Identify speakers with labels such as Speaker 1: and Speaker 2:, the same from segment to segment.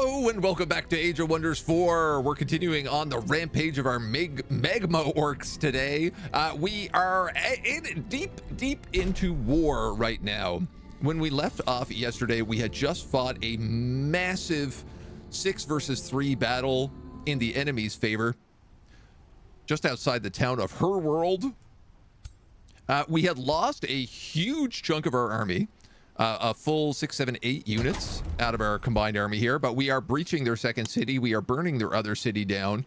Speaker 1: Hello and welcome back to Age of Wonders 4. We're continuing on the rampage of our magma orcs today. We are deep into war right now. When we left off yesterday, we had just fought a massive 6 versus 3 battle in the enemy's favor, just outside the town of Her World. We had lost a huge chunk of our army. A full 6, 7, 8 units out of our combined army here, but we are breaching their second city. We are burning their other city down.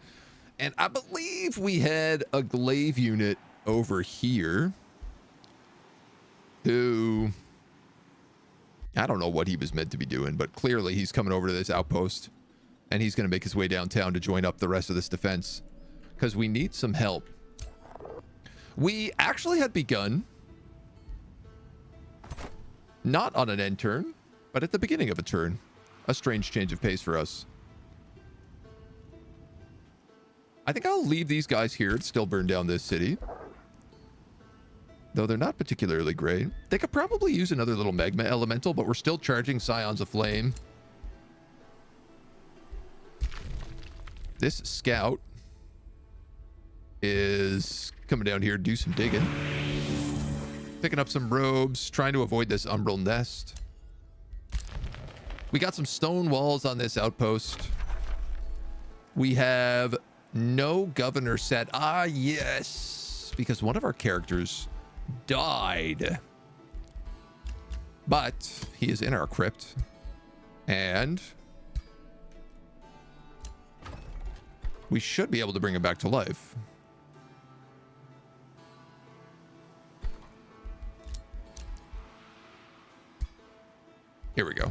Speaker 1: And I believe we had a glaive unit over here who, I don't know what he was meant to be doing, but clearly he's coming over to this outpost and he's going to make his way downtown to join up the rest of this defense because we need some help. We actually had begun not on an end turn, but at the beginning of a turn. A strange change of pace for us. I think I'll leave these guys here and still burn down this city. Though they're not particularly great. They could probably use another little magma elemental, but we're still charging Scions of Flame. This scout is coming down here to do some digging. Picking up some robes, trying to avoid this umbral nest. We got some stone walls on this outpost. We have no governor set. Ah, yes, because one of our characters died. But he is in our crypt. And we should be able to bring him back to life. Here we go.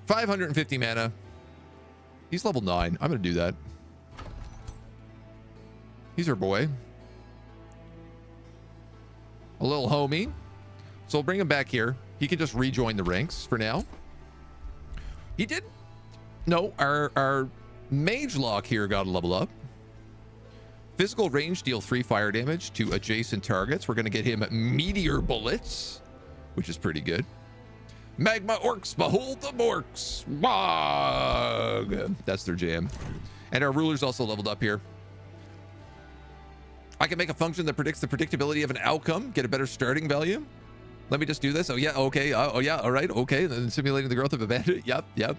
Speaker 1: 550 mana. He's level 9. I'm going to do that. He's our boy. A little homie. So we'll bring him back here. He can just rejoin the ranks for now. He did. No, our mage lock here got a level up. Physical range, deal 3 fire damage to adjacent targets. We're going to get him meteor bullets, which is pretty good. Magma orcs, behold the orcs. Wog. That's their jam. And our ruler's also leveled up here. I can make a function that predicts the predictability of an outcome, get a better starting value. Let me just do this. Oh yeah, okay. Oh yeah, all right, okay. Then simulating the growth of a bandit. Yep.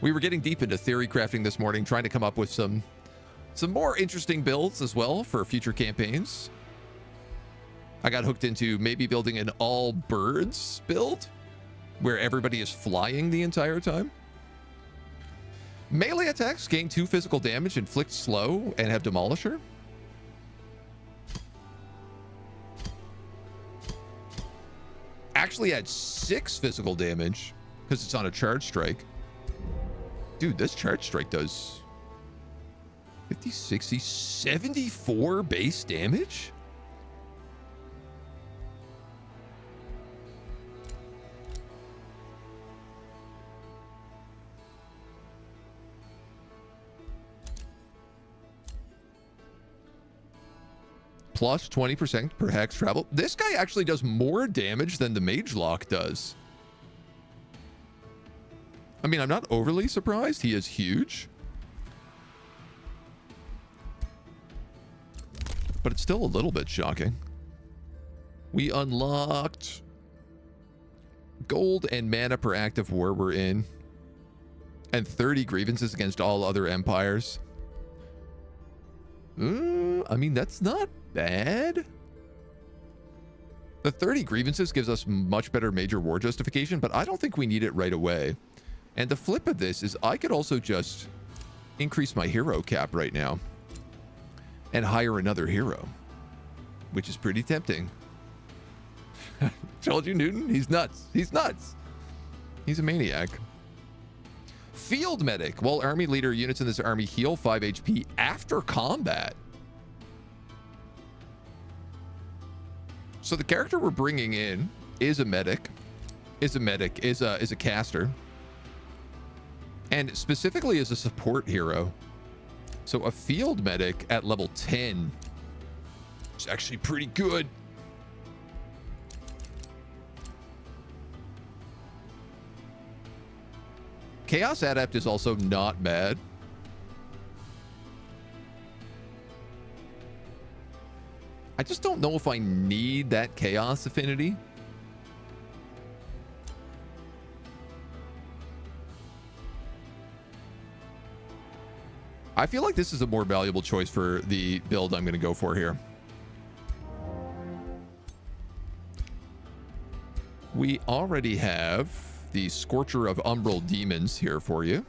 Speaker 1: We were getting deep into theory crafting this morning, trying to come up with some more interesting builds as well for future campaigns. I got hooked into maybe building an all birds build, where everybody is flying the entire time. Melee attacks gain 2 physical damage, inflict slow, and have Demolisher. Actually had 6 physical damage because it's on a charge strike. Dude, this charge strike does 50, 60, 74 base damage? Plus 20% per hex travel. This guy actually does more damage than the mage lock does. I mean, I'm not overly surprised. He is huge. But it's still a little bit shocking. We unlocked gold and mana per active war we're in. And 30 grievances against all other empires. I mean, that's not bad. The 30 grievances gives us much better major war justification, but I don't think we need it right away. And the flip of this is I could also just increase my hero cap right now and hire another hero, which is pretty tempting. Told you, Newton, he's nuts. He's nuts. He's a maniac. Field medic. While army leader, units in this army heal 5 HP after combat. So the character we're bringing in is a medic, is a caster, and specifically is a support hero. So a field medic at level 10 is actually pretty good. Chaos Adept is also not bad. I just don't know if I need that Chaos affinity. I feel like this is a more valuable choice for the build I'm going to go for here. We already have the Scorcher of Umbral Demons here for you.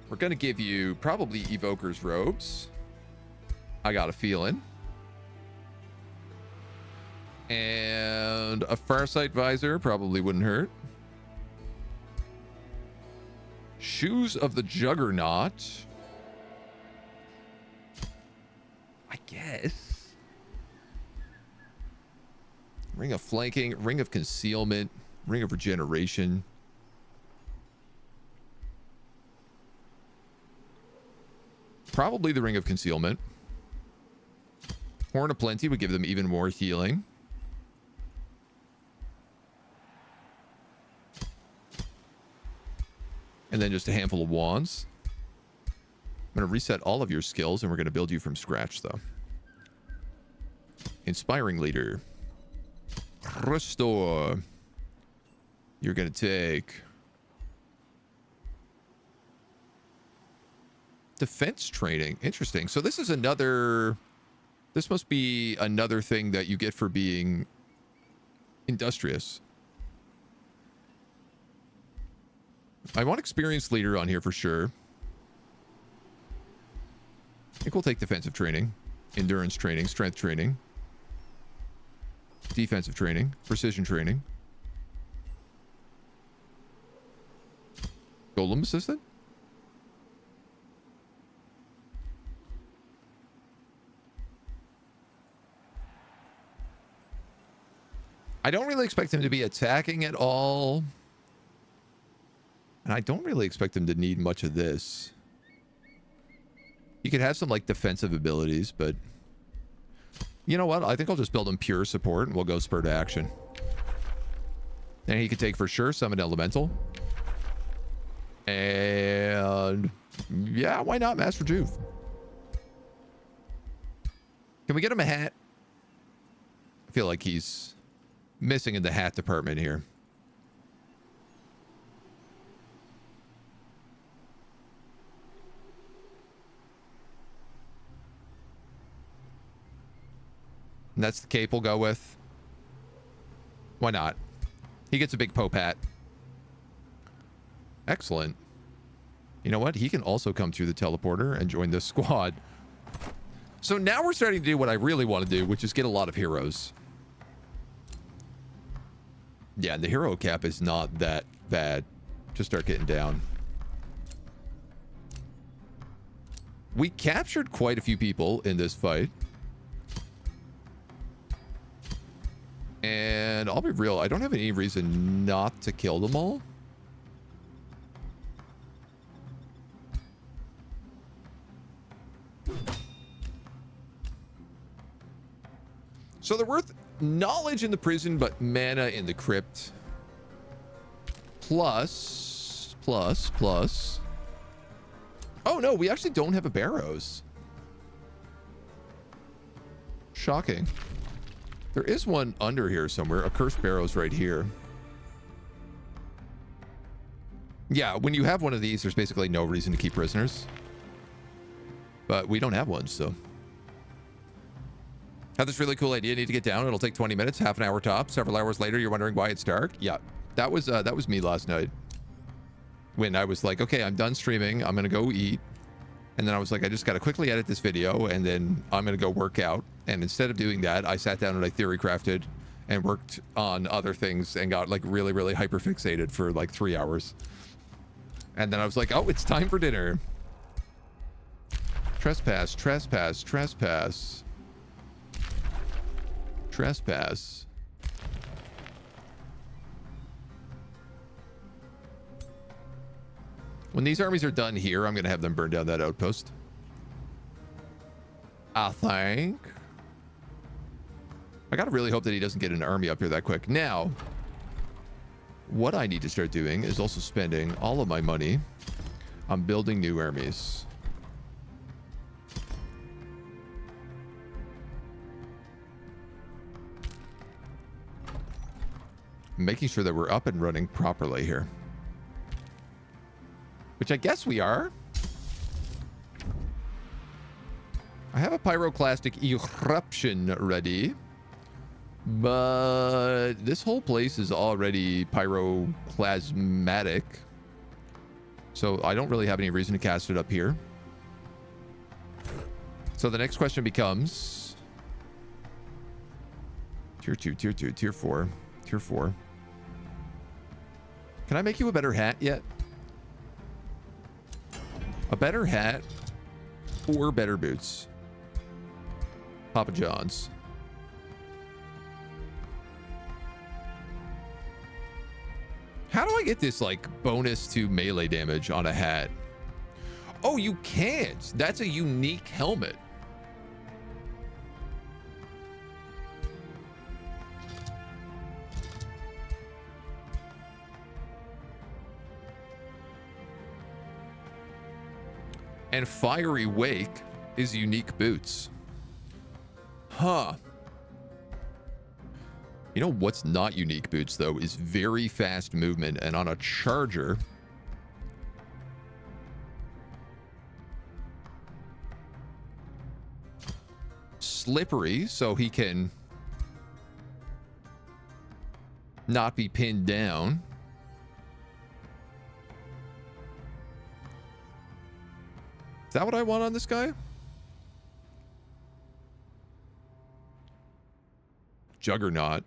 Speaker 1: We're going to give you probably Evoker's Robes. I got a feeling. And a Farsight Visor probably wouldn't hurt. Shoes of the Juggernaut. I guess. Ring of Flanking, Ring of Concealment, Ring of Regeneration. Probably the Ring of Concealment. Horn of Plenty would give them even more healing. And then just a handful of wands. I'm going to reset all of your skills, and we're going to build you from scratch, though. Inspiring Leader. Restore. You're going to take... Defense Training. Interesting. So this is another... This must be another thing that you get for being industrious. I want Experienced Leader on here for sure. I think we'll take Defensive Training, Endurance Training, Strength Training, Defensive Training, Precision Training. Golem Assistant? I don't really expect him to be attacking at all. And I don't really expect him to need much of this. He could have some, like, defensive abilities, but... You know what? I think I'll just build him pure support, and we'll go spur to action. And he could take, for sure, Summon Elemental. And... Yeah, why not Master Juve? Can we get him a hat? I feel like he's missing in the hat department here. And that's the cape we'll go with. Why not? He gets a big Pope hat. Excellent. You know what? He can also come through the teleporter and join this squad. So now we're starting to do what I really want to do, which is get a lot of heroes. Yeah, and the hero cap is not that bad to start getting down. We captured quite a few people in this fight. And I'll be real, I don't have any reason not to kill them all. So they're worth knowledge in the prison, but mana in the crypt. Plus. Oh no, we actually don't have a barrows. Shocking. There is one under here somewhere. A cursed barrows right here. Yeah, when you have one of these, there's basically no reason to keep prisoners. But we don't have one, so. Have this really cool idea. Need to get down. It'll take 20 minutes, half an hour top. Several hours later, you're wondering why it's dark. Yeah, that was me last night. When I was like, okay, I'm done streaming. I'm going to go eat. And then I was like, I just got to quickly edit this video, and then I'm going to go work out. And instead of doing that, I sat down and I theorycrafted and worked on other things and got like really, really hyper fixated for like 3 hours. And then I was like, oh, it's time for dinner. Trespass, trespass, trespass. Trespass. When these armies are done here, I'm going to have them burn down that outpost. I think. I got to really hope that he doesn't get an army up here that quick. Now, what I need to start doing is also spending all of my money on building new armies. Making sure that we're up and running properly here. Which I guess we are. I have a pyroclastic eruption ready. But this whole place is already pyroclasmatic. So I don't really have any reason to cast it up here. So the next question becomes... Tier 2, Tier 2, Tier 4, Tier 4. Can I make you a better hat yet? A better hat or better boots? Papa John's. How do I get this, like, bonus to melee damage on a hat? Oh, you can't. That's a unique helmet. And Fiery Wake is unique boots. Huh. You know what's not unique boots, though, is very fast movement. And on a charger... slippery, so he can not be pinned down. Is that what I want on this guy? Juggernaut.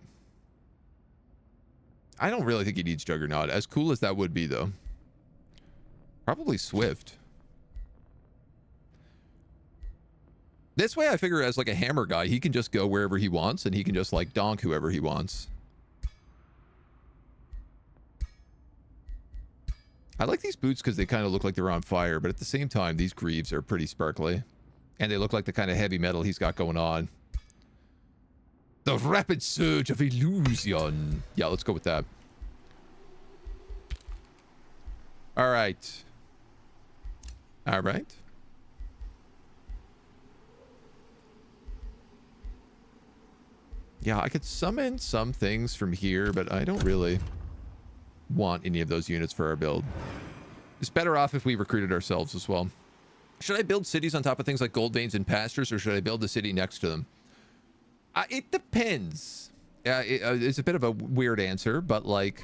Speaker 1: I don't really think he needs Juggernaut. As cool as that would be, though. Probably Swift. This way, I figure as like a hammer guy, he can just go wherever he wants, and he can just like donk whoever he wants. I like these boots because they kind of look like they're on fire, but at the same time, these greaves are pretty sparkly. And they look like the kind of heavy metal he's got going on. The rapid surge of illusion. Yeah, let's go with that. All right. All right. Yeah, I could summon some things from here, but I don't really want any of those units for our build. It's better off if we recruited ourselves as well. Should I build cities on top of things like gold veins and pastures, or should I build the city next to them? It depends. It's a bit of a weird answer, but like,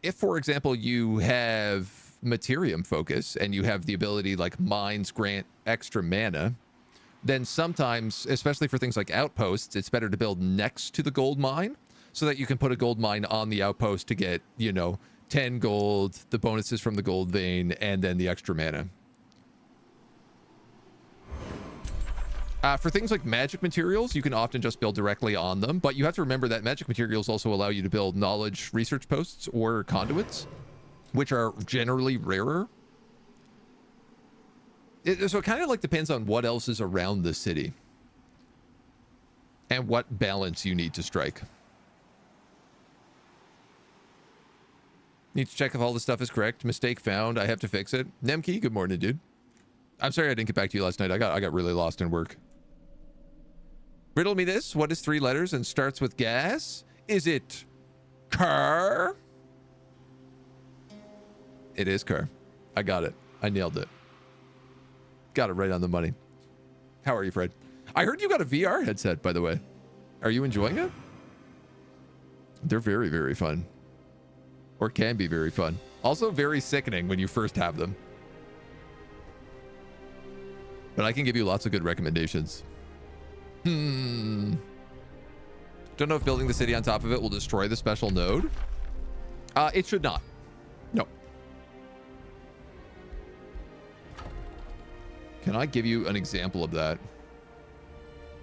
Speaker 1: if, for example, you have Materium focus and you have the ability like mines grant extra mana, then sometimes, especially for things like outposts, it's better to build next to the gold mine so that you can put a gold mine on the outpost to get, you know, 10 gold, the bonuses from the gold vein, and then the extra mana. For things like magic materials, you can often just build directly on them, but you have to remember that magic materials also allow you to build knowledge research posts or conduits, which are generally rarer. So it kind of like depends on what else is around the city and what balance you need to strike. Need to check if all the stuff is correct. Mistake found. I have to fix it. Nemki, good morning, dude. I'm sorry I didn't get back to you last night. I got really lost in work. Riddle me this. What is 3 letters and starts with gas? Is it car? It is car. I got it. I nailed it. Got it right on the money. How are you, Fred? I heard you got a VR headset, by the way. Are you enjoying it? They're very, very fun. Or can be very fun. Also very sickening when you first have them. But I can give you lots of good recommendations. Don't know if building the city on top of it will destroy the special node. It should not. No. Can I give you an example of that?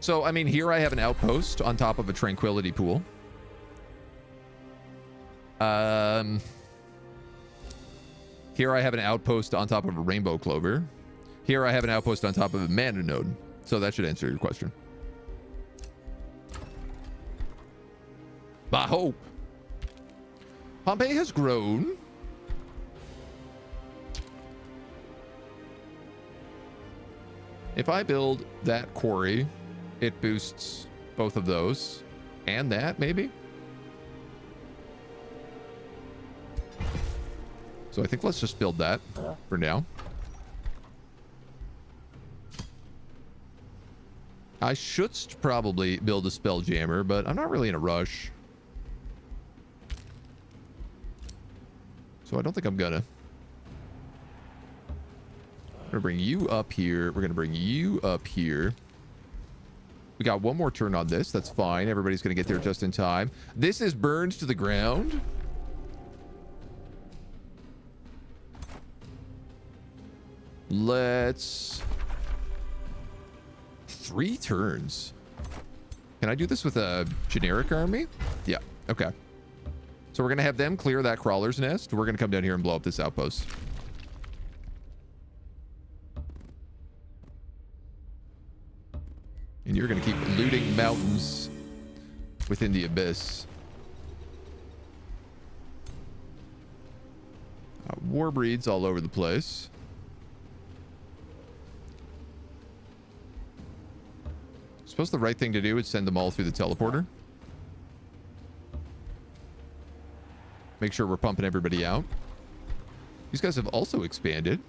Speaker 1: So, I mean, here I have an outpost on top of a tranquility pool. Here I have an outpost on top of a rainbow clover. Here I have an outpost on top of a mana node. So that should answer your question. I hope. Pompeii has grown. If I build that quarry, it boosts both of those. And that, maybe? So I think let's just build that for now. I should probably build a spelljammer, but I'm not really in a rush. So I don't think I'm gonna. I'm gonna bring you up here. We're gonna bring you up here. We got one more turn on this. That's fine. Everybody's gonna get there just in time. This is burned to the ground. Let's... 3 turns. Can I do this with a generic army? Yeah, okay. So we're gonna have them clear that crawler's nest. We're gonna come down here and blow up this outpost. And you're gonna keep looting mountains within the abyss. War breeds all over the place. Suppose the right thing to do is send them all through the teleporter. Make sure we're pumping everybody out. These guys have also expanded.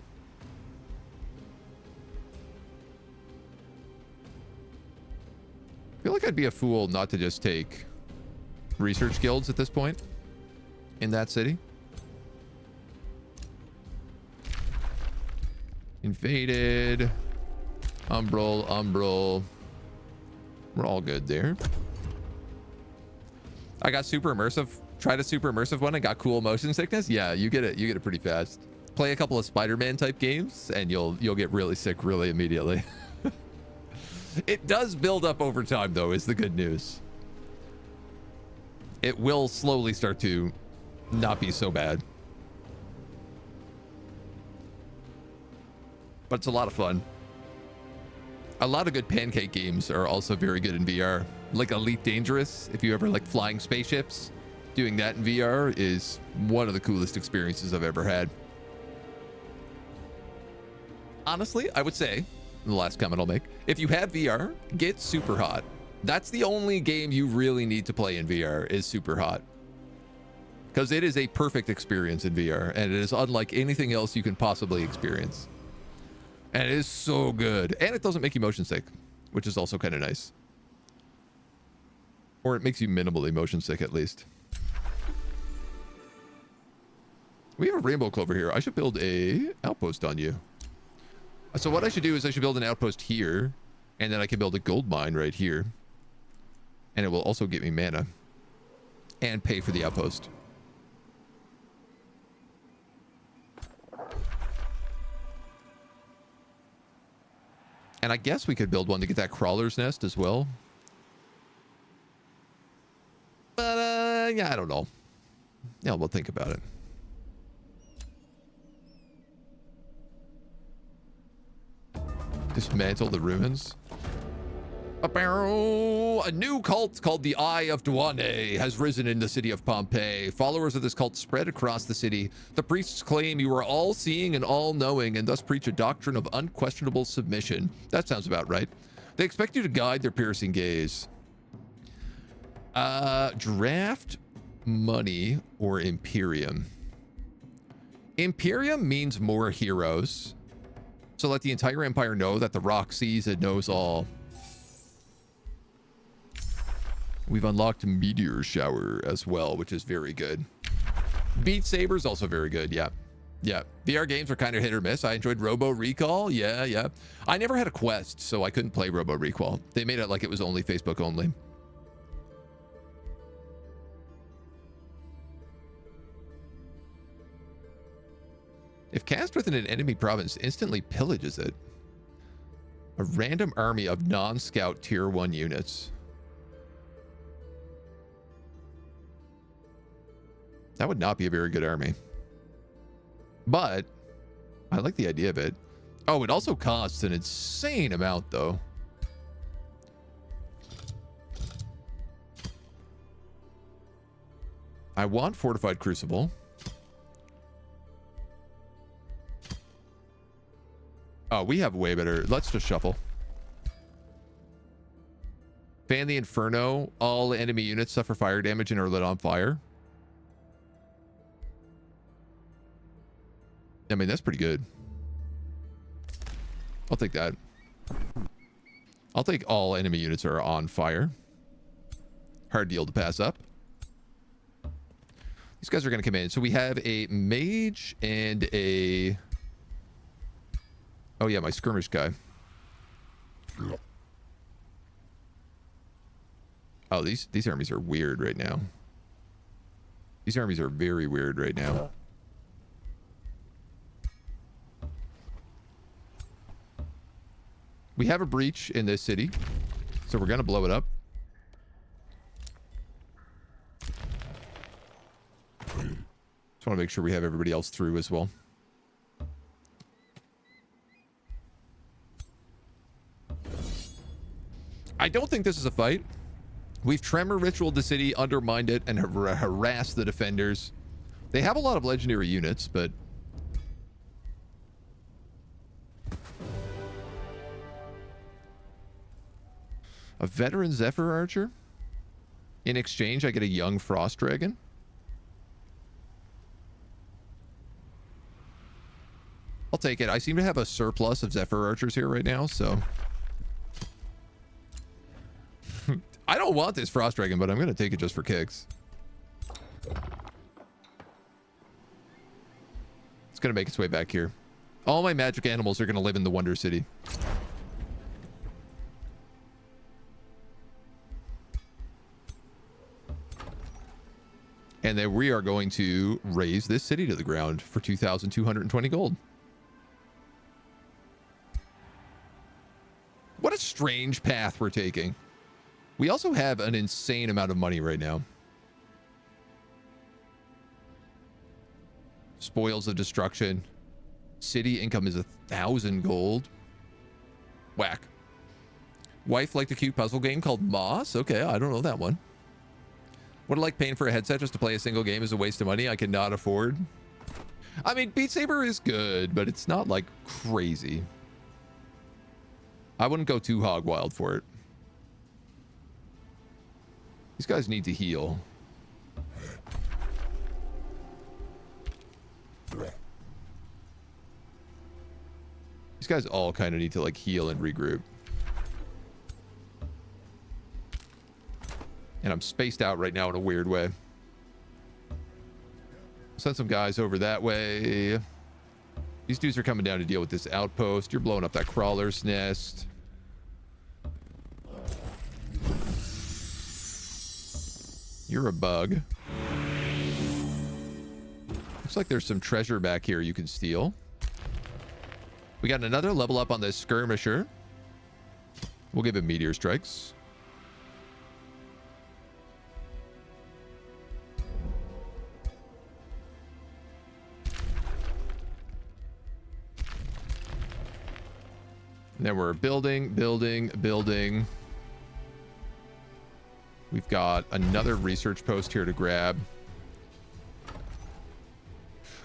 Speaker 1: I feel like I'd be a fool not to just take research guilds at this point in that city. Invaded. Umbral. We're all good there. I got super immersive. Tried a super immersive one and got cool motion sickness. Yeah, you get it. You get it pretty fast. Play a couple of Spider-Man type games and you'll get really sick really immediately. It does build up over time though, is the good news. It will slowly start to not be so bad. But it's a lot of fun. A lot of good pancake games are also very good in VR. Like Elite Dangerous, if you ever like flying spaceships, doing that in VR is one of the coolest experiences I've ever had. Honestly, I would say, the last comment I'll make, if you have VR, get Super Hot. That's the only game you really need to play in VR is Super Hot. Because it is a perfect experience in VR, and it is unlike anything else you can possibly experience. And it is so good. And it doesn't make you motion sick, which is also kind of nice. Or it makes you minimally motion sick at least. We have a rainbow clover here. I should build a outpost on you. So what I should do is I should build an outpost here, and then I can build a gold mine right here. And it will also get me mana and pay for the outpost. And I guess we could build one to get that crawler's nest as well. But, yeah, I don't know. Yeah, we'll think about it. Dismantle the ruins. A new cult called the Eye of Duane has risen in the city of Pompeii. Followers of this cult spread across the city. The priests claim you are all-seeing and all-knowing and thus preach a doctrine of unquestionable submission. That sounds about right. They expect you to guide their piercing gaze. Draft, money, or Imperium. Imperium means more heroes. So let the entire empire know that the rock sees and knows all. We've unlocked Meteor Shower as well, which is very good. Beat Saber is also very good. Yeah. Yeah. VR games are kind of hit or miss. I enjoyed Robo Recall. Yeah. I never had a Quest, so I couldn't play Robo Recall. They made it like it was only Facebook only. If cast within an enemy province, instantly pillages it. A random army of non-scout tier 1 units. That would not be a very good army. But I like the idea of it. Oh, it also costs an insane amount, though. I want fortified crucible. Oh, we have way better. Let's just shuffle. Fan the Inferno. All enemy units suffer fire damage and are lit on fire. I mean, that's pretty good. I'll take that. I'll take all enemy units are on fire. Hard deal to pass up. These guys are going to come in. So we have a mage and a... Oh, yeah, my skirmish guy. Oh, these armies are weird right now. These armies are very weird right now. We have a breach in this city, so we're going to blow it up. Just want to make sure we have everybody else through as well. I don't think this is a fight. We've tremor ritualed the city, undermined it, and harassed the defenders. They have a lot of legendary units, but... A veteran Zephyr Archer? In exchange, I get a young Frost Dragon? I'll take it. I seem to have a surplus of Zephyr Archers here right now, so... I don't want this Frost Dragon, but I'm going to take it just for kicks. It's going to make its way back here. All my magic animals are going to live in the Wonder City. And then we are going to raise this city to the ground for 2,220 gold. What a strange path we're taking. We also have an insane amount of money right now. Spoils of destruction. City income is 1,000 gold. Whack. Wife liked a cute puzzle game called Moss. Okay, I don't know that one. Would I like paying for a headset just to play a single game is a waste of money I cannot afford? I mean, Beat Saber is good, but it's not like crazy. I wouldn't go too hog wild for it. These guys need to heal. These guys all kind of need to like heal and regroup. And I'm spaced out right now in a weird way. Send some guys over that way. These dudes are coming down to deal with this outpost. You're blowing up that crawler's nest. You're a bug. Looks like there's some treasure back here you can steal. We got another level up on this skirmisher. We'll give him meteor strikes. And then we're building. We've got another research post here to grab.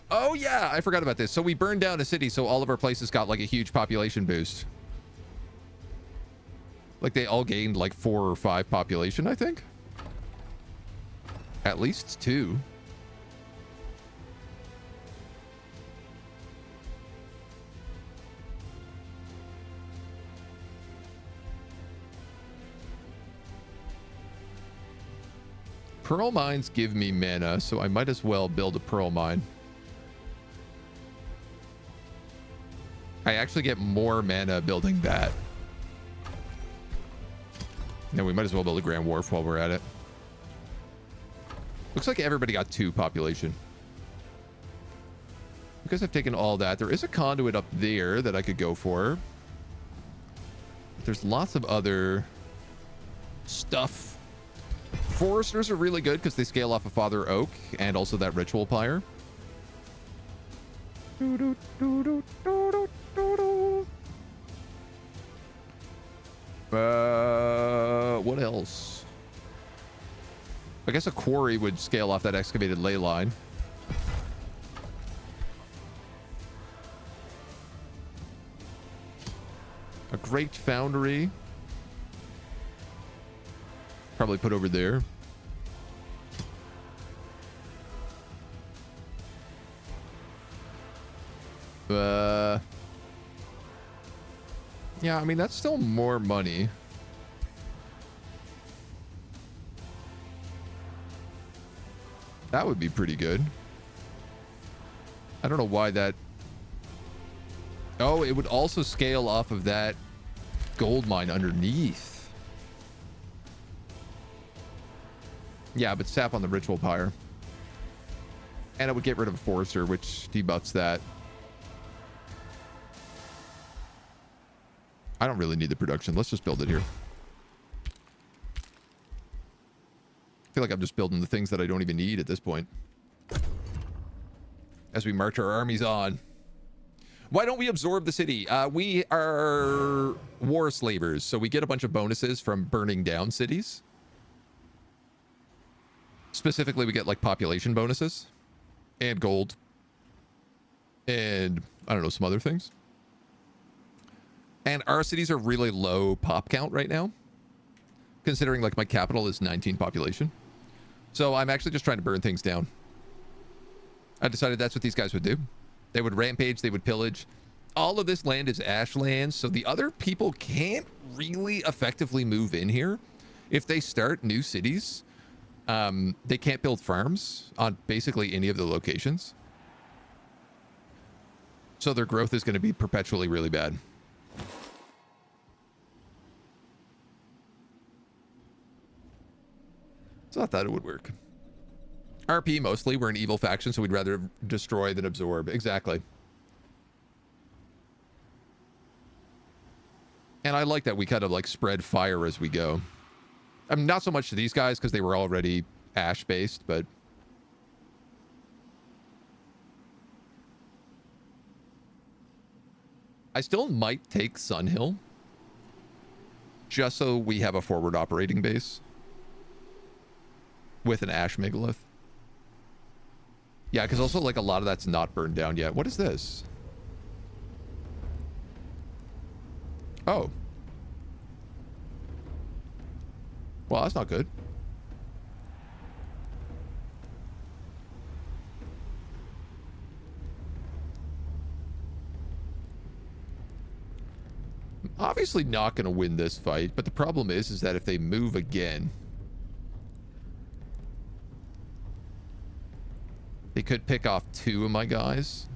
Speaker 1: Oh yeah, I forgot about this. So we burned down a city, so all of our places got like a huge population boost. Like they all gained like 4 or 5 population, I think. At least 2. Pearl mines give me mana, so I might as well build a pearl mine. I actually get more mana building that. Then we might as well build a Grand Wharf while we're at it. Looks like everybody got 2 population. Because I've taken all that, there is a conduit up there that I could go for. But there's lots of other stuff. Foresters are really good because they scale off of Father Oak and also that ritual pyre. What else? I guess a quarry would scale off that excavated ley line. A great foundry. Probably put over there. Yeah, I mean, that's still more money. That would be pretty good. I don't know why that... Oh, it would also scale off of that gold mine underneath. Yeah, but sap on the ritual pyre. And it would get rid of a forester, which debuffs that. I don't really need the production. Let's just build it here. I feel like I'm just building the things that I don't even need at this point. As we march our armies on. Why don't we absorb the city? We are war slavers, so we get a bunch of bonuses from burning down cities. Specifically, we get like population bonuses and gold and I don't know, some other things. And our cities are really low pop count right now, considering like my capital is 19 population. So I'm actually just trying to burn things down. I decided that's what these guys would do. They would rampage, they would pillage. All of this land is ash land, so the other people can't really effectively move in here. If they start new cities, they can't build farms on basically any of the locations. So their growth is going to be perpetually really bad. So I thought it would work. RP mostly, we're an evil faction, so we'd rather destroy than absorb. Exactly. And I like that we kind of like spread fire as we go. I mean, not so much to these guys because they were already ash based, but I still might take Sunhill just so we have a forward operating base with an ash megalith. Yeah, because also like a lot of that's not burned down yet. What is this? Oh. Well, that's not good. I'm obviously not going to win this fight, but the problem is that if they move again, they could pick off 2 of my guys.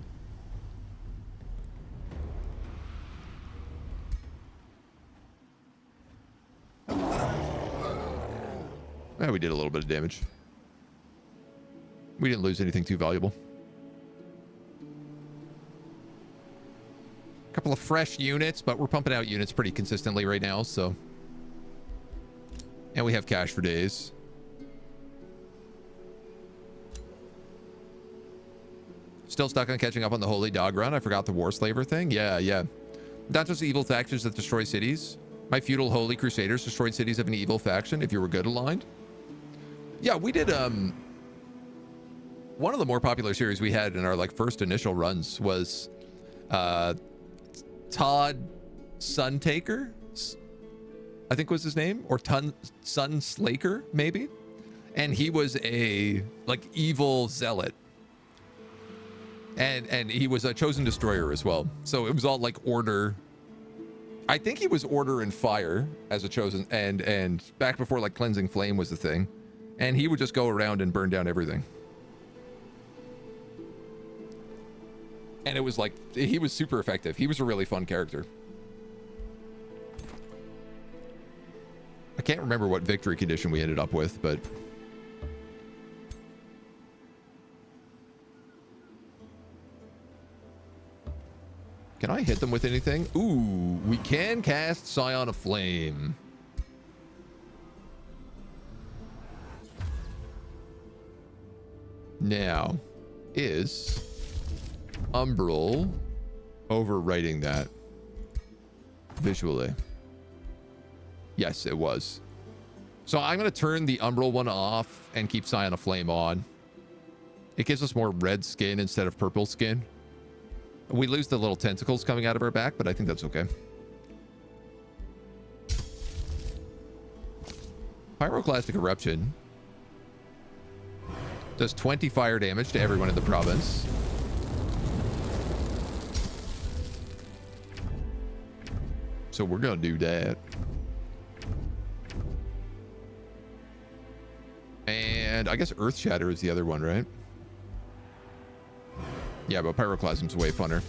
Speaker 1: Yeah, we did a little bit of damage. We didn't lose anything too valuable. A couple of fresh units, but we're pumping out units pretty consistently right now, so. And we have cash for days. Still stuck on catching up on the Holy Dog run. I forgot the War Slaver thing. Yeah. Not just evil factions that destroy cities. My feudal Holy Crusaders destroyed cities of an evil faction if you were good aligned. Yeah, we did, one of the more popular series we had in our, like, first initial runs was, Todd Suntaker, I think was his name, or Sun Slaker, maybe. And he was a, like, evil zealot. And he was a chosen destroyer as well. So it was all, like, order. I think he was order and fire as a chosen, and back before, like, cleansing flame was the thing. And he would just go around and burn down everything. And it was like, he was super effective. He was a really fun character. I can't remember what victory condition we ended up with, but... Can I hit them with anything? Ooh, we can cast Scion of Flame. Now, is Umbral overwriting that visually? Yes, it was. So I'm going to turn the Umbral one off and keep Scion of Flame on. It gives us more red skin instead of purple skin. We lose the little tentacles coming out of our back, but I think that's okay. Pyroclastic Eruption does 20 fire damage to everyone in the province. So we're going to do that. And I guess Earth Shatter is the other one, right? Yeah, but Pyroclasm's way funner.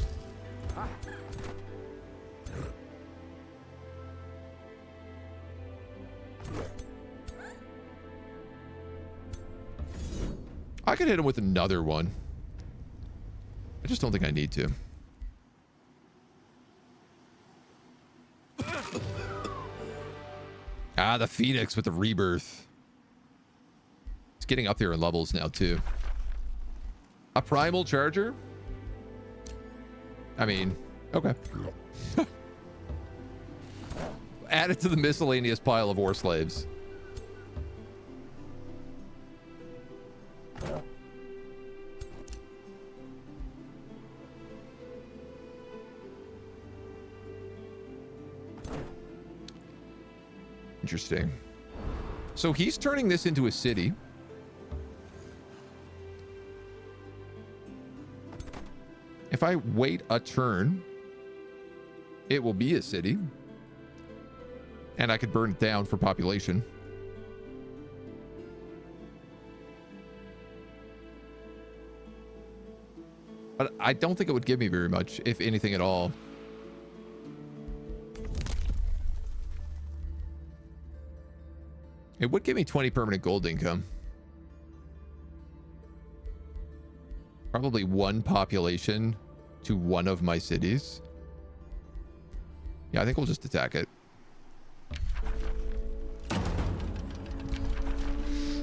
Speaker 1: I could hit him with another one. I just don't think I need to. Ah, the Phoenix with the rebirth. It's getting up there in levels now, too. A primal charger? I mean, okay. Add it to the miscellaneous pile of war slaves. Interesting. So he's turning this into a city. If I wait a turn, it will be a city. And I could burn it down for population. But I don't think it would give me very much, if anything at all. It would give me 20 permanent gold income. Probably one population to one of my cities. Yeah, I think we'll just attack it.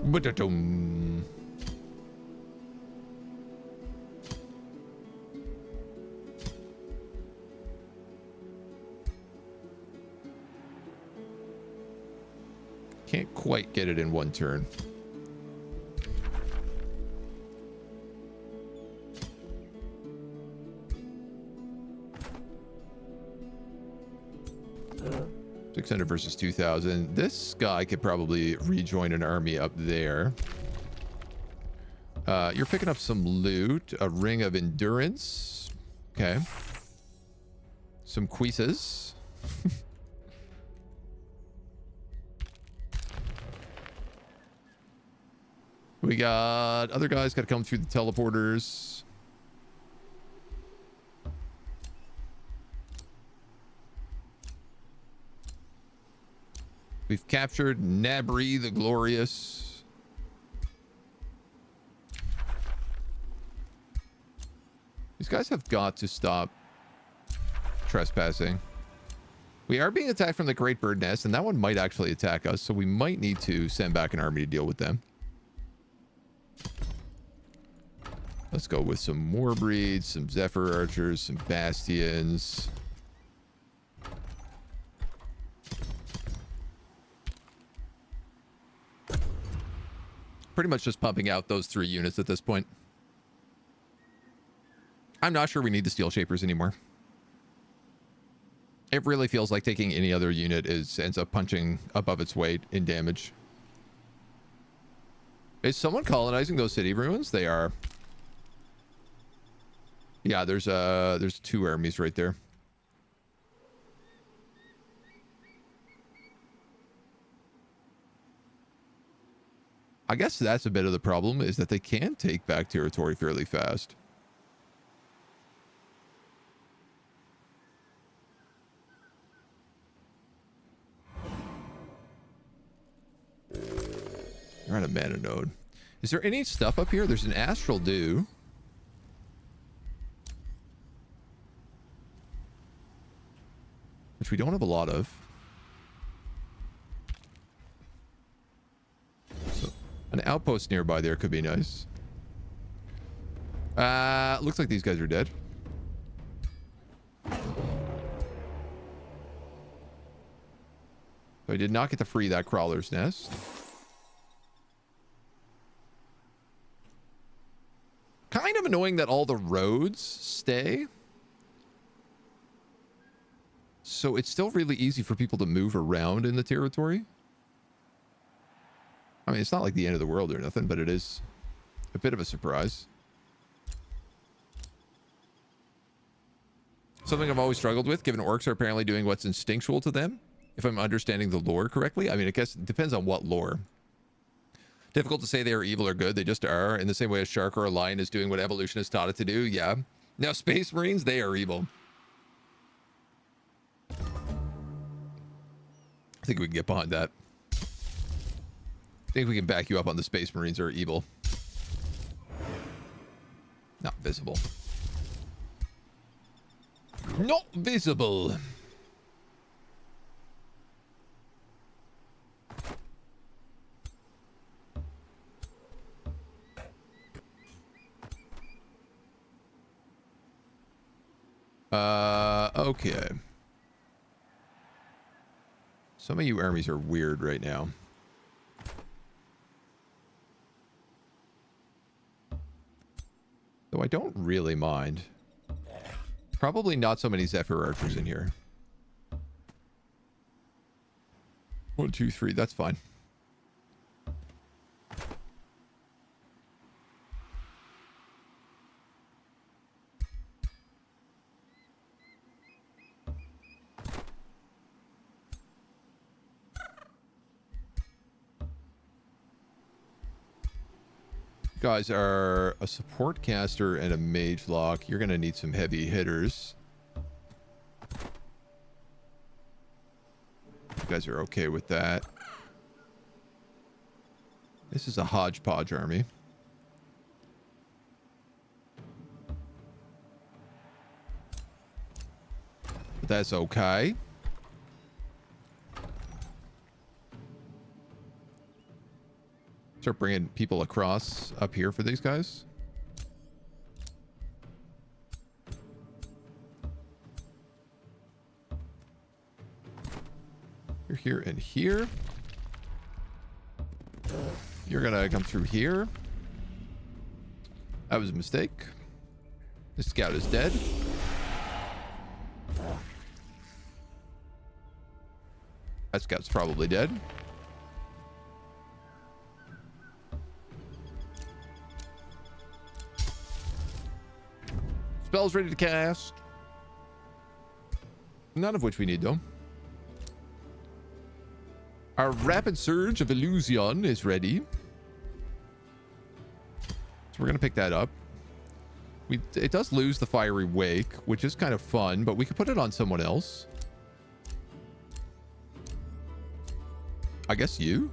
Speaker 1: Ba-da-dum. Can't quite get it in one turn. $600 versus 2,000. This guy could probably rejoin an army up there. You're picking up some loot. A ring of endurance. Okay. Some quizzes. We got other guys got to come through the teleporters. We've captured Nabri the Glorious. These guys have got to stop trespassing. We are being attacked from the Great Bird Nest, and that one might actually attack us, so we might need to send back an army to deal with them. Let's go with some more breeds, some Zephyr Archers, some Bastions. Pretty much just pumping out those 3 units at this point. I'm not sure we need the Steel Shapers anymore. It really feels like taking any other unit ends up punching above its weight in damage. Is someone colonizing those city ruins? They are. Yeah, there's 2 armies right there. I guess that's a bit of the problem, is that they can take back territory fairly fast. They're on a mana node. Is there any stuff up here? There's an Astral Dew. Which we don't have a lot of. So, an outpost nearby there could be nice. Looks like these guys are dead. So I did not get to free that crawler's nest. Kind of annoying that all the roads stay. So it's still really easy for people to move around in the territory. I mean, it's not like the end of the world or nothing, but it is a bit of a surprise. Something I've always struggled with, given orcs are apparently doing what's instinctual to them, if I'm understanding the lore correctly. I mean, I guess it depends on what lore. Difficult to say they are evil or good. They just are, in the same way a shark or a lion is doing what evolution has taught it to do. Yeah. Now, space marines, they are evil. I think we can get behind that. I think we can back you up on the space marines are evil. Not visible. Not visible. Okay. Some of you armies are weird right now. Though I don't really mind. Probably not so many Zephyr archers in here. 1, 2, 3. That's fine. You guys are a support caster and a mage lock. You're going to need some heavy hitters. You guys are okay with that. This is a hodgepodge army. But that's okay. Start bringing people across up here for these guys. You're here and here. You're gonna come through here. That was a mistake. This scout is dead. That scout's probably dead. Spells ready to cast. None of which we need, though. Our Rapid Surge of Illusion is ready. So we're going to pick that up. It does lose the Fiery Wake, which is kind of fun, but we could put it on someone else. I guess you?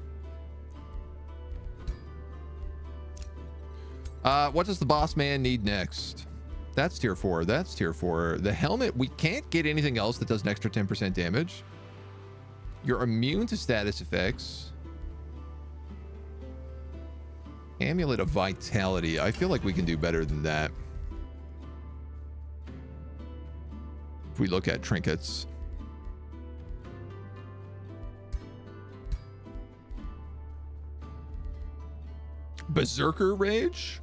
Speaker 1: What does the boss man need next? That's tier 4. That's tier 4. The helmet, we can't get anything else that does an extra 10% damage. You're immune to status effects. Amulet of Vitality. I feel like we can do better than that. If we look at trinkets. Berserker Rage?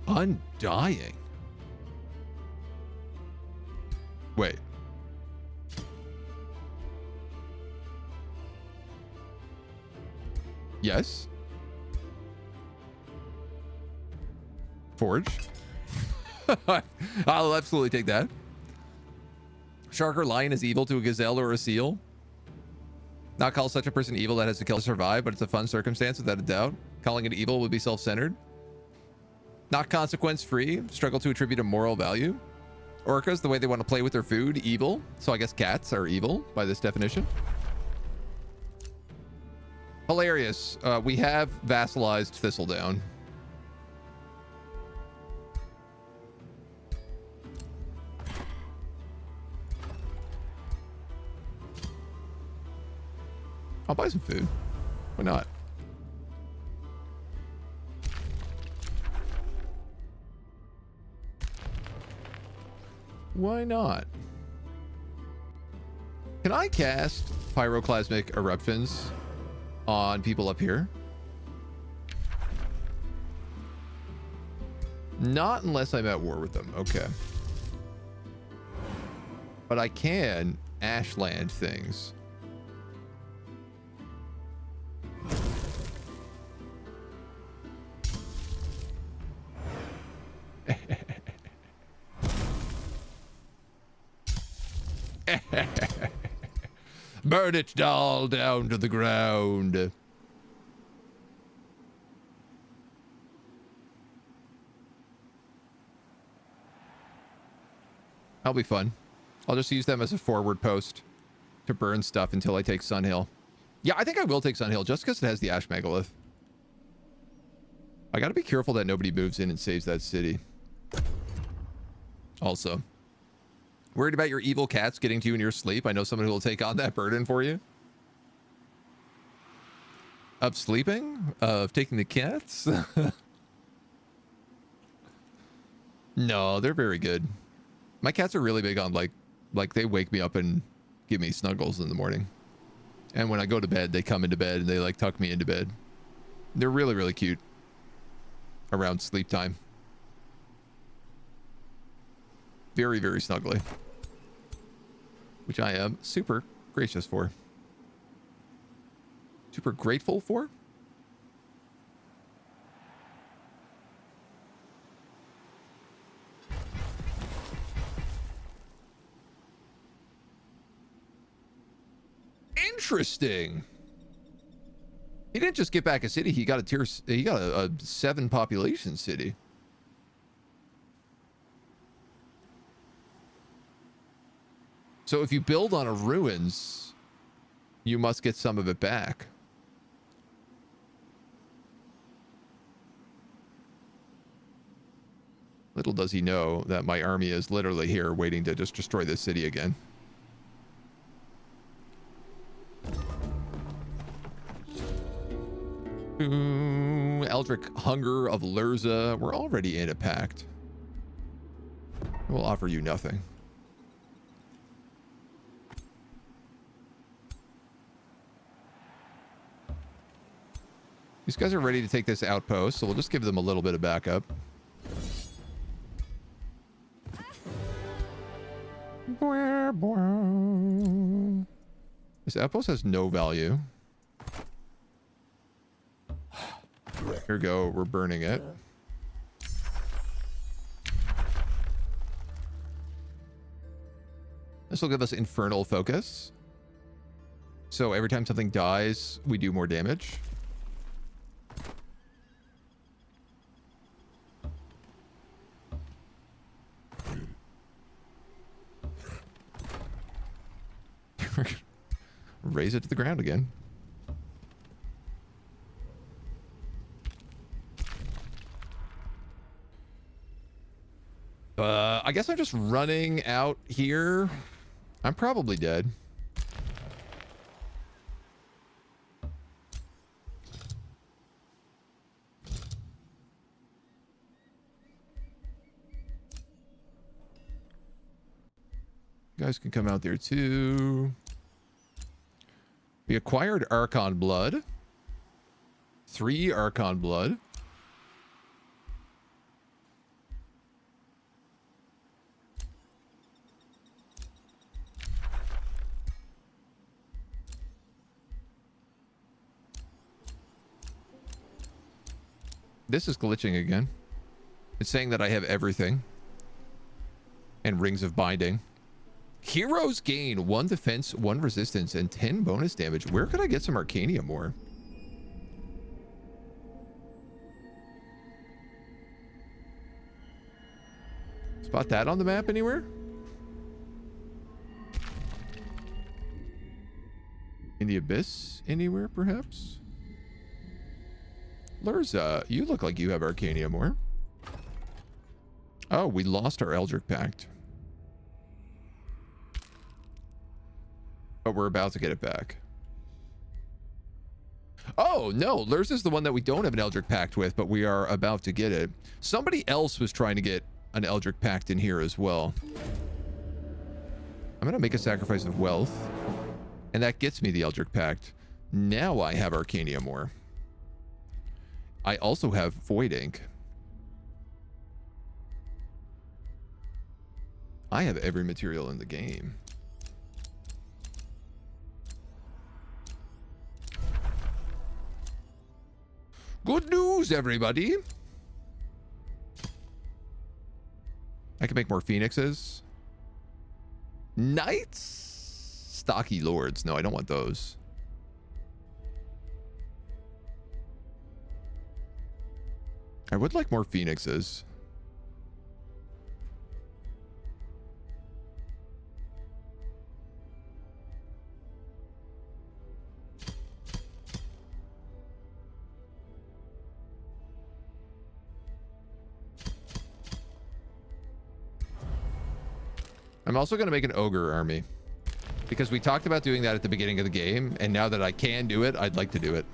Speaker 1: Undying. Wait. Yes. Forge. I'll absolutely take that. Shark or lion is evil to a gazelle or a seal. Not call such a person evil that has to kill to survive, but it's a fun circumstance without a doubt. Calling it evil would be self-centered. Not consequence-free. Struggle to attribute a moral value. Orcas, the way they want to play with their food, evil. So I guess cats are evil by this definition. Hilarious. We have vassalized Thistledown. I'll buy some food. Why not? Why not? Can I cast pyroclasmic eruptions on people up here? Not unless I'm at war with them. Okay. But I can ashland things. Burn it all down to the ground. That'll be fun. I'll just use them as a forward post to burn stuff until I take Sunhill. Yeah, I think I will take Sunhill just because it has the Ash Megalith. I gotta be careful that nobody moves in and saves that city. Also, worried about your evil cats getting to you in your sleep? I know someone who will take on that burden for you. Of sleeping? Of taking the cats? No, they're very good. My cats are really big on like they wake me up and give me snuggles in the morning. And when I go to bed, they come into bed and they like tuck me into bed. They're really, really cute around sleep time. Very, very snuggly. Which I am super gracious for. Super grateful for. Interesting. He didn't just get back a city, he got a 7 population city. So if you build on a ruins, you must get some of it back. Little does he know that my army is literally here waiting to just destroy this city again. Ooh, Eldritch Hunger of Lurza. We're already in a pact. We'll offer you nothing. These guys are ready to take this outpost, so we'll just give them a little bit of backup. This outpost has no value. Here we go, we're burning it. This will give us infernal focus. So every time something dies, we do more damage. Raise it to the ground again. I guess I'm just running out here. I'm probably dead. You guys can come out there too. We acquired Archon Blood. 3 Archon Blood. This is glitching again. It's saying that I have everything. And Rings of Binding. Heroes gain 1 defense, 1 resistance, and 10 bonus damage. Where could I get some Arcanium more? Spot that on the map anywhere? In the Abyss anywhere, perhaps? Lurza, you look like you have Arcanium more. Oh, we lost our Eldritch Pact. But we're about to get it back. Oh, no. Lurs is the one that we don't have an Eldritch Pact with, but we are about to get it. Somebody else was trying to get an Eldritch Pact in here as well. I'm going to make a sacrifice of wealth, and that gets me the Eldritch Pact. Now I have Arcanium Ore. I also have Void Ink. I have every material in the game. Good news, everybody. I can make more phoenixes. Knights? Stocky lords. No, I don't want those. I would like more phoenixes. I'm also going to make an ogre army because we talked about doing that at the beginning of the game, and now that I can do it, I'd like to do it.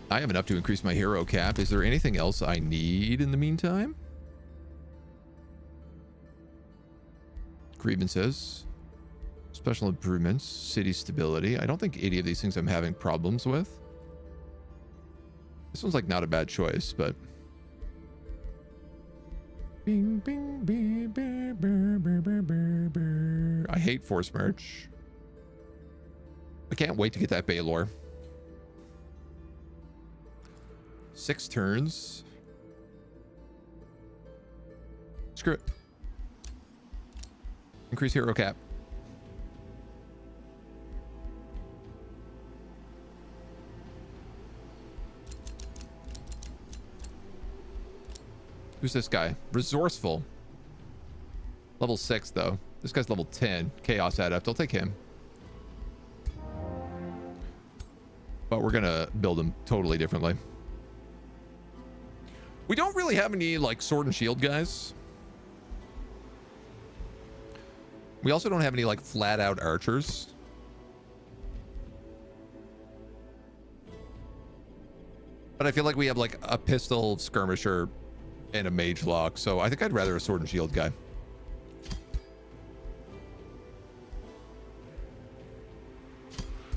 Speaker 1: I have enough to increase my hero cap. Is there anything else I need in the meantime? Grievances, special improvements, city stability. I don't think any of these things I'm having problems with. This one's like not a bad choice, but bing, bing, bing, bing, bing, bing, bing, bing. I hate force merch. I can't wait to get that Baylor. 6 turns. Screw it. Increase hero cap. Who's this guy? Resourceful. Level 6, though. This guy's level 10. Chaos Adept. I'll take him. But we're going to build him totally differently. We don't really have any, like, sword and shield guys. We also don't have any, like, flat-out archers. But I feel like we have, like, a pistol skirmisher and a mage lock, so I think I'd rather a sword and shield guy.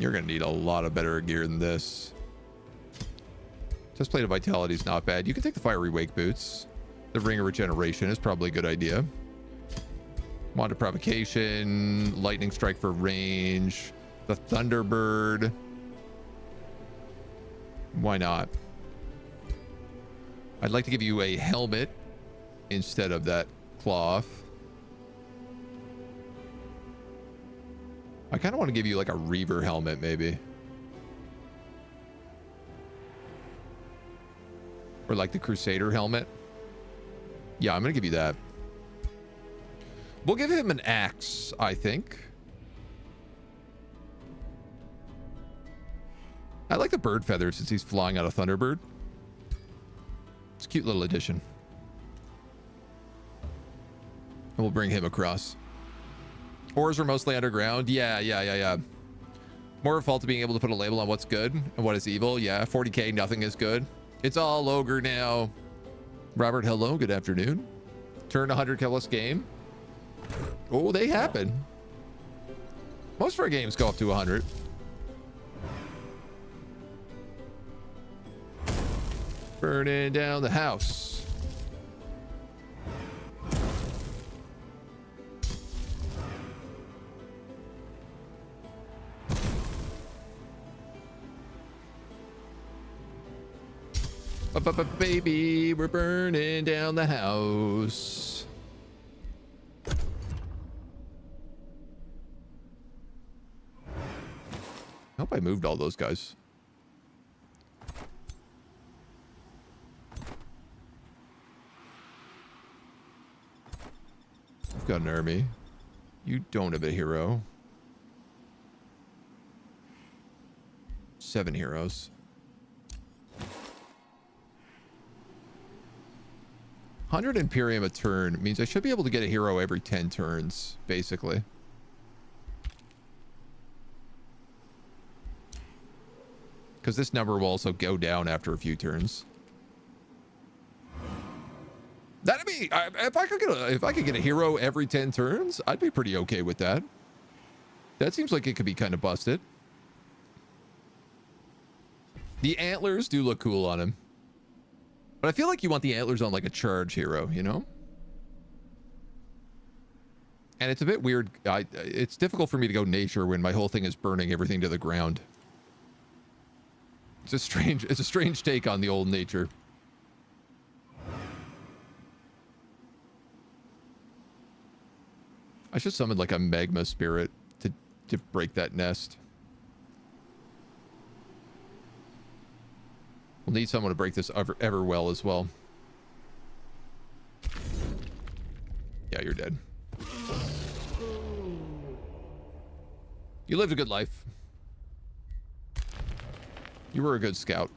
Speaker 1: You're gonna need a lot of better gear than this. Chestplate of vitality is not bad. You can take the fiery wake boots. The ring of regeneration is probably a good idea. Wand of provocation, lightning strike for range, the thunderbird. Why not? I'd like to give you a helmet instead of that cloth. I kind of want to give you like a Reaver helmet, maybe. Or like the Crusader helmet. Yeah, I'm going to give you that. We'll give him an axe, I think. I like the bird feathers since he's flying out of Thunderbird. It's a cute little addition. And we'll bring him across. Ores are mostly underground. Yeah. More of a fault to being able to put a label on what's good and what is evil. Yeah, 40k, nothing is good. It's all ogre now. Robert, hello, good afternoon. Turn 100 killless game. Oh, they happen. Most of our games go up to 100. Burning down the house. Baby, we're burning down the house. I hope I moved all those guys. I've got an army. You don't have a hero. 7 heroes. 100 Imperium a turn means I should be able to get a hero every 10 turns, basically. because this number will also go down after a few turns. That'd be, if I could get a hero every 10 turns, I'd be pretty okay with that. That seems like it could be kind of busted. The antlers do look cool on him, but I feel like you want the antlers on like a charge hero, you know? And it's a bit weird. It's difficult for me to go nature when my whole thing is burning everything to the ground. It's a strange take on the old nature. I should summon like a magma spirit to break that nest. We'll need someone to break this ever well as well. Yeah, you're dead. You lived a good life. You were a good scout.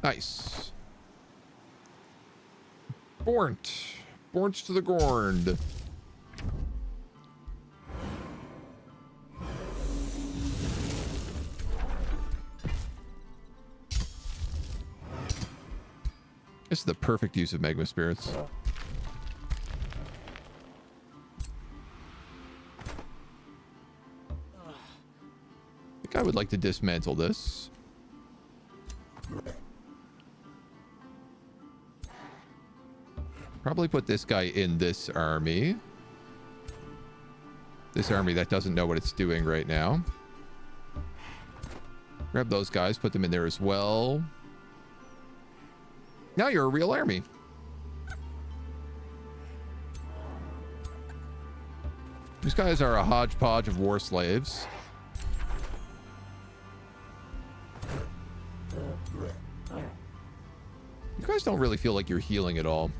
Speaker 1: Nice. Bornt to the ground. This is the perfect use of magma spirits. I think I would like to dismantle this. Probably put this guy in this army. This army that doesn't know what it's doing right now. Grab those guys, put them in there as well. Now you're a real army. These guys are a hodgepodge of war slaves. You guys don't really feel like you're healing at all.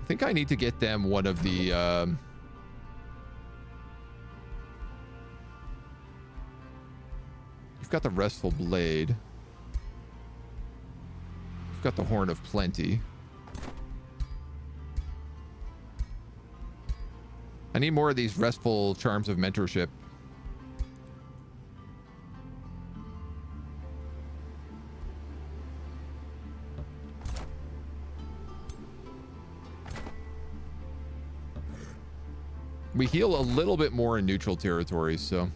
Speaker 1: I think I need to get them one of the... You've got the Restful Blade. You've got the Horn of Plenty. I need more of these Restful Charms of Mentorship. We heal a little bit more in neutral territories, so...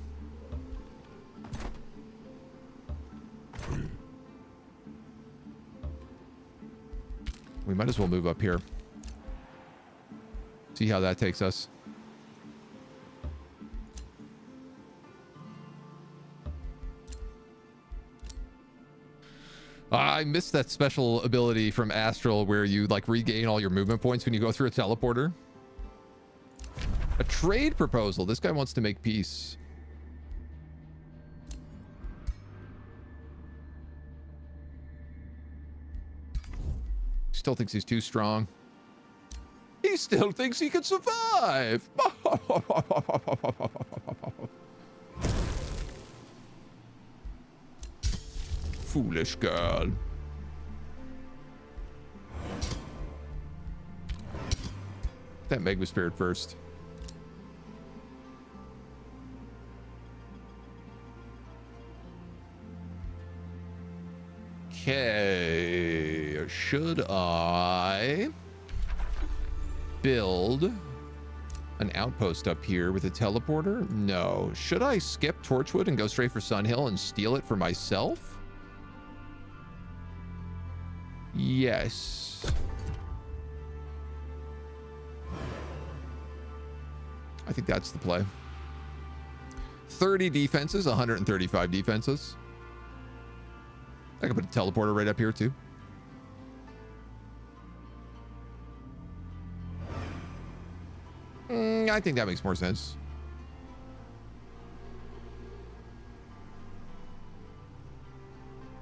Speaker 1: we might as well move up here. See how that takes us. I missed that special ability from Astral where you like regain all your movement points when you go through a teleporter. A trade proposal. This guy wants to make peace. Still thinks he's too strong. He still thinks he can survive. Foolish girl. That magma spirit first. Okay, should I build an outpost up here with a teleporter? No. Should I skip Torchwood and go straight for Sunhill and steal it for myself? Yes. I think that's the play. 30 defenses, 135 defenses. I can put a teleporter right up here too. I think that makes more sense.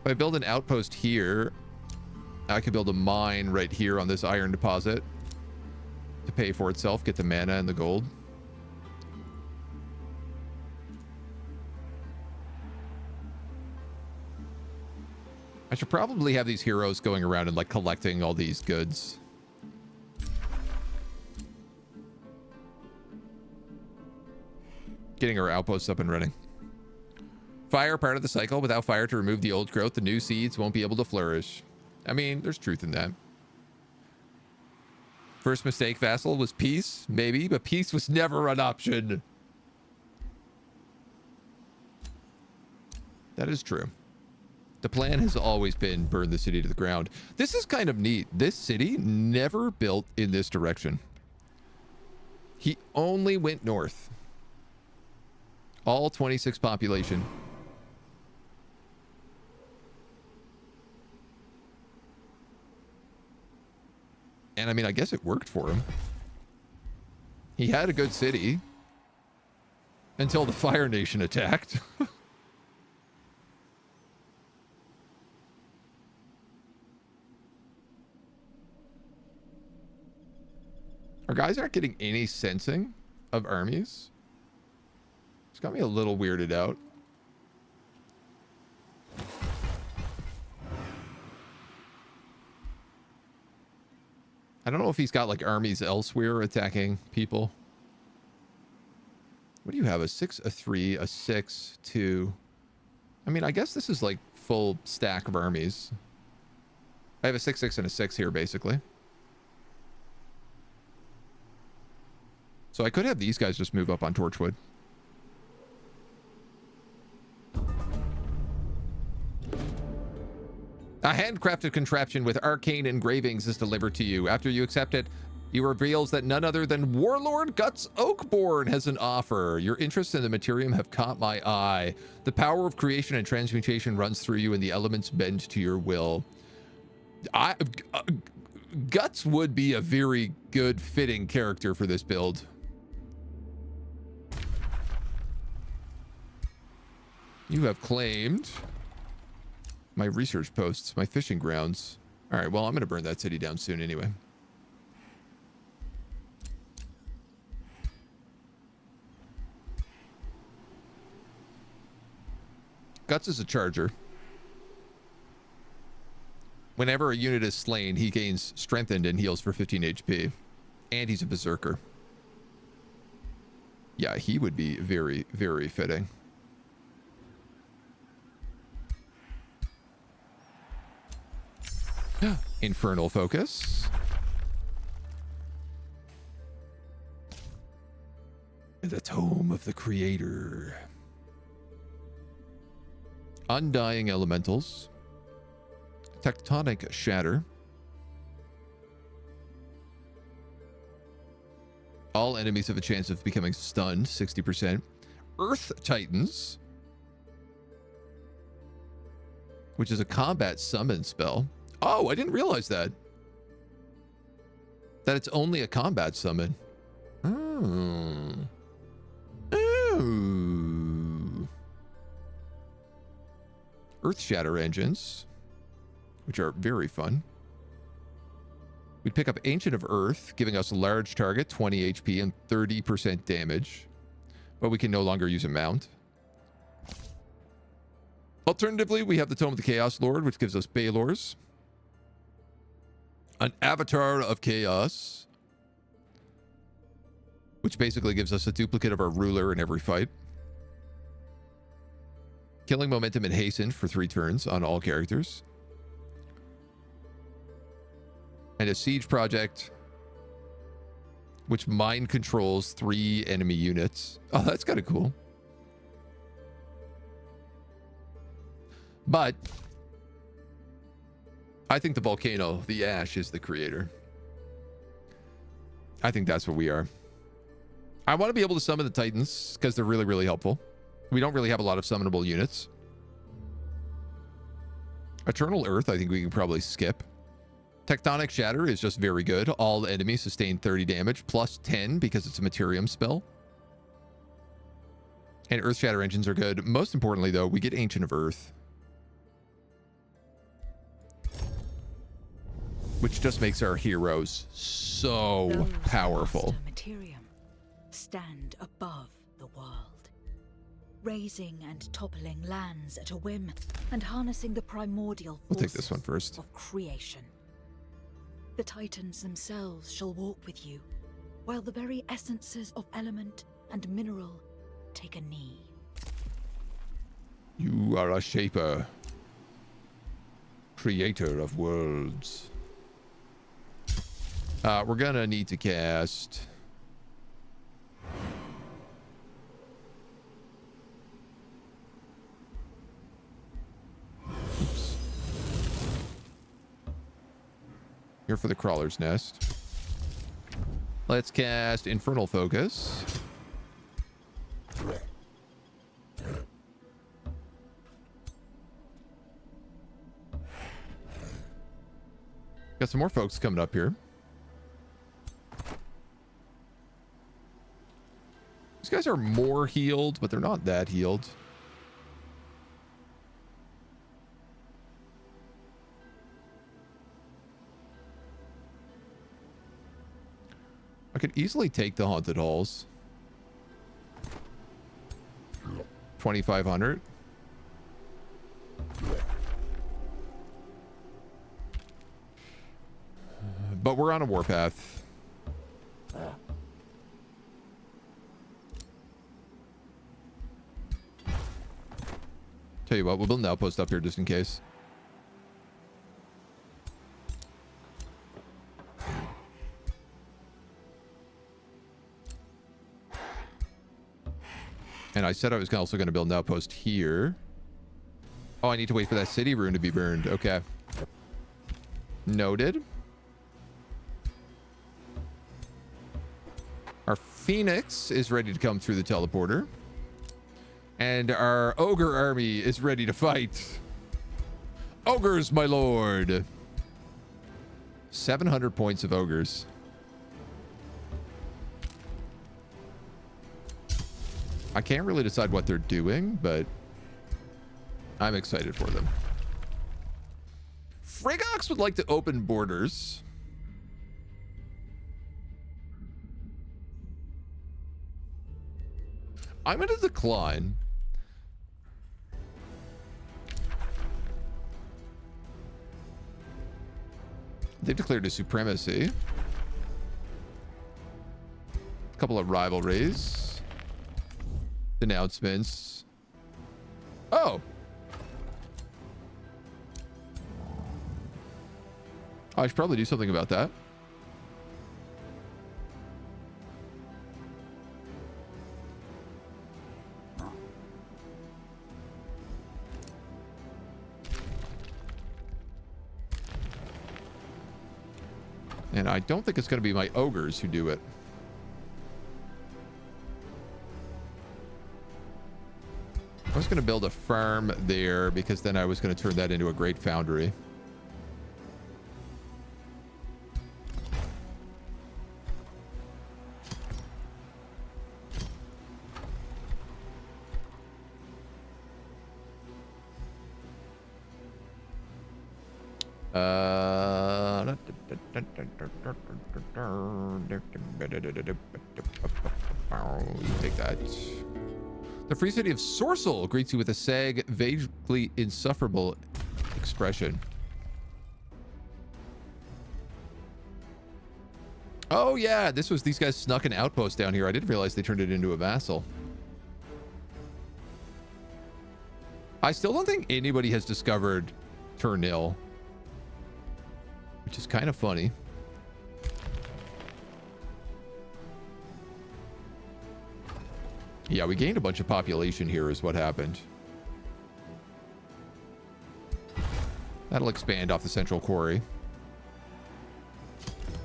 Speaker 1: If I build an outpost here, I could build a mine right here on this iron deposit to pay for itself, get the mana and the gold. I should probably have these heroes going around and like collecting all these goods. getting our outposts up and running. Fire part of the cycle. Without fire to remove the old growth, the new seeds won't be able to flourish. I mean, there's truth in that. First mistake, Vassal, was peace. Maybe, but peace was never an option. That is true. The plan has always been burn the city to the ground. This is kind of neat. This city never built in this direction. He only went north. All 26 population. And I mean, I guess it worked for him. He had a good city until the Fire Nation attacked. Our guys aren't getting any sensing of armies. It's got me a little weirded out. I don't know if he's got like armies elsewhere attacking people. What do you have? A 6, a 3, a 6, 2. I mean, I guess this is like full stack of armies. I have a 6, 6, and a 6 here, basically. So I could have these guys just move up on Torchwood. A handcrafted contraption with arcane engravings is delivered to you. After you accept it, he reveals that none other than Warlord Guts Oakborn has an offer. Your interests in the materium have caught my eye. The power of creation and transmutation runs through you, and the elements bend to your will. Guts would be a very good fitting character for this build. You have claimed my research posts, my fishing grounds. All right, well, I'm going to burn that city down soon anyway. Guts is a charger. Whenever a unit is slain, he gains strengthened and heals for 15 HP. And he's a berserker. Yeah, he would be very, very fitting. Infernal focus. The tome of the creator. Undying elementals. Tectonic shatter. All enemies have a chance of becoming stunned, 60%. Earth Titans, which is a combat summon spell. Oh, I didn't realize that. That it's only a combat summon. Oh. Oh. Earth Shatter engines, which are very fun. We'd pick up Ancient of Earth, giving us a large target, 20 HP and 30% damage. But we can no longer use a mount. Alternatively, we have the Tome of the Chaos Lord, which gives us Balors. An Avatar of Chaos, which basically gives us a duplicate of our ruler in every fight. Killing momentum and hasten for 3 turns on all characters. And a siege project, which mind controls 3 enemy units. Oh, that's kind of cool. But I think the volcano, the ash, is the creator. I think that's what we are. I want to be able to summon the Titans because they're really, really helpful. We don't really have a lot of summonable units. Eternal Earth, I think we can probably skip. Tectonic Shatter is just very good. All enemies sustain 30 damage, plus 10 because it's a Materium spell. And Earth Shatter engines are good. Most importantly, though, we get Ancient of Earth, which just makes our heroes so powerful.
Speaker 2: Materium stand above the world, raising and toppling lands at a whim, and harnessing the primordial forces
Speaker 1: We'll take this one first.
Speaker 2: Of creation. The Titans themselves shall walk with you, while the very essences of element and mineral take a knee.
Speaker 1: You are a shaper. Creator of worlds. We're gonna need to cast... Oops. Here for the crawler's nest. Let's cast Infernal Focus. Got some more folks coming up here. These guys are more healed, but they're not that healed. I could easily take the Haunted Halls. 2,500. But we're on a warpath. Tell you what, we'll build an outpost up here just in case. And I said I was also going to build an outpost here. Oh, I need to wait for that city rune to be burned. Okay. Noted. Our Phoenix is ready to come through the teleporter. And our Ogre army is ready to fight. Ogres, my lord. 700 points of Ogres. I can't really decide what they're doing, but I'm excited for them. Frigox would like to open borders. I'm going to decline. They've declared a supremacy. A couple of rivalries. Announcements. Oh. I should probably do something about that. And I don't think it's going to be my ogres who do it. I was going to build a farm there because then I was going to turn that into a great foundry. You take that. The free city of Sorcel greets you with a sag, vaguely insufferable expression. Oh yeah, this was these guys snuck an outpost down here. I didn't realize they turned it into a vassal. I still don't think anybody has discovered Turnil, which is kind of funny. Yeah, we gained a bunch of population here is what happened. That'll expand off the central quarry.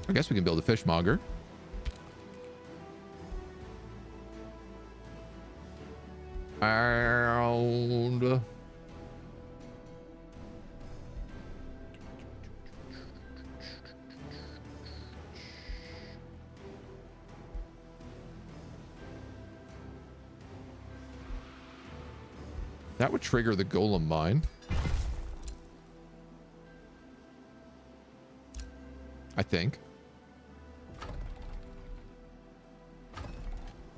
Speaker 1: I guess we can build a fishmonger. And that would trigger the golem mine. I think.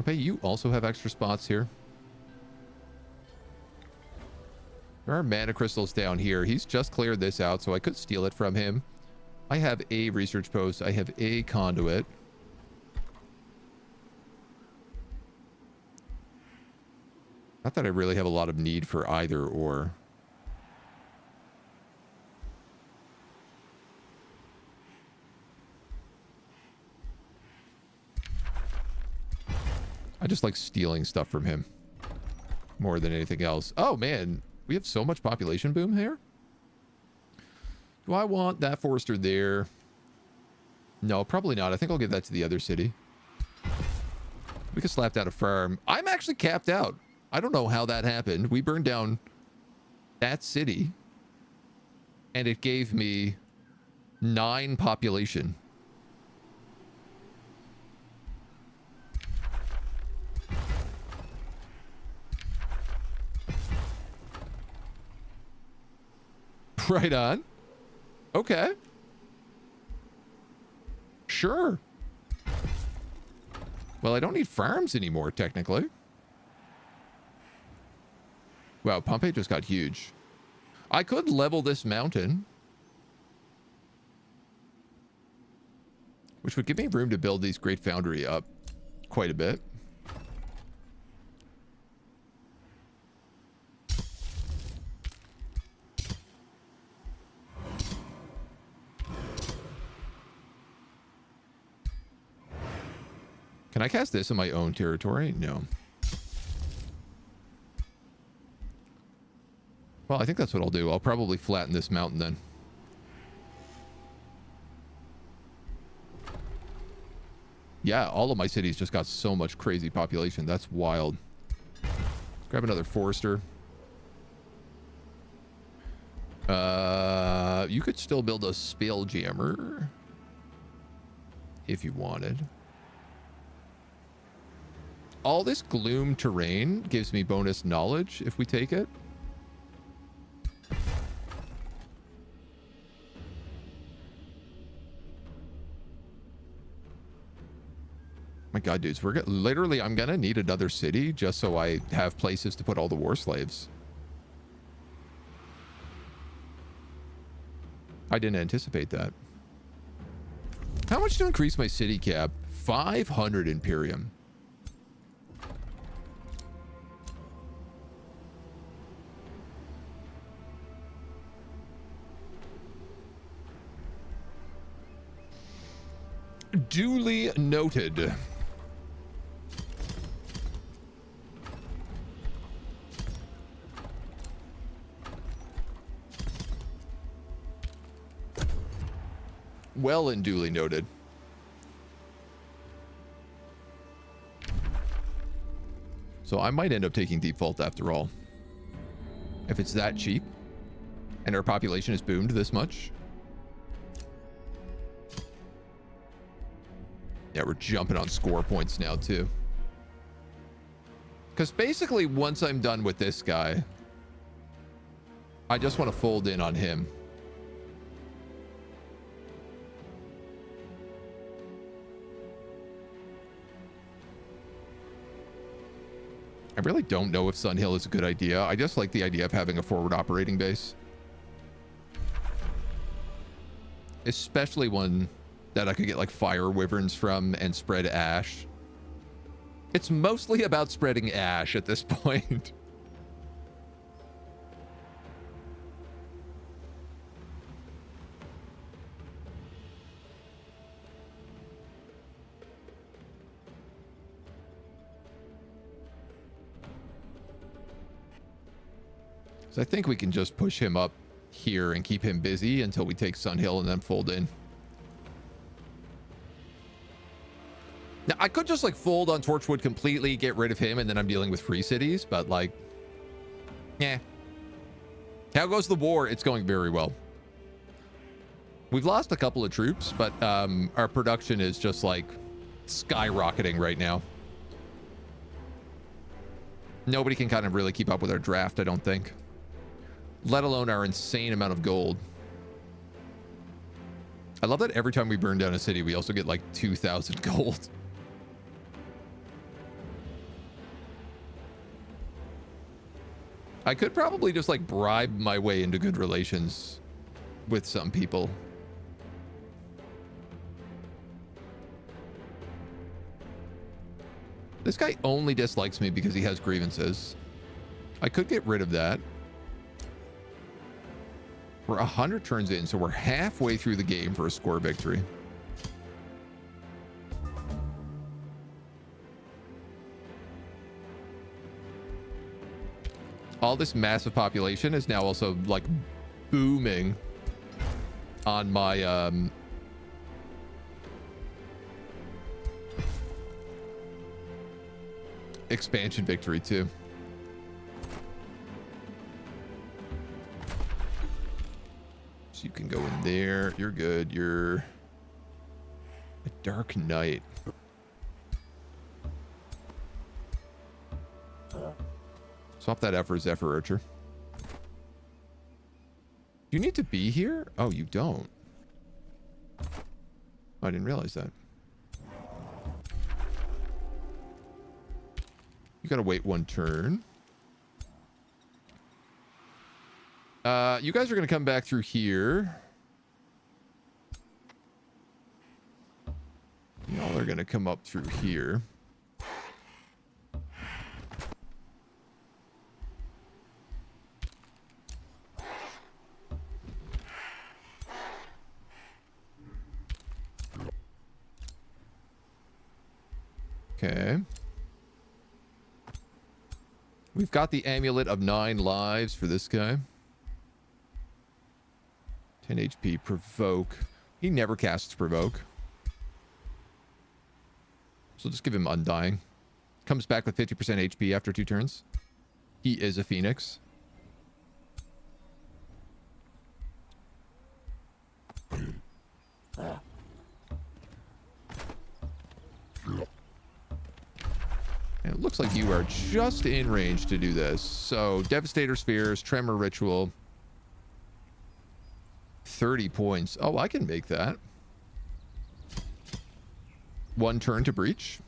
Speaker 1: Okay, you also have extra spots here. There are mana crystals down here. He's just cleared this out, so I could steal it from him. I have a research post. I have a conduit. Not that I really have a lot of need for either or. I just like stealing stuff from him more than anything else. Oh, man. We have so much population boom here. Do I want that forester there? No, probably not. I think I'll give that to the other city. We could slap down a farm. I'm actually capped out. I don't know how that happened. We burned down that city, and it gave me 9 population. Right on. Okay. Sure. Well, I don't need farms anymore, technically. Wow, Pompeii just got huge. I could level this mountain, which would give me room to build these Great Foundry up quite a bit. Can I cast this in my own territory? No. Well, I think that's what I'll do. I'll probably flatten this mountain then. Yeah, all of my cities just got so much crazy population. That's wild. Let's grab another forester. You could still build a spelljammer if you wanted. All this gloom terrain gives me bonus knowledge if we take it. My God, dudes, we're literally, I'm gonna need another city just so I have places to put all the war slaves. I didn't anticipate that. How much to increase my city cap? 500 Imperium. Duly noted. Well and duly noted. So I might end up taking default after all. If it's that cheap and our population is boomed this much. Yeah, we're jumping on score points now, too. Because basically, once I'm done with this guy, I just want to fold in on him. I really don't know if Sun Hill is a good idea. I just like the idea of having a forward operating base. Especially one that I could get like fire wyverns from and spread ash. It's mostly about spreading ash at this point. So I think we can just push him up here and keep him busy until we take Sun Hill and then fold in. Now, I could just like fold on Torchwood completely, get rid of him, and then I'm dealing with free cities, but like, yeah. How goes the war? It's going very well. We've lost a couple of troops, but our production is just like skyrocketing right now. Nobody can kind of really keep up with our draft, I don't think. Let alone our insane amount of gold. I love that every time we burn down a city, we also get like 2,000 gold. I could probably just like bribe my way into good relations with some people. This guy only dislikes me because he has grievances. I could get rid of that. We're 100 turns in, so we're halfway through the game for a score victory. All this massive population is now also like booming on my expansion victory too. So you can go in there. You're good. You're a Dark Knight. Swap that F for Zephyr Archer. You need to be here? Oh, you don't. I didn't realize that. You gotta wait one turn. You guys are gonna come back through here. Y'all are gonna come up through here. Okay. We've got the Amulet of 9 lives for this guy. 10 HP. Provoke. He never casts Provoke. So just give him Undying. Comes back with 50% HP after 2 turns. He is a Phoenix. And it looks like you are just in range to do this. So, Devastator Spheres, Tremor Ritual. 30 points. Oh, I can make that. 1 turn to breach.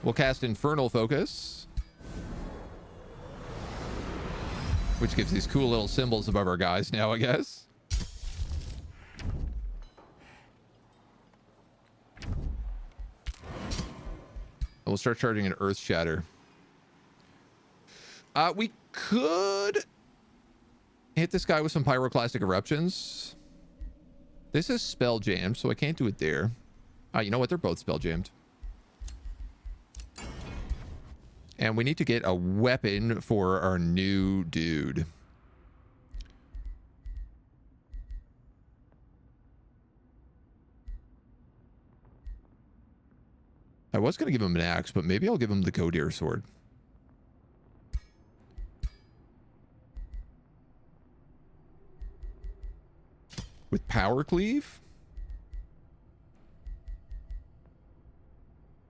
Speaker 1: We'll cast Infernal Focus, which gives these cool little symbols above our guys now, I guess. We'll start charging an Earth Shatter. We could hit this guy with some Pyroclastic Eruptions. This is spell jammed, so I can't do it there. You know what? They're both spell jammed. And we need to get a weapon for our new dude. I was going to give him an axe, but maybe I'll give him the Codir sword. With Power Cleave?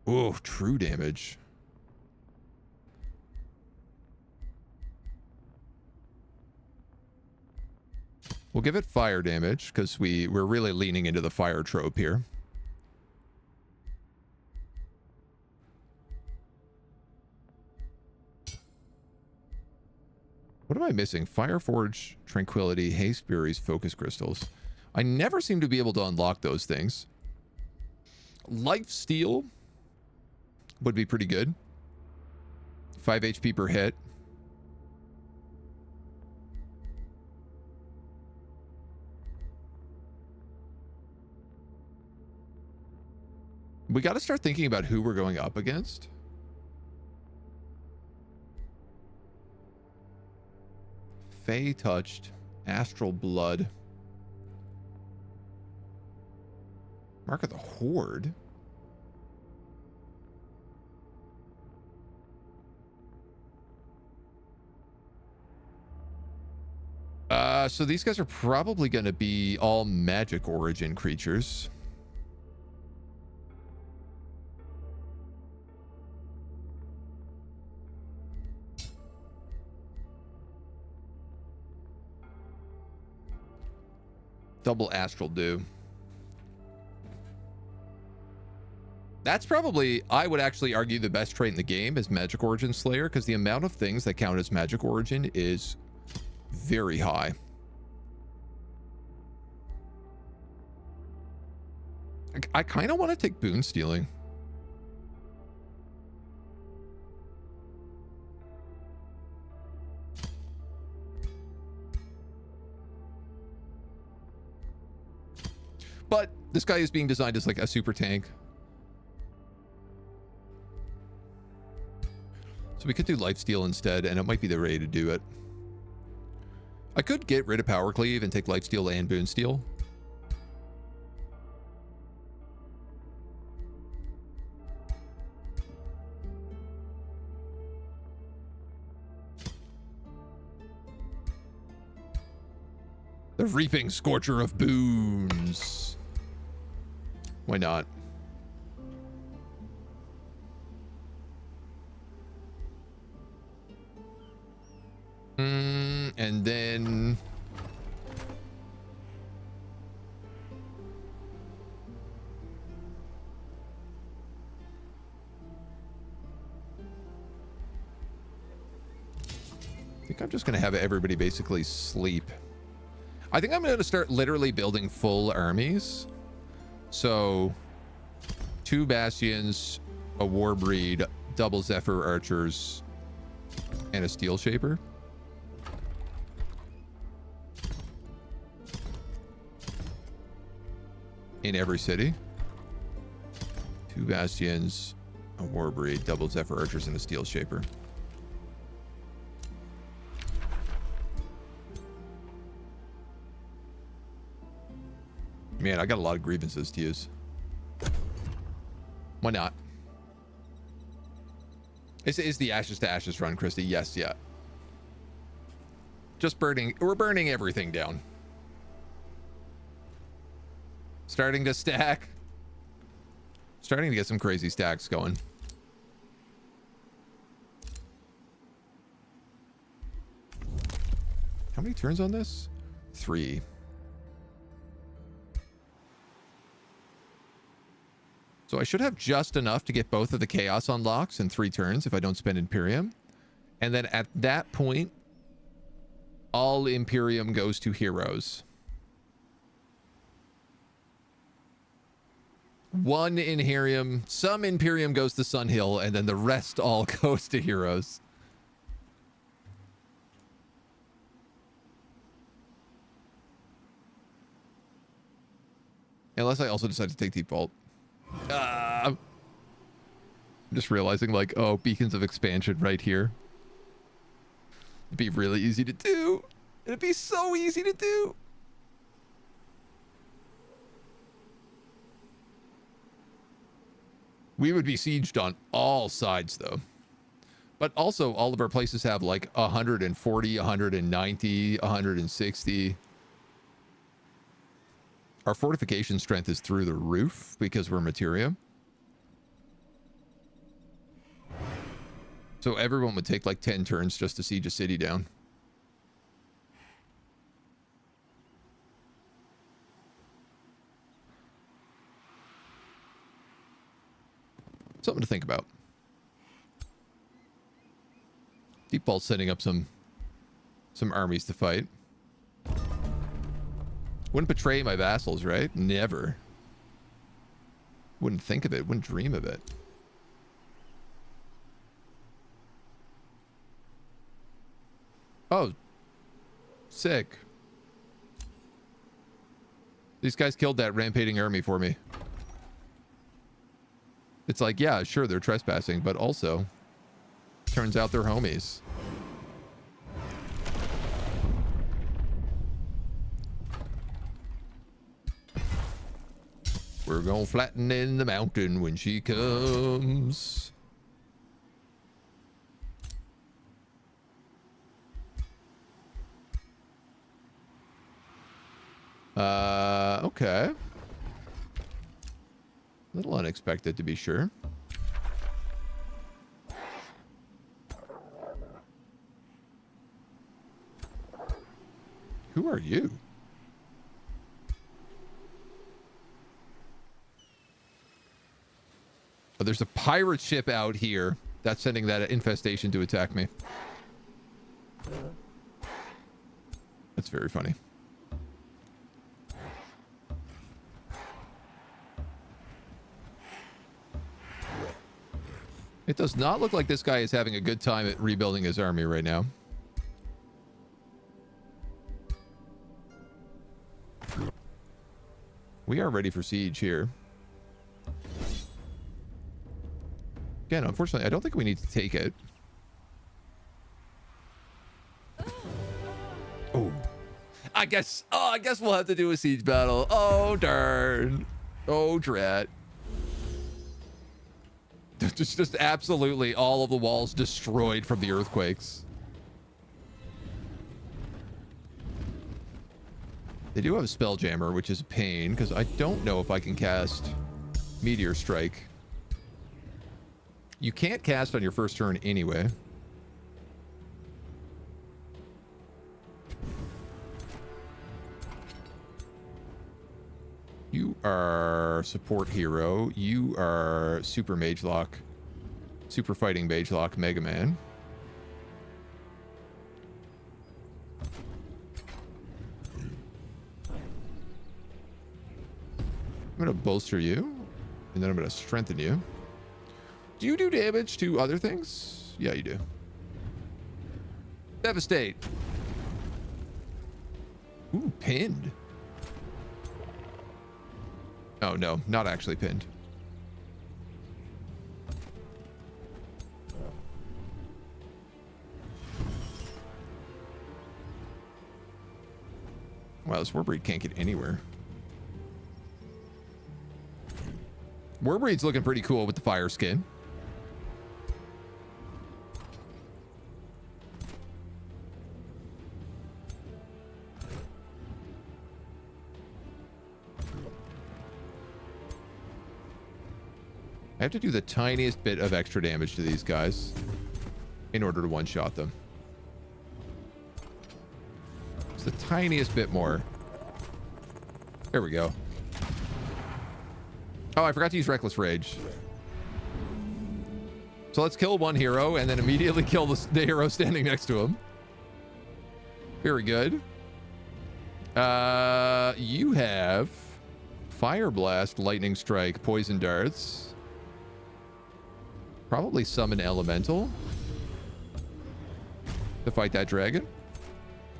Speaker 1: Oh, true damage. We'll give it fire damage, because we're really leaning into the fire trope here. What am I missing? Fireforge, Tranquility, Haste Berries, Focus Crystals. I never seem to be able to unlock those things. Lifesteal would be pretty good. 5 HP per hit. We got to start thinking about who we're going up against. Fey Touched, Astral Blood, Mark of the Horde. So these guys are probably going to be all magic origin creatures. Double Astral Dew. That's probably, I would actually argue, the best trait in the game is Magic Origin Slayer, because the amount of things that count as Magic Origin is very high. I kind of want to take boon stealing. But this guy is being designed as like a super tank. So we could do lifesteal instead, and it might be the way to do it. I could get rid of power cleave and take lifesteal and boon steal. The reaping scorcher of boons. Why not? And then I think I'm just gonna have everybody basically sleep. I think I'm gonna start literally building full armies. So 2 bastions, a war breed, double Zephyr archers, and a steel shaper. In every city. 2 bastions, a war breed, double Zephyr archers, and a steel shaper. Man, I got a lot of grievances to use. Why not? Is the ashes to ashes run, Christy? Yes, yeah. Just burning. We're burning everything down. Starting to stack. Starting to get some crazy stacks going. How many turns on this? 3. So I should have just enough to get both of the chaos unlocks in 3 turns if I don't spend Imperium. And then at that point, all Imperium goes to heroes. 1 Imperium, some Imperium goes to Sunhill, and then the rest all goes to heroes. Unless I also decide to take default. I'm just realizing, like, oh, beacons of expansion right here. It'd be really easy to do. It'd be so easy to do. We would be sieged on all sides, though. But also, all of our places have, like, 140, 190, 160. Our fortification strength is through the roof because we're materia. So everyone would take like 10 turns just to siege a city down. Something to think about. Deep Vault's setting up some armies to fight. Wouldn't betray my vassals, right? Never. Wouldn't think of it. Wouldn't dream of it. Oh. Sick. These guys killed that rampaging army for me. It's like, yeah, sure, they're trespassing, but also, turns out they're homies. We're gonna flatten in the mountain when she comes. Okay. A little unexpected, to be sure. Who are you? Oh, there's a pirate ship out here that's sending that infestation to attack me. That's very funny. It does not look like this guy is having a good time at rebuilding his army right now. We are ready for siege here. Again, unfortunately, I don't think we need to take it. Oh. I guess we'll have to do a siege battle. Oh, darn. Oh, drat. Just absolutely all of the walls destroyed from the earthquakes. They do have a Spelljammer, which is a pain, because I don't know if I can cast Meteor Strike. You can't cast on your first turn anyway. You are support hero. You are super mage lock. Super fighting mage lock Mega Man. I'm going to bolster you, and then I'm going to strengthen you. Do you do damage to other things? Yeah, you do. Devastate. Ooh, pinned. Oh, no, not actually pinned. Wow, this Warbreed can't get anywhere. Warbreed's looking pretty cool with the fire skin. I have to do the tiniest bit of extra damage to these guys in order to one-shot them. Just the tiniest bit more. There we go. Oh, I forgot to use Reckless Rage. So let's kill one hero and then immediately kill the hero standing next to him. Very good. You have Fire Blast, Lightning Strike, Poison Darts. Probably summon Elemental to fight that dragon.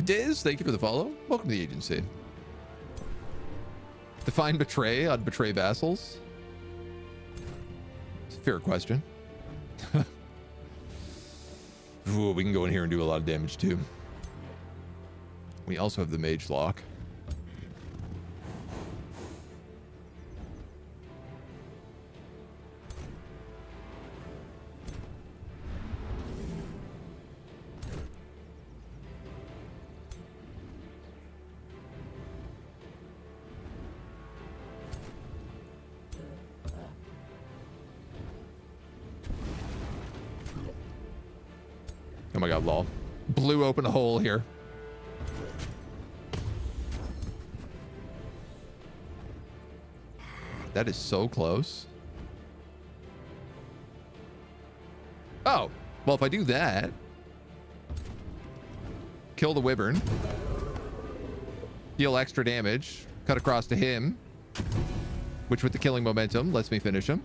Speaker 1: Diz, thank you for the follow. Welcome to the agency. Define Betray on Betray Vassals. It's a fair question. Ooh, we can go in here and do a lot of damage too. We also have the Mage Lock. Oh my god, lol. Blew open a hole here. That is so close. Oh, well, if I do that, kill the wyvern, deal extra damage, cut across to him, which with the killing momentum lets me finish him.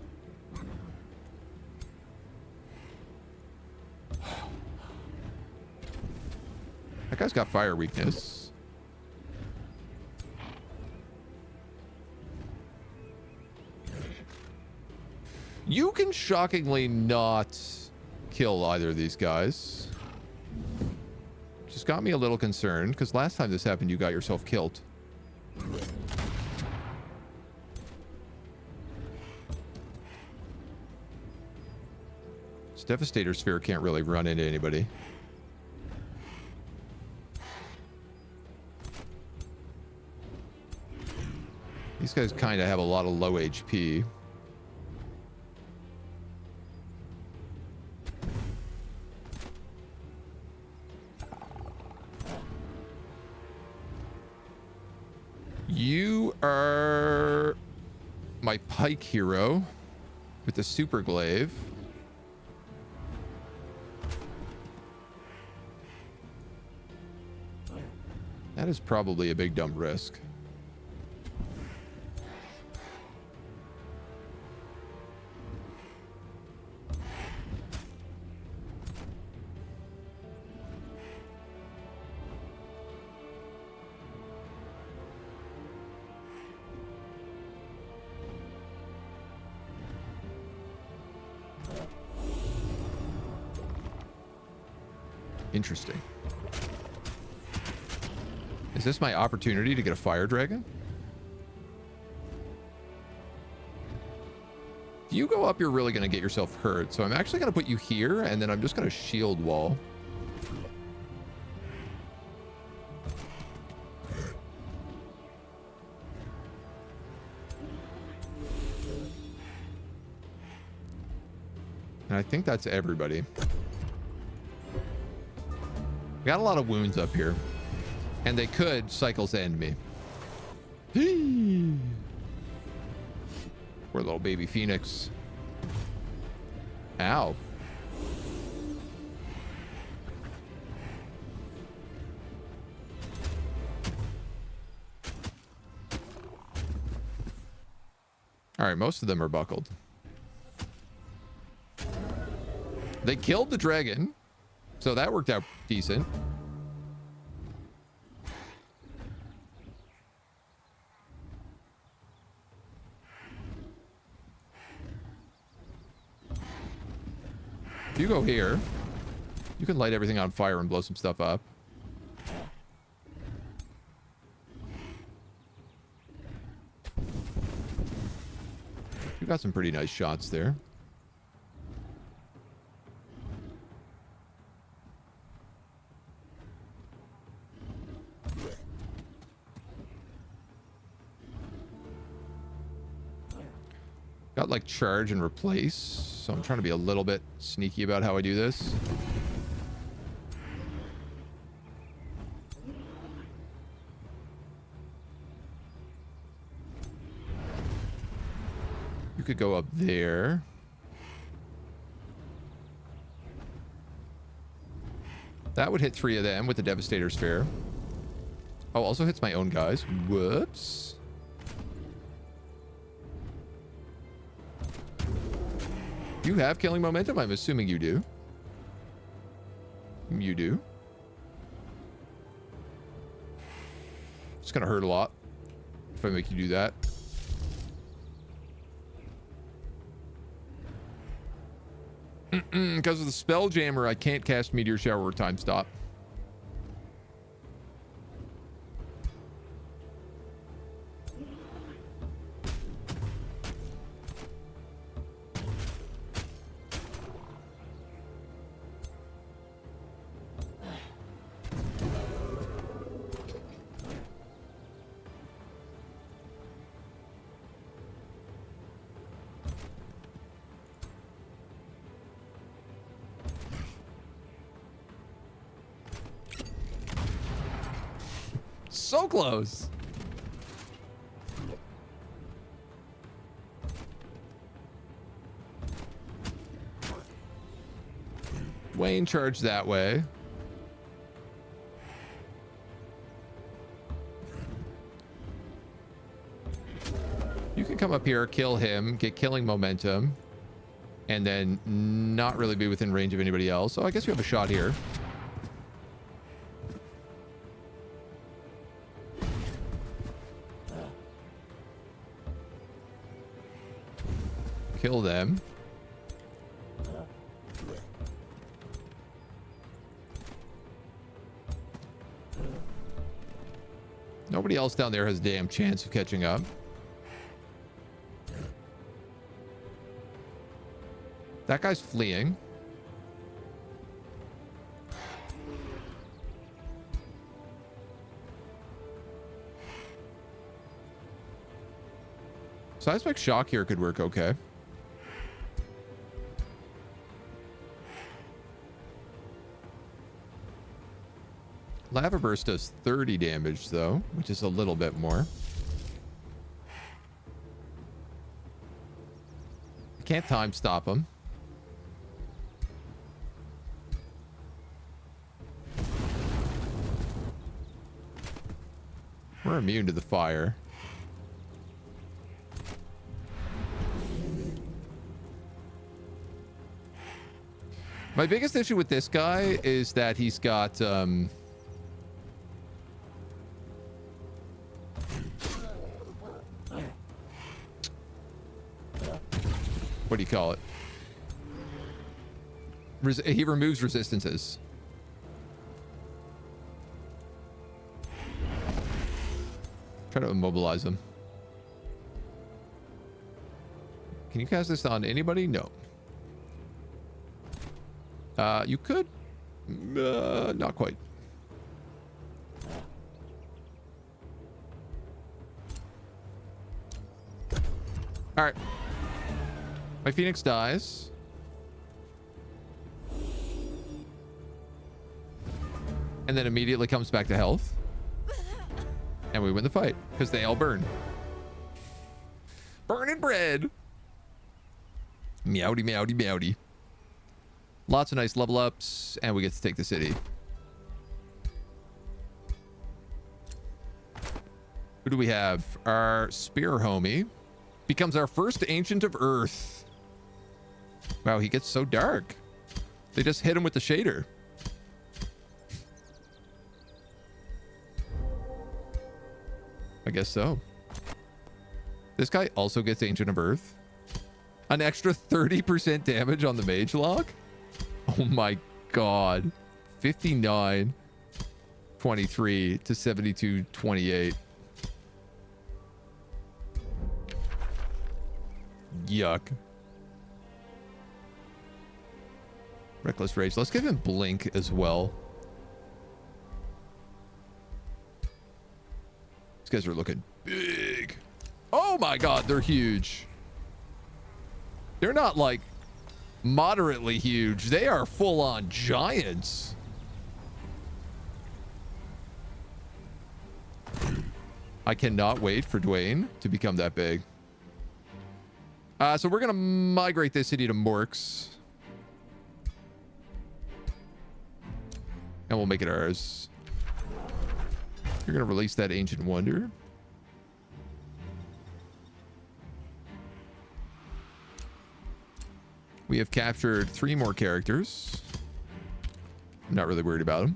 Speaker 1: That guy's got fire weakness. You can shockingly not kill either of these guys. Just got me a little concerned, because last time this happened, you got yourself killed. This Devastator Sphere can't really run into anybody. These guys kind of have a lot of low HP. You are my pike hero with the super glaive. That is probably a big dumb risk. Interesting. Is this my opportunity to get a fire dragon? If you go up, you're really going to get yourself hurt. So I'm actually going to put you here, and then I'm just going to shield wall. And I think that's everybody. We got a lot of wounds up here. And they could cycles end me. Poor little baby phoenix. Ow. All right, most of them are buckled. They killed the dragon, so that worked out decent. If you go here, you can light everything on fire and blow some stuff up. You got some pretty nice shots there. Got like charge and replace, so I'm trying to be a little bit sneaky about how I do this. You could go up there. That would hit 3 of them with the Devastator Sphere. Oh, also hits my own guys. Whoops. You have killing momentum? I'm assuming you do. You do. It's gonna hurt a lot if I make you do that. Because of the spell jammer, I can't cast Meteor Shower or Time Stop. So close. Wayne charged that way. You can come up here, kill him, get killing momentum, and then not really be within range of anybody else. So I guess you have a shot here. Kill them. Nobody else down there has a damn chance of catching up. That guy's fleeing. Seismic shock here could work okay. Lava burst does 30 damage though, which is a little bit more. I can't time stop him. We're immune to the fire. My biggest issue with this guy is that he's got what do you call it? He removes resistances. Try to immobilize them. Can you cast this on anybody? No. You could. Not quite. All right. My Phoenix dies. And then immediately comes back to health. And we win the fight because they all burn. Burning bread. Meowdy, meowdy, meowdy. Lots of nice level ups, and we get to take the city. Who do we have? Our spear homie becomes our first Ancient of Earth. Wow, he gets so dark. They just hit him with the shader. I guess so. This guy also gets Ancient of Earth. An extra 30% damage on the mage lock? Oh my god. 59 23 to 72 28. Yuck. Reckless Rage. Let's give him Blink as well. These guys are looking big. Oh my god, they're huge. They're not like moderately huge. They are full-on giants. I cannot wait for Dwayne to become that big. So we're going to migrate this city to Orcs. And we'll make it ours. You're going to release that Ancient Wonder. We have captured 3 more characters. I'm not really worried about them.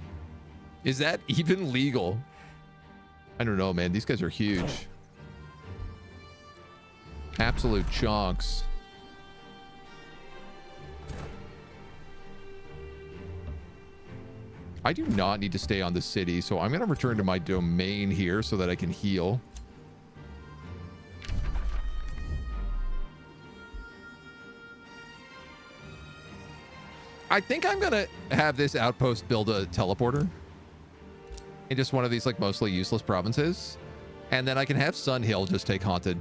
Speaker 1: Is that even legal? I don't know, man. These guys are huge. Absolute chunks. I do not need to stay on the city, so I'm going to return to my domain here so that I can heal. I think I'm going to have this outpost build a teleporter in just one of these like mostly useless provinces. And then I can have Sun Hill just take Haunted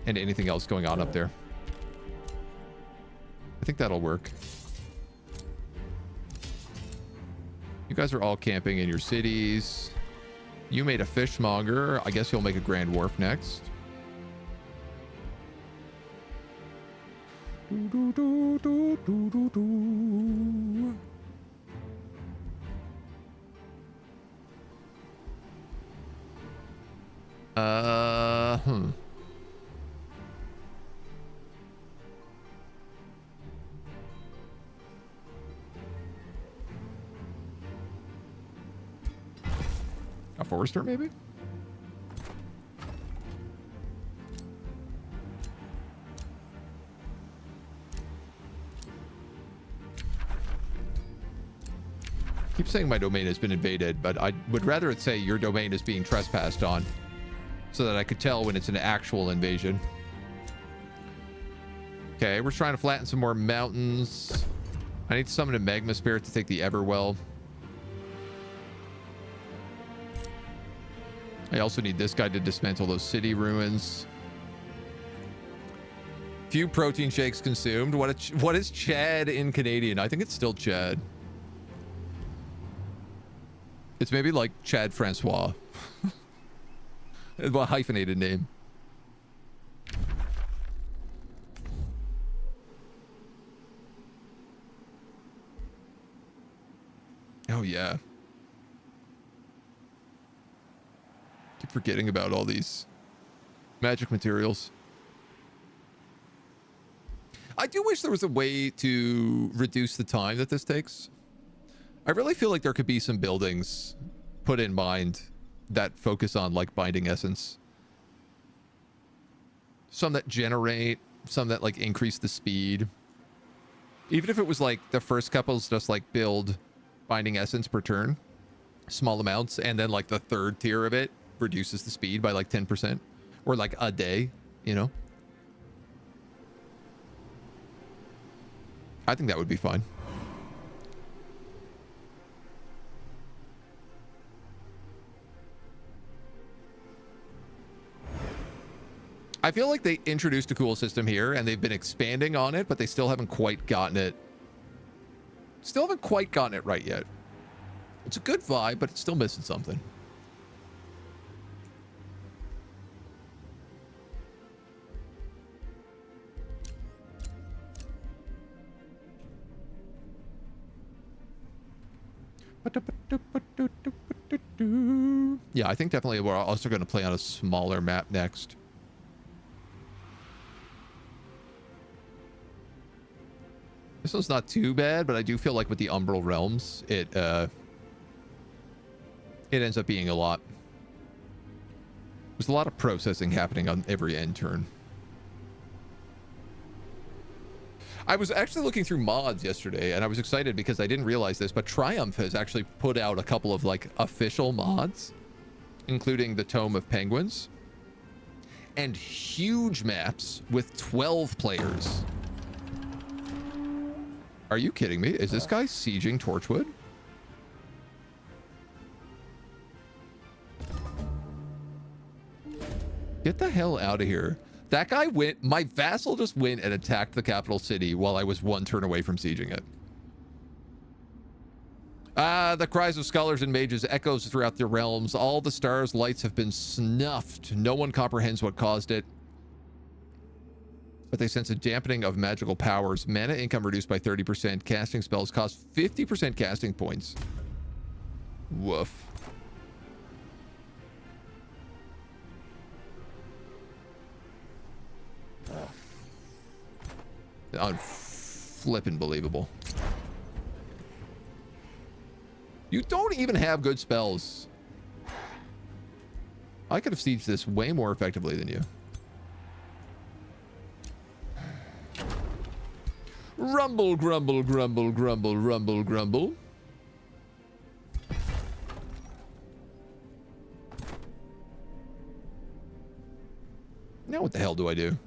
Speaker 1: and anything else going on up there. I think that'll work. You guys are all camping in your cities. You made a fishmonger. I guess you'll make a Grand Wharf next. A forester, maybe? Keep saying my domain has been invaded, but I would rather it say your domain is being trespassed on so that I could tell when it's an actual invasion. Okay, we're trying to flatten some more mountains. I need to summon a magma spirit to take the Everwell. I also need this guy to dismantle those city ruins. Few protein shakes consumed. What is Chad in Canadian? I think it's still Chad. It's maybe like Chad Francois. A hyphenated name. Oh yeah. Keep forgetting about all these magic materials. I do wish there was a way to reduce the time that this takes. I really feel like there could be some buildings put in mind that focus on like binding essence. Some that generate, some that like increase the speed. Even if it was like the first couples just like build binding essence per turn, small amounts, and then like the third tier of it reduces the speed by like 10% or like a day, you know. I think that would be fine. I feel like they introduced a cool system here and they've been expanding on it, but they still haven't quite gotten it. Still haven't quite gotten it right yet. It's a good vibe, but it's still missing something. Yeah, I think definitely we're also going to play on a smaller map next. This one's not too bad, but I do feel like with the Umbral Realms, it ends up being a lot. There's a lot of processing happening on every end turn. I was actually looking through mods yesterday, and I was excited because I didn't realize this, but Triumph has actually put out a couple of like official mods, including the Tome of Penguins, and huge maps with 12 players. Are you kidding me? Is this guy sieging Torchwood? Get the hell out of here. That guy went, my vassal just went and attacked the capital city while I was one turn away from sieging it. The cries of scholars and mages echoes throughout the realms. All the stars' lights have been snuffed. No one comprehends what caused it, but they sense a dampening of magical powers. Mana income reduced by 30%. Casting spells cost 50% casting points. Woof. Unflippin' believable. You don't even have good spells. I could have sieged this way more effectively than you. Rumble, grumble, grumble, grumble, rumble, grumble. Now what the hell do I do?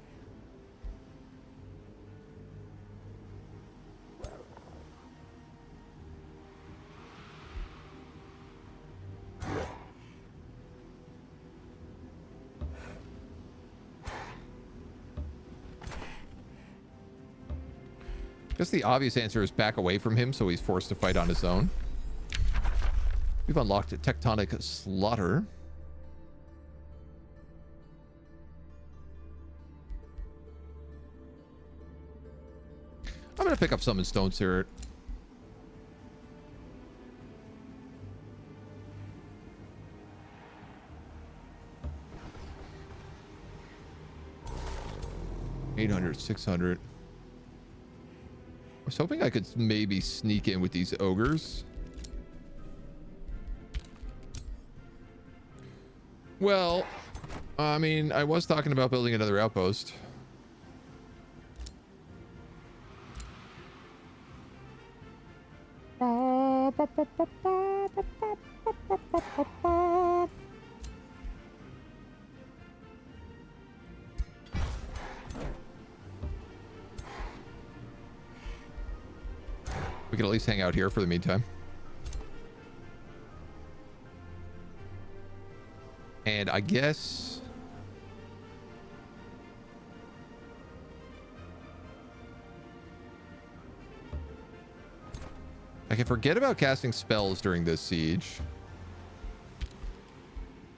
Speaker 1: Guess the obvious answer is back away from him, so he's forced to fight on his own. We've unlocked a tectonic slaughter. I'm gonna pick up summon stone spirit. $800, $600. I was hoping I could maybe sneak in with these ogres. Well, I mean, I was talking about building another outpost. We can at least hang out here for the meantime. And I guess I can forget about casting spells during this siege.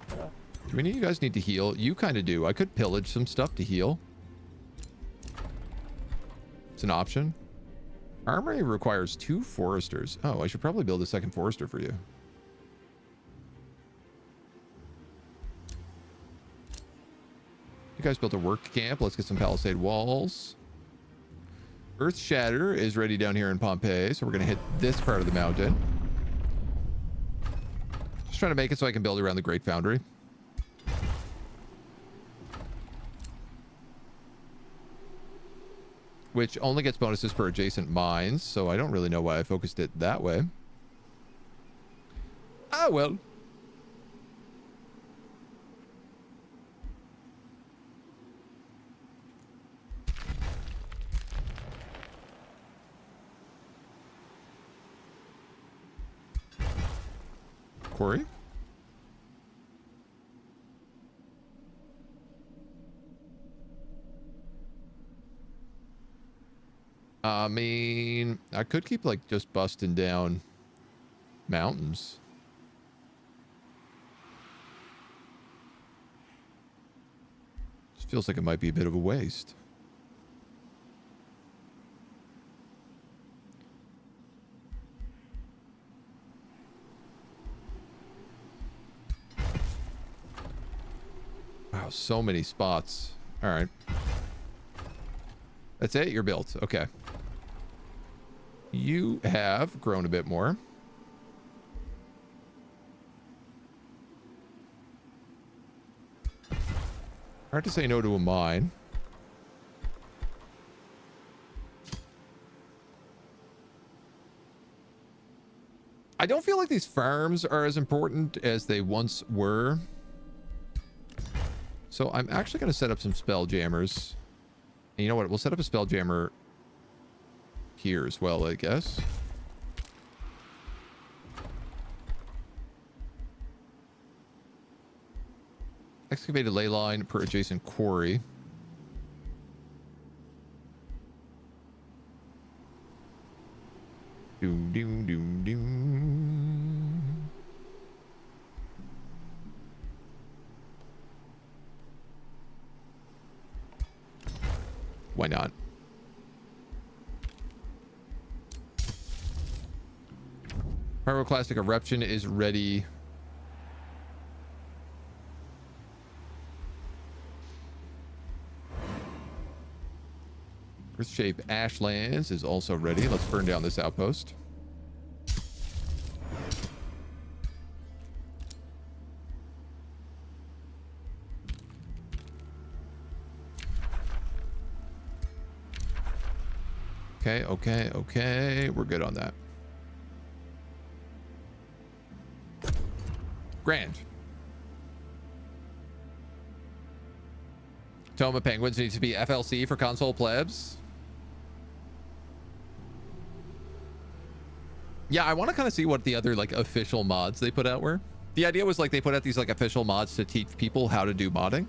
Speaker 1: Do any of you guys need to heal? You kind of do. I could pillage some stuff to heal. It's an option. Armory requires 2 foresters. Oh, I should probably build a second forester for you. You guys built a work camp. Let's get some palisade walls. Earth Shatter is ready down here in Pompeii, so we're going to hit this part of the mountain. Just trying to make it so I can build around the Great Foundry. Which only gets bonuses per adjacent mines, so I don't really know why I focused it that way. Ah, well. quarry. I mean, I could keep like just busting down mountains. Just feels like it might be a bit of a waste. Wow, so many spots. All right. That's it? You're built. Okay. You have grown a bit more. Hard to say no to a mine. I don't feel like these farms are as important as they once were. So I'm actually going to set up some spell jammers. And you know what? We'll set up a spell jammer here as well, I guess. Excavated ley line per adjacent quarry. Doom, doom, doom, doom. Why not? Pyroclastic eruption is ready. Earth-shape ashlands is also ready. Let's burn down this outpost. Okay, okay, okay. We're good on that. Grand. Tome of Penguins needs to be FLC for console plebs. Yeah, I want to kind of see what the other like official mods they put out were. The idea was like they put out these like official mods to teach people how to do modding.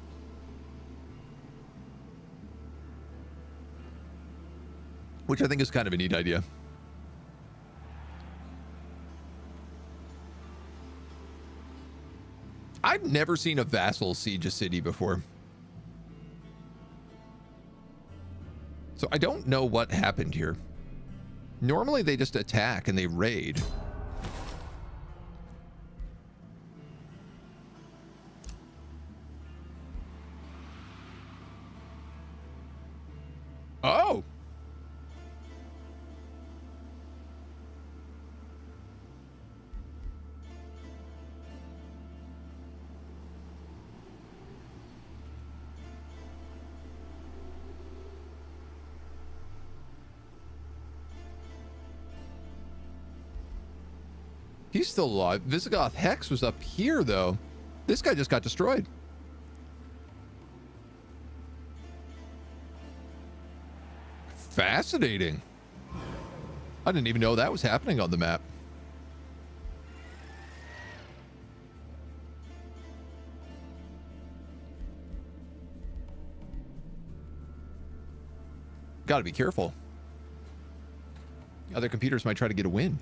Speaker 1: Which I think is kind of a neat idea. I've never seen a vassal siege a city before. So I don't know what happened here. Normally they just attack and they raid. Oh! He's still alive. Visigoth Hex was up here, though. This guy just got destroyed. Fascinating. I didn't even know that was happening on the map. Gotta be careful. Other computers might try to get a win.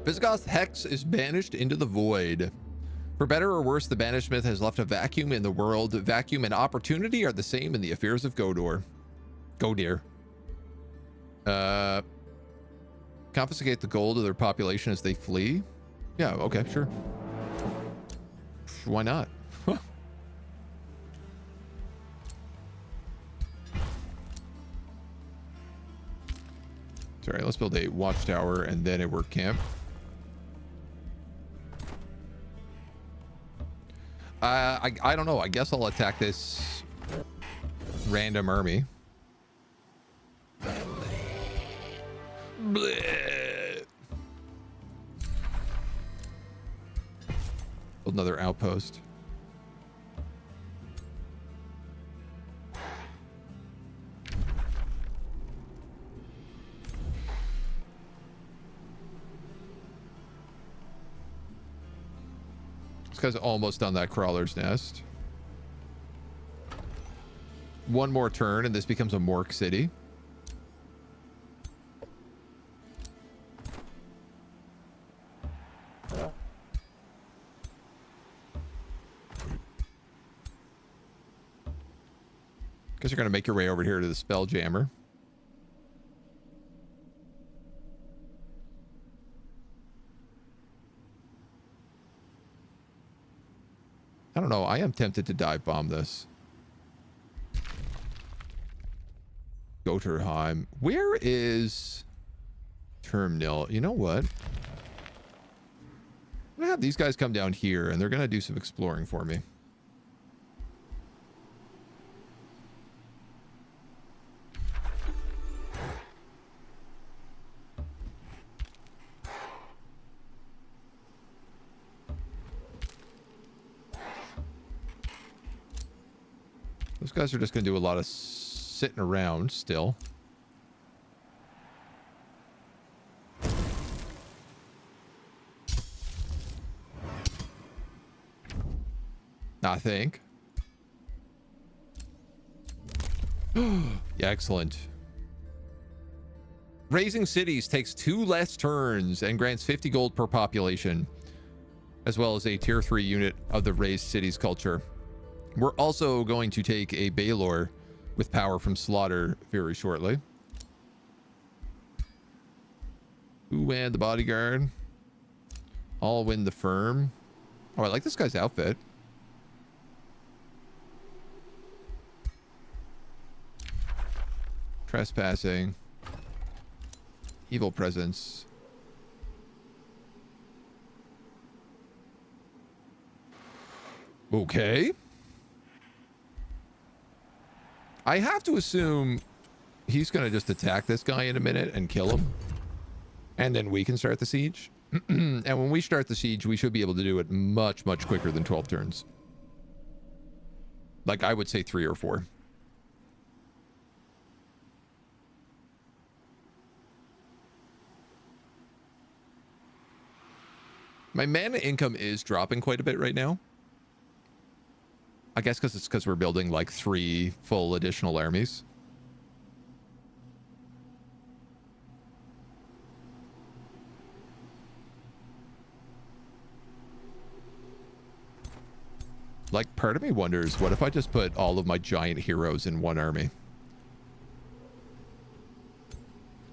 Speaker 1: Visigoth Hex is banished into the void. For better or worse, the banishment has left a vacuum in the world. Vacuum and opportunity are the same in the affairs of Godir. Confiscate the gold of their population as they flee. Yeah, okay, sure. Why not? Sorry, let's build a watchtower and then a work camp. I don't know. I guess I'll attack this random army. Bleh. Build another outpost. This guy's almost on that crawler's nest. One more turn and this becomes a Mork city. Guess you're going to make your way over here to the Spelljammer. I don't know. I am tempted to dive bomb this. Goterheim. Where is Termnil? You know what? I'm going to have these guys come down here and they're going to do some exploring for me. Those guys are just going to do a lot of sitting around still. I think. Yeah, excellent. Raising cities takes 2 less turns and grants 50 gold per population, as well as a tier 3 unit of the raised cities culture. We're also going to take a Baylor with power from slaughter very shortly. Who win the bodyguard? I'll win the firm. Oh, I like this guy's outfit. Trespassing. Evil presence. Okay. I have to assume he's going to just attack this guy in a minute and kill him. And then we can start the siege. And when we start the siege, we should be able to do it much, much quicker than 12 turns. Like, I would say 3 or 4. My mana income is dropping quite a bit right now. I guess because we're building like 3 full additional armies. Like, part of me wonders, what if I just put all of my giant heroes in one army?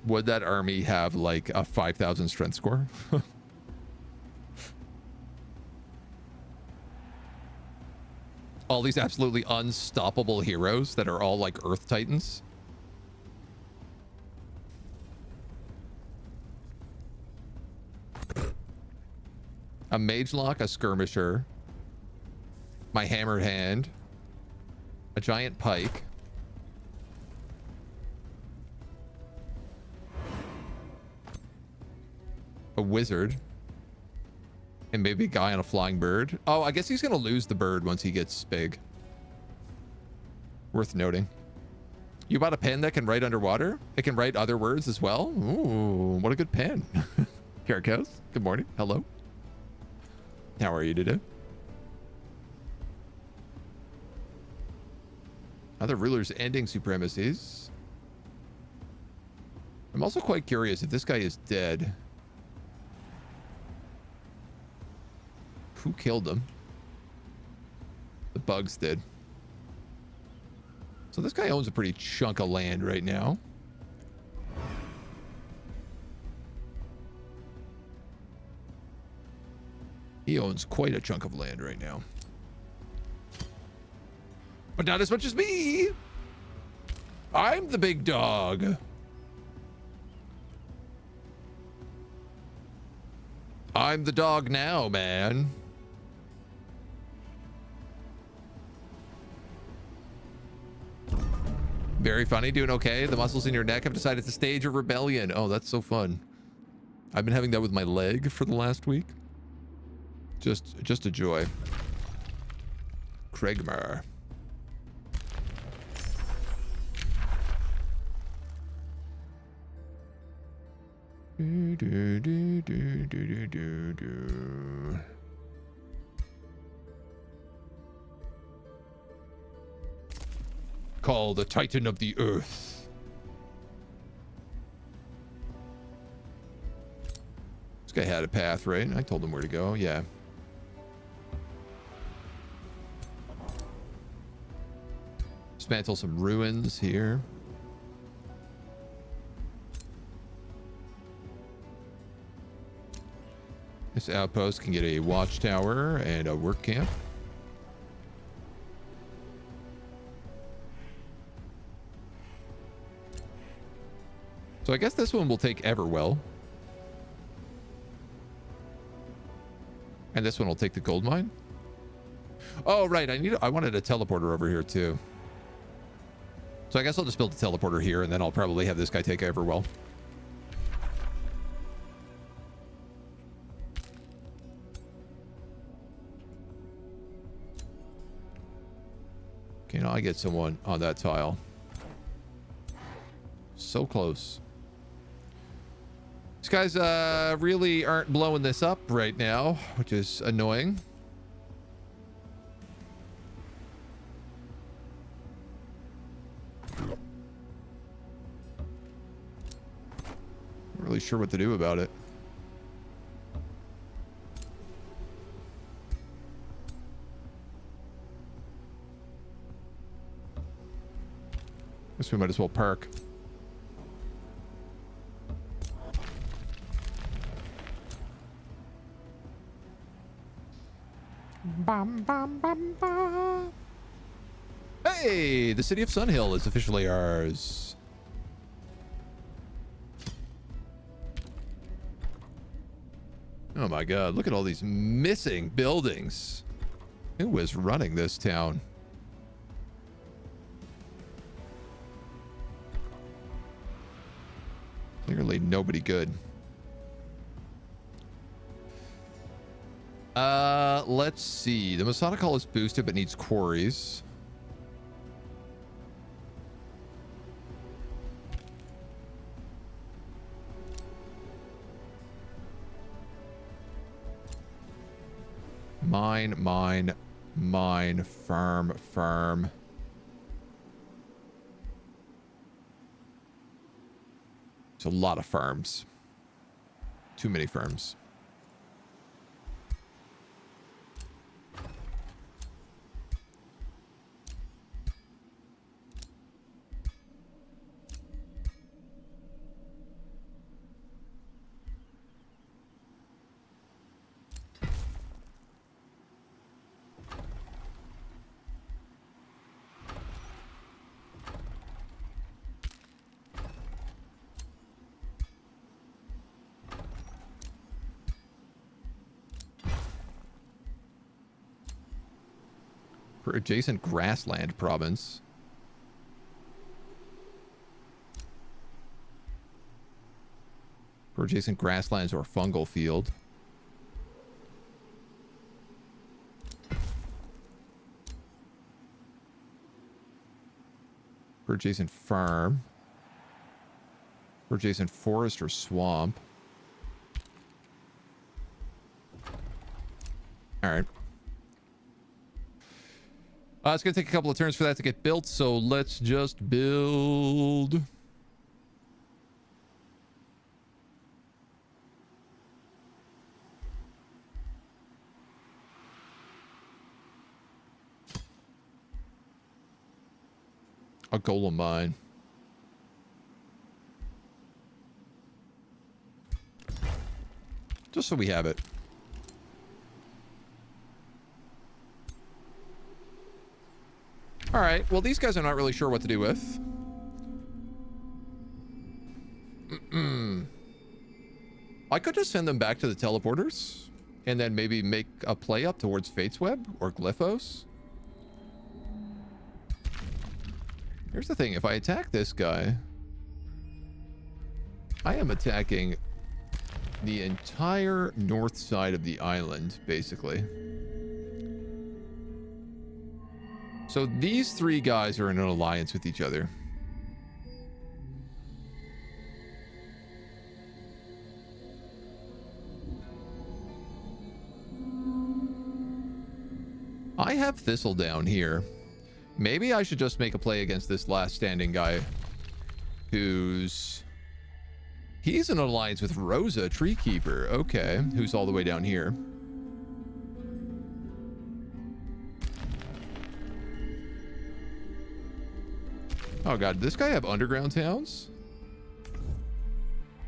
Speaker 1: Would that army have like a 5,000 strength score? All these absolutely unstoppable heroes that are all like Earth Titans. A Mage Lock, a Skirmisher, my Hammered Hand, a Giant Pike, a Wizard, and maybe a guy on a flying bird. Oh, I guess he's going to lose the bird once he gets big. Worth noting. You bought a pen that can write underwater? It can write other words as well? Ooh, what a good pen. Caracos, good morning. Hello. How are you today? Other rulers ending supremacies. I'm also quite curious if this guy is dead. Who killed him? The bugs did. So this guy owns a pretty chunk of land right now. He owns quite a chunk of land right now. But not as much as me. I'm the big dog. I'm the dog now, man. Very funny. Doing okay. The muscles in your neck have decided to stage a rebellion. Oh, that's so fun. I've been having that with my leg for the last week. Just a joy. Kregmar. Do, do, do, do, do, do, do. Call the Titan of the Earth. This guy had a path, right? I told him where to go. Yeah. Dismantle some ruins here. This outpost can get a watchtower and a work camp. So I guess this one will take Everwell. And this one will take the gold mine. Oh, right. I wanted a teleporter over here too. So I guess I'll just build a teleporter here, and then I'll probably have this guy take Everwell. Okay, now I get someone on that tile. So close. These guys really aren't blowing this up right now, which is annoying. Not really sure what to do about it. Guess we might as well park. Bum, bum, bum, bum. Hey, the city of Sunhill is officially ours. Oh my god, look at all these missing buildings. Who is running this town? Clearly nobody good. Let's see. The Masonic Hall is boosted but needs quarries. Mine, firm. It's a lot of farms. Too many farms. For adjacent grassland province. For adjacent grasslands or fungal field. For adjacent farm. For adjacent forest or swamp. All right. It's going to take a couple of turns for that to get built, so let's just build. A golem mine. Just so we have it. All right, well, these guys I'm not really sure what to do with. I could just send them back to the teleporters and then maybe make a play up towards Fate's Web or Glyphos. Here's the thing, if I attack this guy, I am attacking the entire north side of the island, basically. So these three guys are in an alliance with each other. I have Thistle down here. Maybe I should just make a play against this last standing guy who's... He's in an alliance with Rosa, Treekeeper. Okay, who's all the way down here. Oh god, does this guy have underground towns?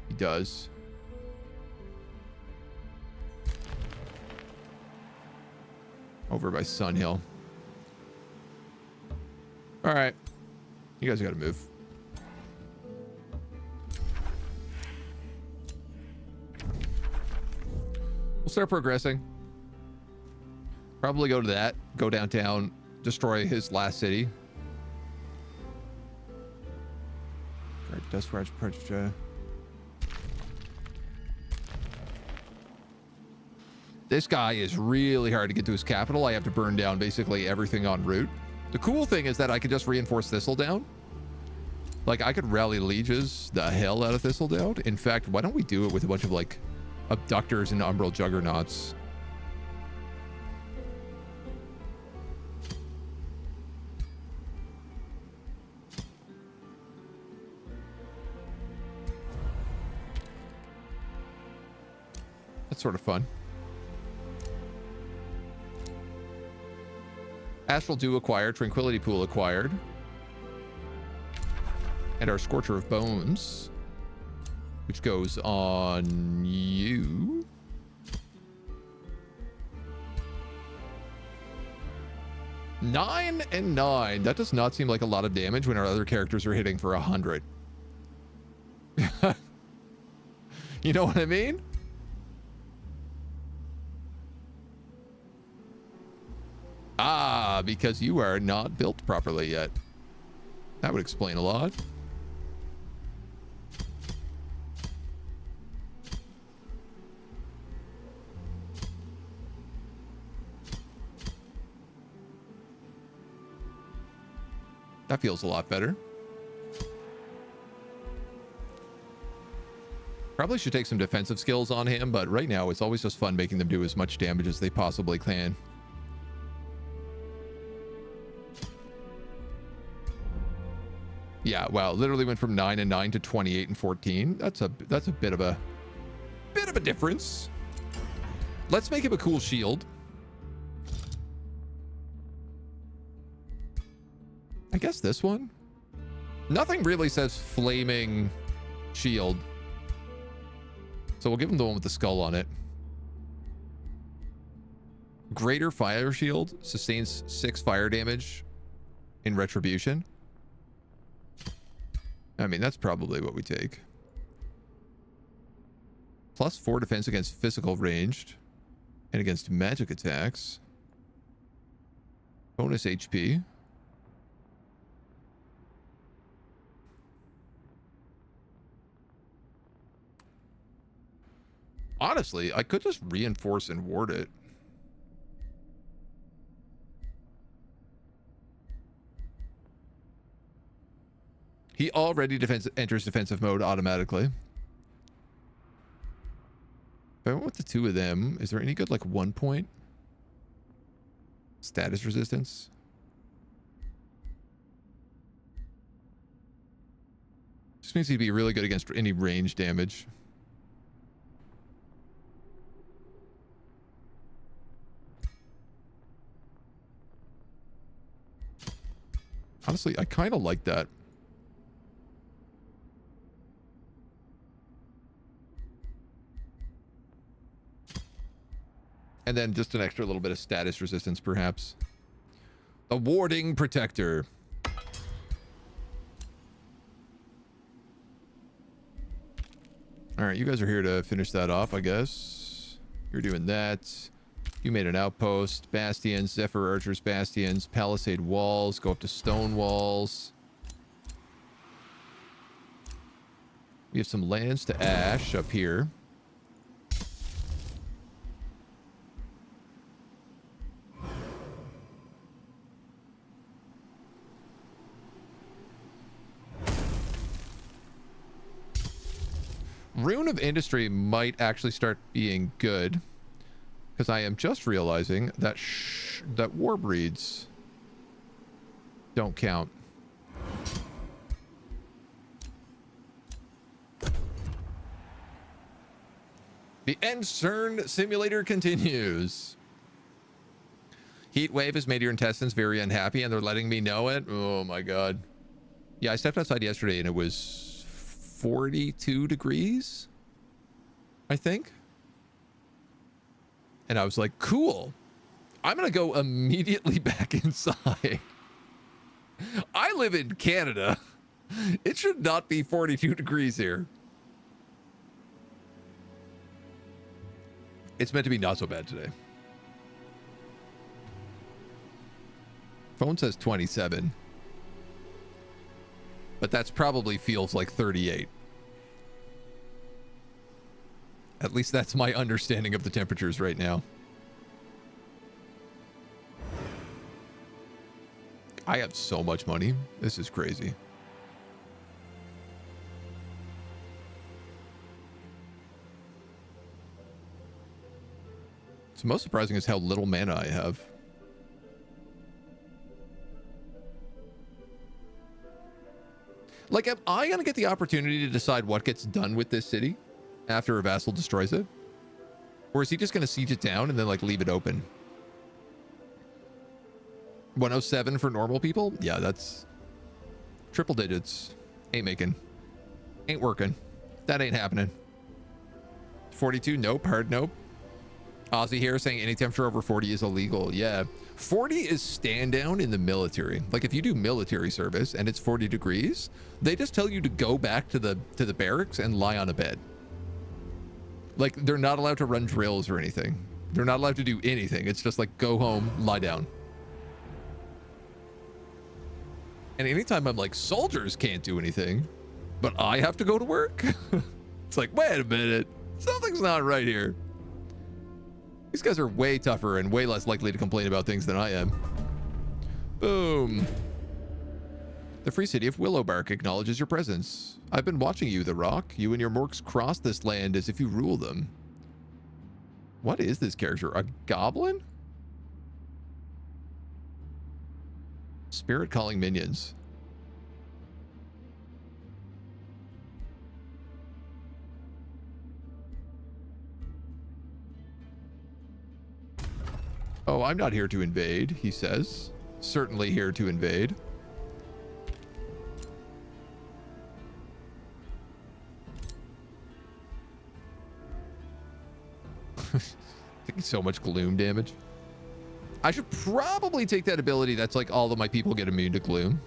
Speaker 1: He does. Over by Sunhill. Alright. You guys gotta move. We'll start progressing. Probably go to that. Go downtown. Destroy his last city. Dust Watch Project. This guy is really hard to get to his capital. I have to burn down basically everything en route. The cool thing is that I could just reinforce Thistledown. Like, I could rally lieges the hell out of Thistledown. In fact, why don't we do it with a bunch of, like, abductors and umbral juggernauts? That's sort of fun. Astral Dew acquired. Tranquility Pool acquired. And our Scorcher of Bones, which goes on you. Nine and 9. That does not seem like a lot of damage when our other characters are hitting for 100. You know what I mean? Ah, because you are not built properly yet. That would explain a lot. That feels a lot better. Probably should take some defensive skills on him, but right now it's always just fun making them do as much damage as they possibly can. Yeah, wow, literally went from 9 and 9 to 28 and 14. That's a bit of a difference. Let's make him a cool shield. I guess this one. Nothing really says flaming shield. So we'll give him the one with the skull on it. Greater fire shield sustains 6 fire damage in retribution. I mean, that's probably what we take. Plus 4 defense against physical ranged and against magic attacks. Bonus HP. Honestly, I could just reinforce and ward it. He already enters defensive mode automatically. If I went with the 2 of them, is there any good, like, 1 point status resistance? Just means he'd be really good against any range damage. Honestly, I kind of like that. And then just an extra little bit of status resistance, perhaps. A warding protector. All right, you guys are here to finish that off, I guess. You're doing that. You made an outpost. Bastions, Zephyr Archers, Bastions, Palisade Walls. Go up to Stone Walls. We have some lands to Ash up here. Rune of Industry might actually start being good, because I am just realizing that that war breeds don't count. The Encern simulator continues. Heat wave has made your intestines very unhappy, and they're letting me know it. Oh my god. Yeah, I stepped outside yesterday and it was 42 degrees, I think. And I was like, cool. I'm going to go immediately back inside. I live in Canada. It should not be 42 degrees here. It's meant to be not so bad today. Phone says 27. But that's probably feels like 38. At least that's my understanding of the temperatures right now. I have so much money. This is crazy. What's most surprising is how little mana I have. Like, am I going to get the opportunity to decide what gets done with this city after a vassal destroys it? Or is he just going to siege it down and then, like, leave it open? 107 for normal people? Yeah, that's triple digits. Ain't making. Ain't working. That ain't happening. 42? Nope. Hard nope. Ozzy here saying any temperature over 40 is illegal. Yeah. 40 is stand down in the military. Like if you do military service and it's 40 degrees, they just tell you to go back to the barracks and lie on a bed. Like they're not allowed to run drills or anything. They're not allowed to do anything. It's just like go home, lie down. And anytime I'm like, soldiers can't do anything, but I have to go to work. It's like, wait a minute. Something's not right here. These guys are way tougher and way less likely to complain about things than I am. Boom. The free city of Willowbark acknowledges your presence. I've been watching you, The Rock. You and your Morks cross this land as if you rule them. What is this character? A goblin? Spirit calling minions. Oh, I'm not here to invade, he says. Certainly here to invade. Taking so much gloom damage. I should probably take that ability that's like all of my people get immune to gloom.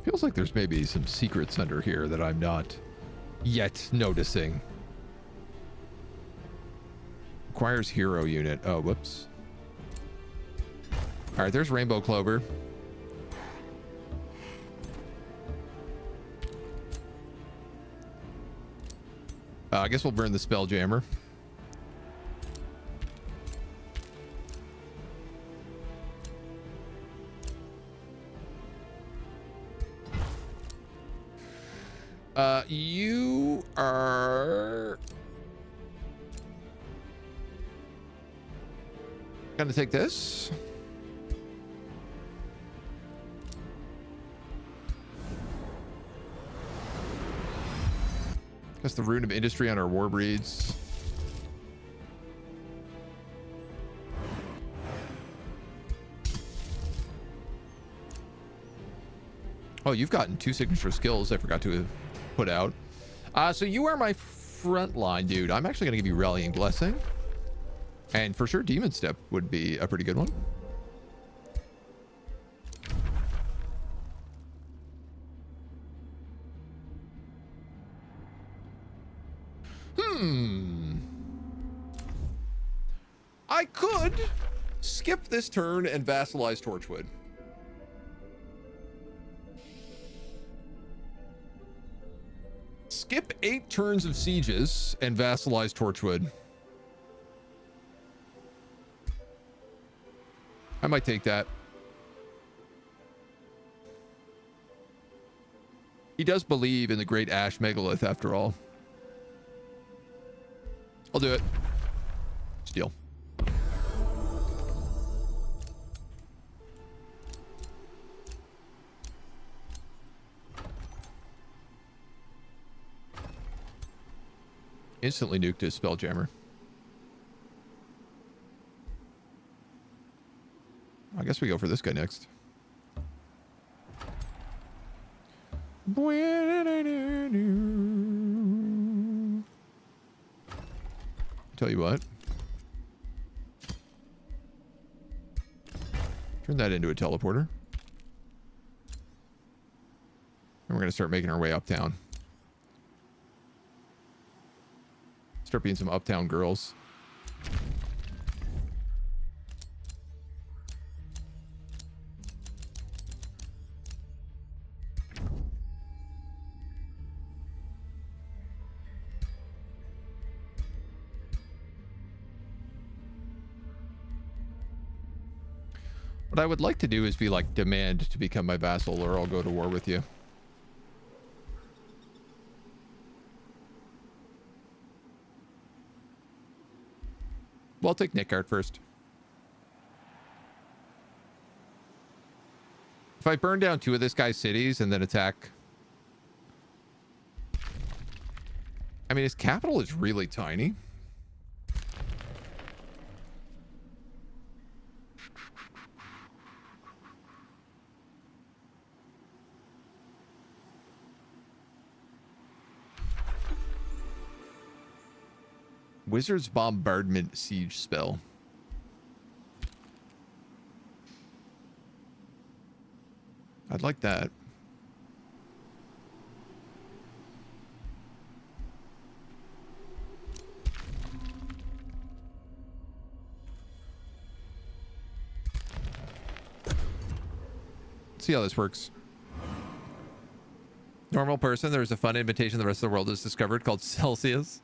Speaker 1: Feels like there's maybe some secrets under here that I'm not yet noticing. Requires hero unit. Oh, whoops. All right, there's Rainbow Clover. I guess we'll burn the Spelljammer. You are gonna take this. That's the Rune of Industry on our war breeds. Oh, you've gotten 2 signature skills I forgot to have put out. So you are my front line, dude. I'm actually going to give you Rallying Blessing. And for sure, Demon Step would be a pretty good one. I could skip this turn and vassalize Torchwood. Skip 8 turns of sieges and vassalize Torchwood. I might take that. He does believe in the great Ash Megalith after all. I'll do it. Steal. Instantly nuked his Spelljammer. I guess we go for this guy next. Tell you what. Turn that into a teleporter. And we're going to start making our way uptown. Start being some uptown girls. What I would like to do is be like, demand to become my vassal or I'll go to war with you. Well, I'll take Nickart first. If I burn down 2 of this guy's cities and then attack... I mean, his capital is really tiny. Wizard's Bombardment Siege spell. I'd like that. Let's see how this works. Normal person, there's a fun invitation the rest of the world has discovered called Celsius.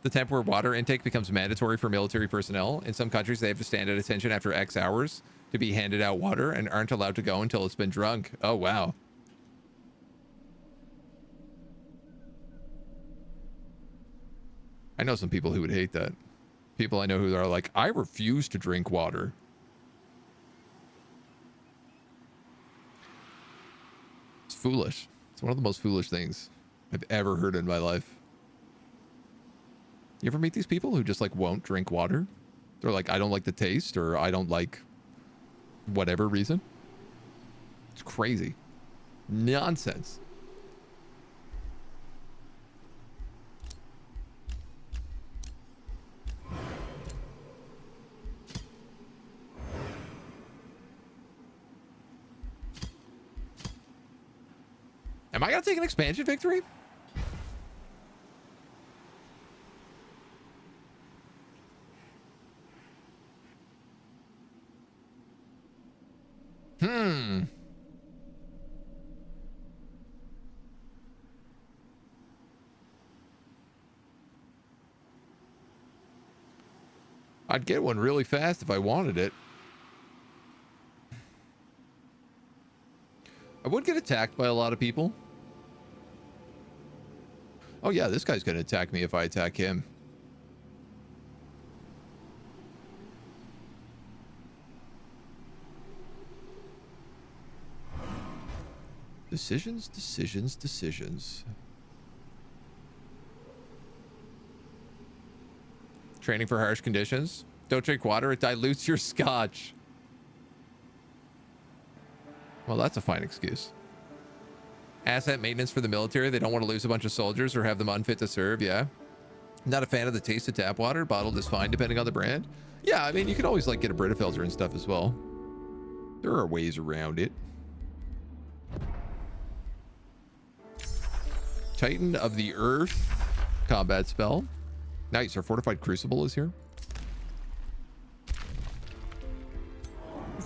Speaker 1: The temp where water intake becomes mandatory for military personnel. In some countries, they have to stand at attention after X hours to be handed out water and aren't allowed to go until it's been drunk. Oh, wow. I know some people who would hate that. People I know who are like, I refuse to drink water. It's foolish. It's one of the most foolish things I've ever heard in my life. You ever meet these people who just like won't drink water? They're like, I don't like the taste, or I don't like whatever reason. It's crazy. Nonsense. Am I gonna take an expansion victory? I'd get one really fast if I wanted it. I would get attacked by a lot of people. Oh yeah, this guy's gonna attack me if I attack him. Decisions, decisions, decisions. Training for harsh conditions. Don't drink water, it dilutes your scotch. Well, that's a fine excuse. Asset maintenance for the military. They don't want to lose a bunch of soldiers or have them unfit to serve. Yeah. Not a fan of the taste of tap water. Bottled is fine depending on the brand. Yeah, I mean, you can always like get a Brita filter and stuff as well. There are ways around it. Titan of the Earth combat spell. Nice. Our Fortified Crucible is here.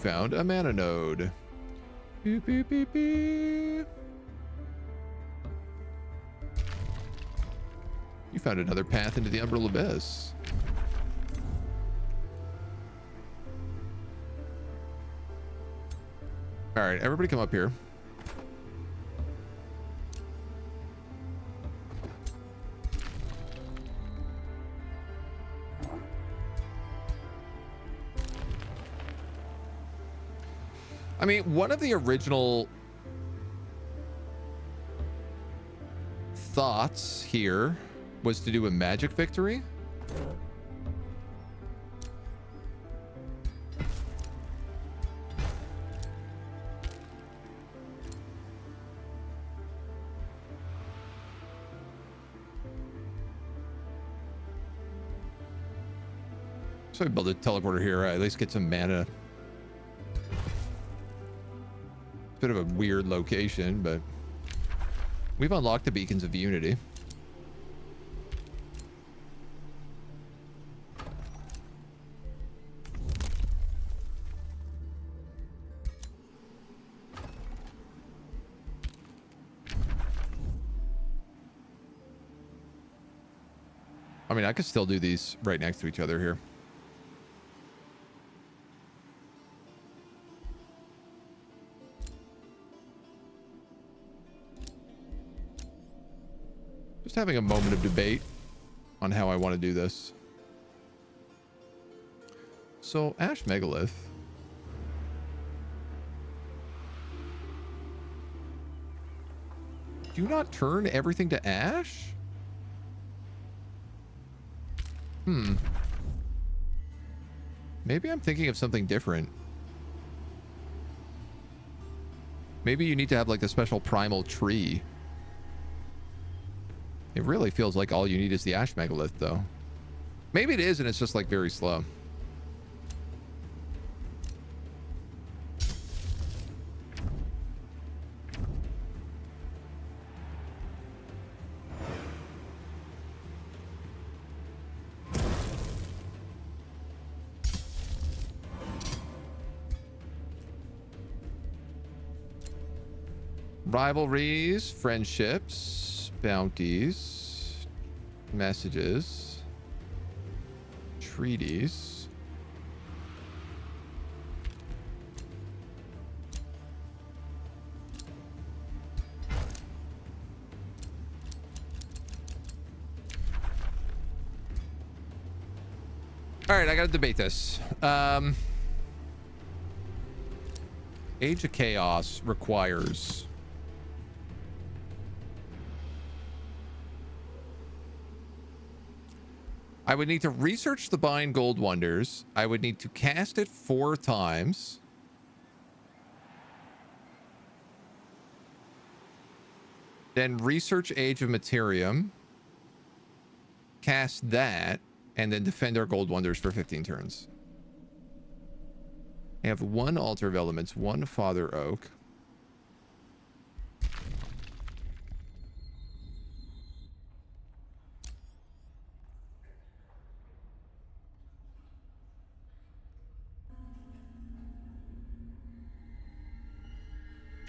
Speaker 1: found a mana node. Beep, beep, beep, beep. You found another path into the Umbral Abyss. All right, everybody come up here. I mean, one of the original thoughts here was to do a magic victory. So I build a teleporter here, at least get some mana. Bit of a weird location, but we've unlocked the beacons of unity. I mean, I could still do these right next to each other here. Just having a moment of debate on how I want to do this. So, Ash Megalith. Do not turn everything to ash? Maybe I'm thinking of something different. Maybe you need to have like a special primal tree. It really feels like all you need is the Ash Megalith, though. Maybe it is, and it's just like very slow. Rivalries, friendships, bounties, messages, treaties. All right, I gotta debate this. Age of Chaos requires I would need to research the Bind Gold Wonders. I would need to cast it 4 times. Then research Age of Materium. Cast that. And then defend our Gold Wonders for 15 turns. I have 1 Altar of Elements, 1 Father Oak.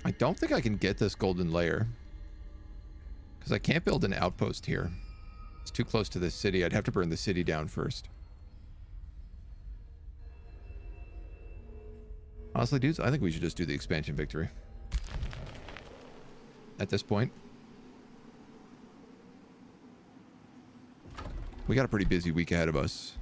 Speaker 1: I don't think I can get this golden layer because I can't build an outpost here. It's too close to the city. I'd have to burn the city down first. Honestly, dudes, I think we should just do the expansion victory at this point. We got a pretty busy week ahead of us.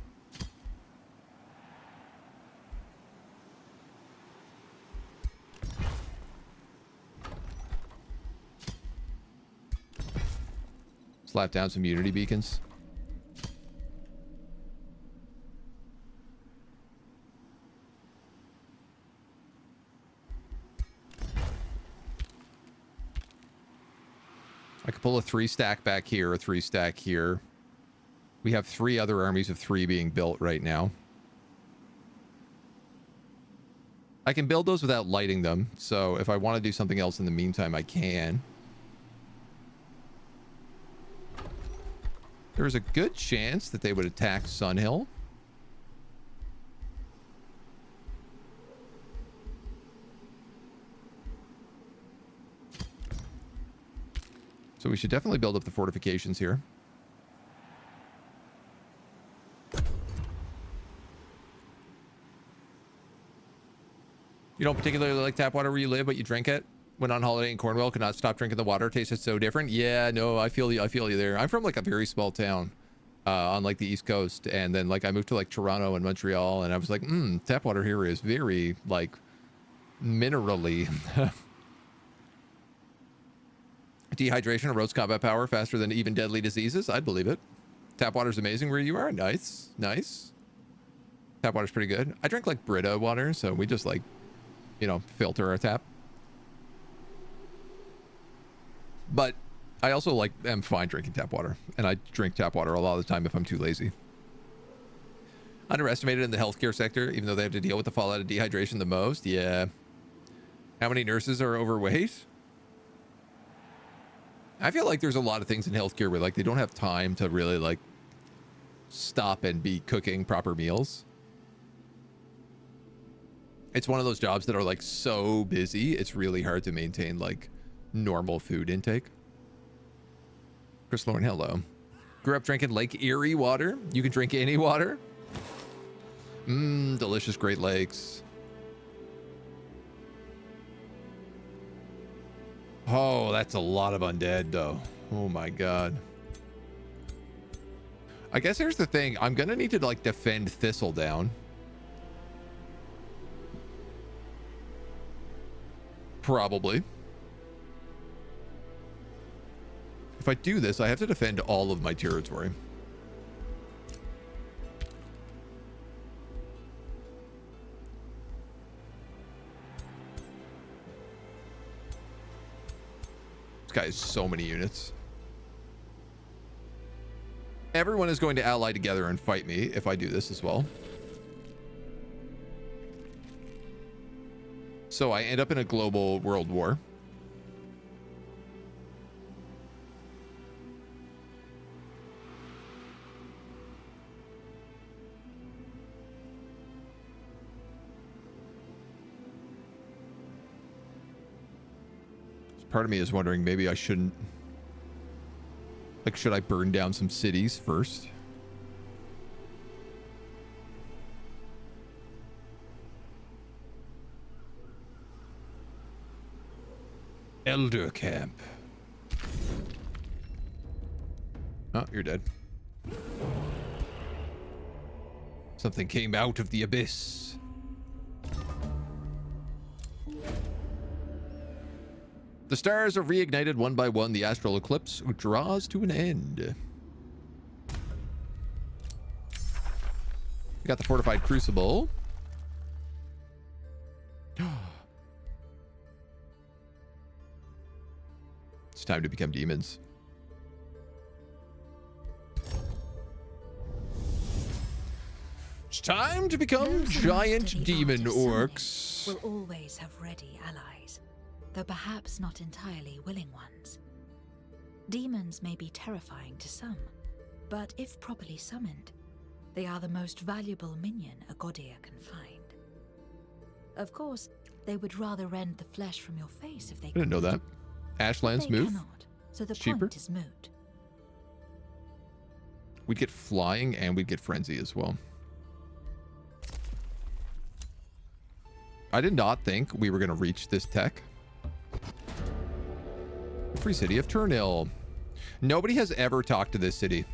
Speaker 1: Slap down some unity beacons. I could pull a 3-stack back here, a 3-stack here. We have 3 other armies of 3 being built right now. I can build those without lighting them, so if I want to do something else in the meantime, I can. There's a good chance that they would attack Sunhill. So we should definitely build up the fortifications here. You don't particularly like tap water where you live, but you drink it? When on holiday in Cornwall, could not stop drinking the water. Tasted so different. Yeah, no, I feel you. I feel you there. I'm from like a very small town on like the East Coast. And then like I moved to like Toronto and Montreal, and I was like, tap water here is very like minerally. Dehydration erodes combat power faster than even deadly diseases. I'd believe it. Tap water's amazing where you are. Nice. Nice. Tap water's pretty good. I drink like Brita water, so we just like, you know, filter our tap. But I also like am fine drinking tap water, and I drink tap water a lot of the time if I'm too lazy. Underestimated in the healthcare sector, even though they have to deal with the fallout of dehydration the most. Yeah. How many nurses are overweight? I feel like there's a lot of things in healthcare where like they don't have time to really like stop and be cooking proper meals. It's one of those jobs that are like so busy, it's really hard to maintain like normal food intake. Chris Lauren, hello. Grew up drinking Lake Erie water. You can drink any water. Delicious Great Lakes. Oh, that's a lot of undead though. Oh my god. I guess here's the thing. I'm gonna need to like defend Thistledown. Probably. If I do this, I have to defend all of my territory. This guy has so many units. Everyone is going to ally together and fight me if I do this as well. So I end up in a global world war. Part of me is wondering maybe I shouldn't, like, should I burn down some cities first? Elder Camp. Oh, you're dead. Something came out of the abyss. The stars are reignited one by one. The astral eclipse draws to an end. We got the fortified crucible. It's time to become demons. It's time to become giant demon orcs.
Speaker 2: Will always have ready allies, though perhaps not entirely willing ones. Demons may be terrifying to some, but if properly summoned, they are the most valuable minion a Godir can find. Of course, they would rather rend the flesh from your face if they could.
Speaker 1: I didn't know that. Ashlands move.
Speaker 2: Cannot, so the
Speaker 1: cheaper.
Speaker 2: point is moot.
Speaker 1: We'd get flying and we'd get frenzy as well. I did not think we were going to reach this tech. Free city of Turnhill. Nobody has ever talked to this city.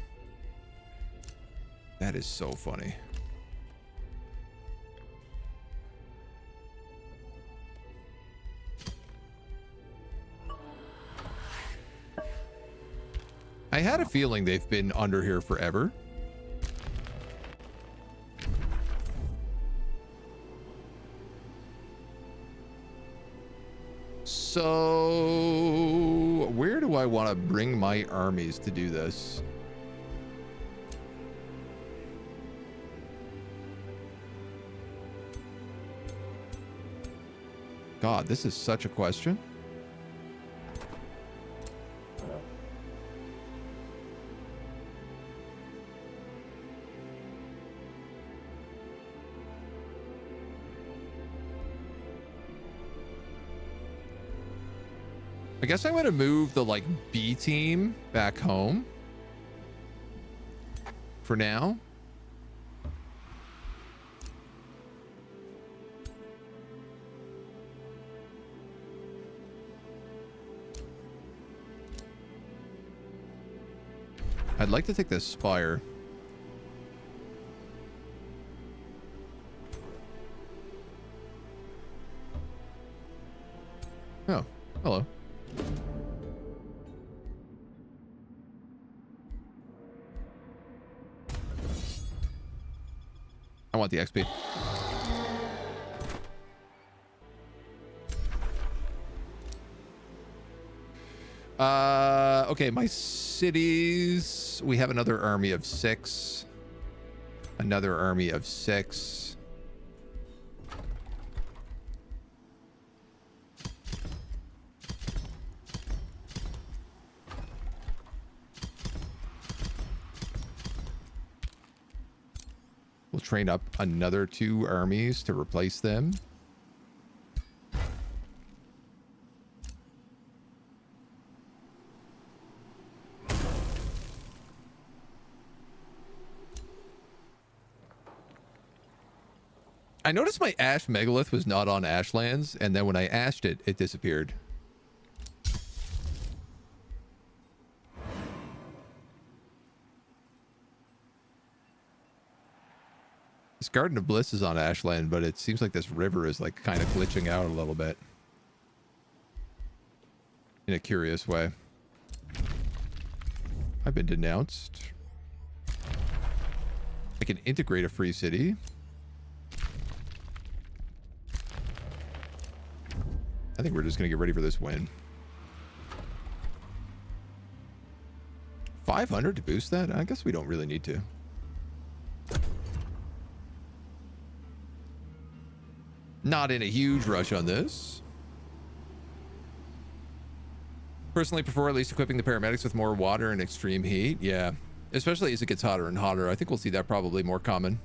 Speaker 1: That is so funny. I had a feeling they've been under here forever. So, where do I want to bring my armies to do this? God, this is such a question. I guess I'm going to move the like B team back home for now. I'd like to take this spire. Oh, hello. I want the XP. Okay, my cities. We have another army of 6. Another army of 6. We'll train up another 2 armies to replace them. I noticed my ash megalith was not on Ashlands, and then when I ashed it, it disappeared. This Garden of Bliss is on Ashland, but it seems like this river is like kind of glitching out a little bit. In a curious way. I've been denounced. I can integrate a free city. I think we're just going to get ready for this win. 500 to boost that? I guess we don't really need to. Not in a huge rush on this. Personally prefer at least equipping the paramedics with more water and extreme heat. Yeah, especially as it gets hotter and hotter. I think we'll see that probably more common.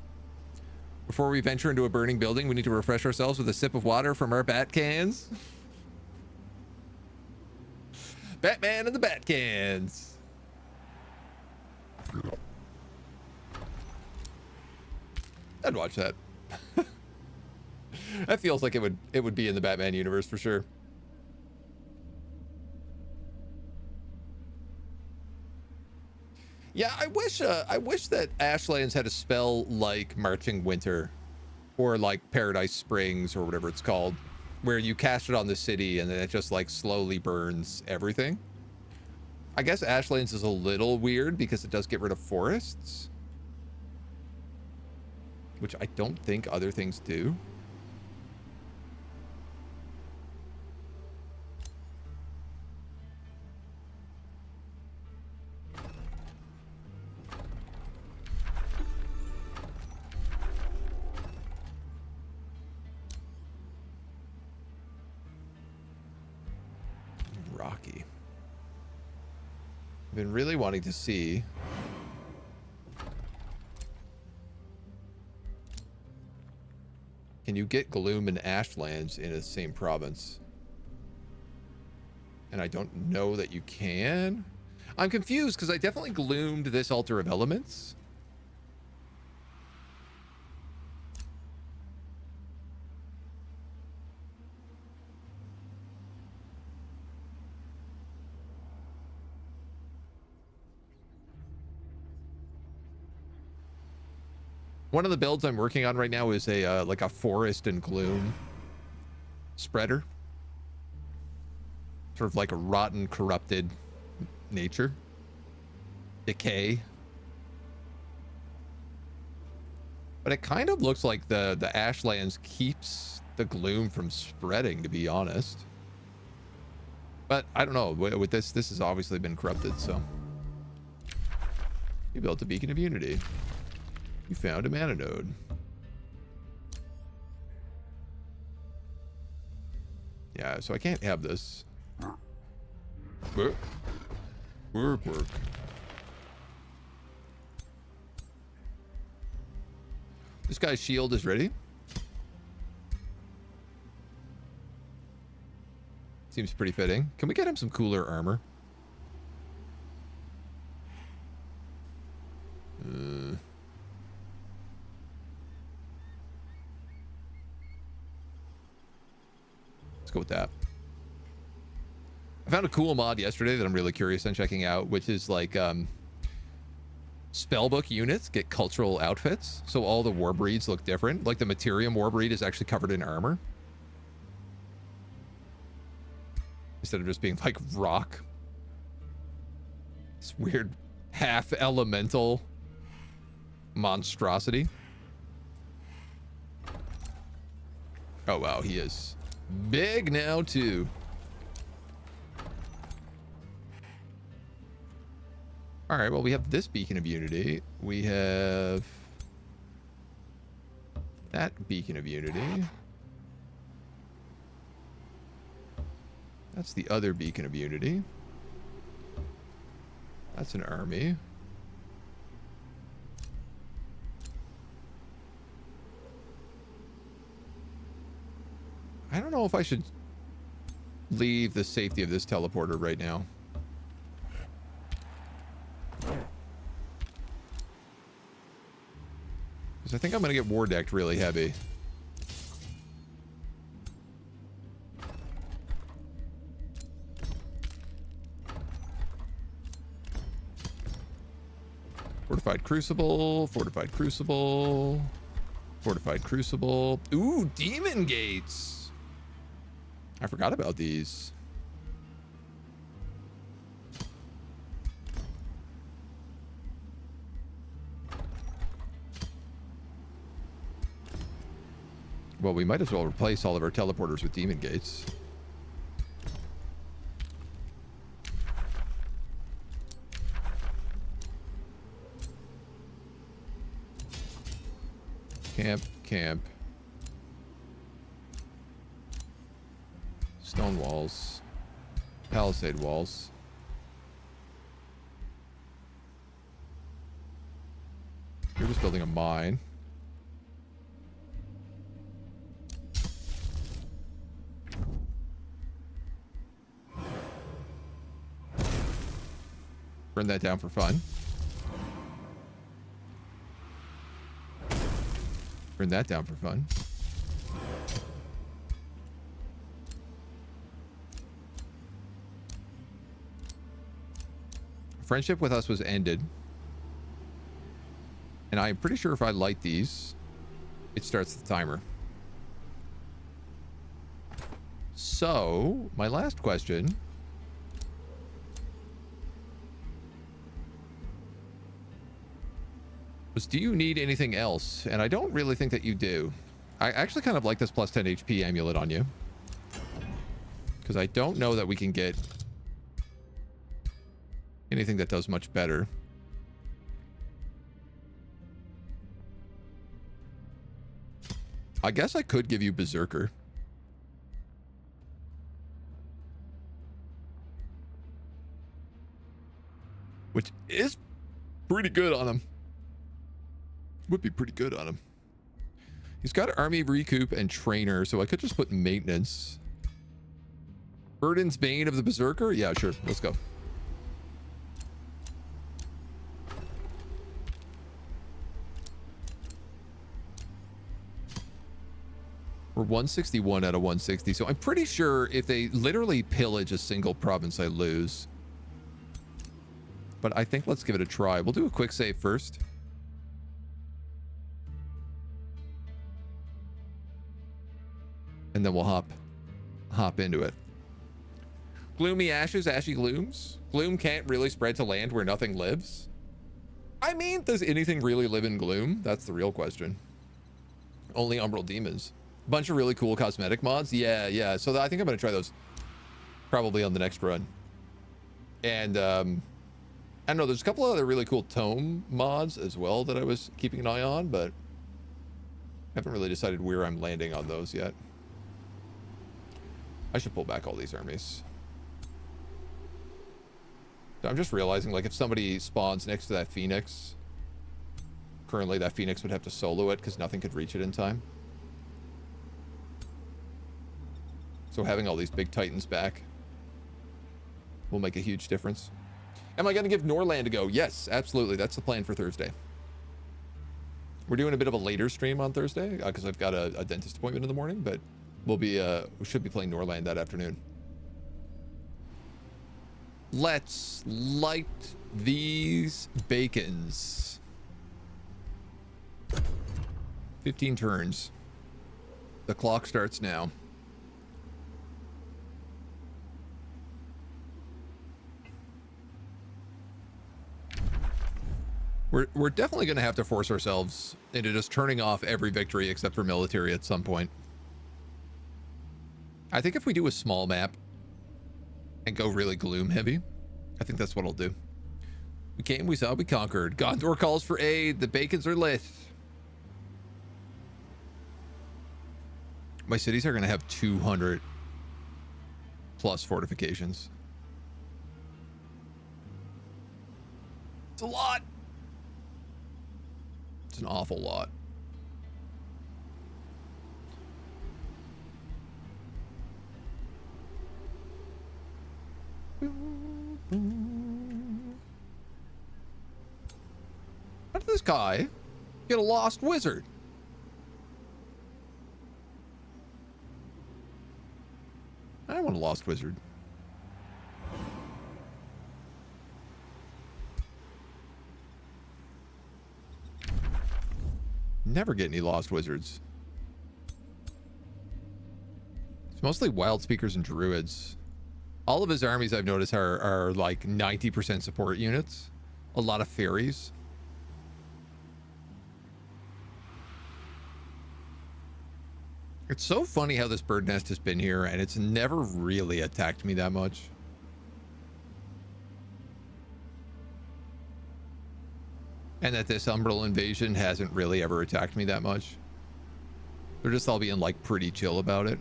Speaker 1: Before we venture into a burning building, we need to refresh ourselves with a sip of water from our bat cans. Batman and the bat cans. I'd watch that. That feels like it would be in the Batman universe for sure. Yeah, I wish that Ashlands had a spell like Marching Winter or like Paradise Springs or whatever it's called, where you cast it on the city and then it just like slowly burns everything. I guess Ashlands is a little weird because it does get rid of forests, which I don't think other things do. Rocky. I've been really wanting to see can you get Gloom and Ashlands in the same province? And I don't know that you can. I'm confused because I definitely gloomed this Altar of Elements. One of the builds I'm working on right now is a like a forest and gloom spreader. Sort of like a rotten, corrupted nature. Decay. But it kind of looks like the Ashlands keeps the gloom from spreading, to be honest. But I don't know. With this has obviously been corrupted, so. You built a beacon of unity. You found a mana node. Yeah, so I can't have this. Work. This guy's shield is ready. Seems pretty fitting. Can we get him some cooler armor? Let's go with that. I found a cool mod yesterday that I'm really curious on checking out, which is like spellbook units get cultural outfits, so all the war breeds look different. Like the Materium war breed is actually covered in armor instead of just being like rock. This weird half elemental monstrosity. Oh wow, he is big now too. All right, well, we have this beacon of unity. We have that beacon of unity. That's the other beacon of unity. That's an army. I don't know if I should leave the safety of this teleporter right now. Because I think I'm going to get war decked really heavy. Fortified Crucible, Fortified Crucible, Fortified Crucible. Ooh, Demon Gates. I forgot about these. Well, we might as well replace all of our teleporters with Demon Gates. Camp. Stone walls. Palisade walls. You're just building a mine. Burn that down for fun. Burn that down for fun. Friendship with us was ended. And I'm pretty sure if I light these, it starts the timer. So, my last question was, do you need anything else? And I don't really think that you do. I actually kind of like this plus 10 HP amulet on you, because I don't know that we can get anything that does much better. I guess I could give you Berserker. Which is pretty good on him. Would be pretty good on him. He's got Army Recoup and Trainer, so I could just put Maintenance. Burden's Bane of the Berserker? Yeah, sure. Let's go. We're 161 out of 160, so I'm pretty sure if they literally pillage a single province, I lose. But I think let's give it a try. We'll do a quick save first. And then we'll hop into it. Gloomy Ashes, Ashy Glooms. Gloom can't really spread to land where nothing lives. I mean, does anything really live in Gloom? That's the real question. Only Umbral Demons. Bunch of really cool cosmetic mods. Yeah. So I think I'm going to try those probably on the next run. And I don't know, there's a couple of other really cool tome mods as well that I was keeping an eye on, but I haven't really decided where I'm landing on those yet. I should pull back all these armies. So I'm just realizing, like, if somebody spawns next to that Phoenix, currently that Phoenix would have to solo it because nothing could reach it in time. So having all these big titans back will make a huge difference. Am I going to give Norland a go? Yes, absolutely. That's the plan for Thursday. We're doing a bit of a later stream on Thursday because I've got a dentist appointment in the morning, but we should be playing Norland that afternoon. Let's light these bacons. 15 turns. The clock starts now. We're definitely going to have to force ourselves into just turning off every victory except for military at some point. I think if we do a small map and go really gloom heavy, I think that's what I'll do. We came, we saw, we conquered. Gondor calls for aid. The bacons are lit. My cities are going to have 200 plus fortifications. It's a lot. It's an awful lot. How did this guy get a lost wizard? I want a lost wizard. Never get any lost wizards. It's mostly wild speakers and druids. All of his armies I've noticed are like 90% support units. A lot of fairies. It's so funny how this bird nest has been here and it's never really attacked me that much. And that this Umbral invasion hasn't really ever attacked me that much. They're just all being like pretty chill about it.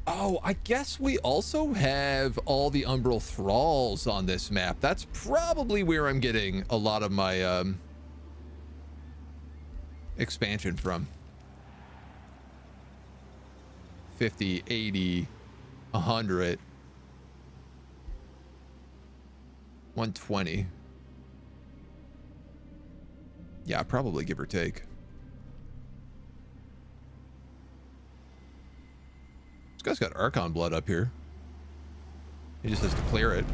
Speaker 1: Oh, I guess we also have all the Umbral thralls on this map. That's probably where I'm getting a lot of my expansion from. 50, 80, 100, 120. Yeah, probably give or take. This guy's got Archon blood up here. He just has to clear it.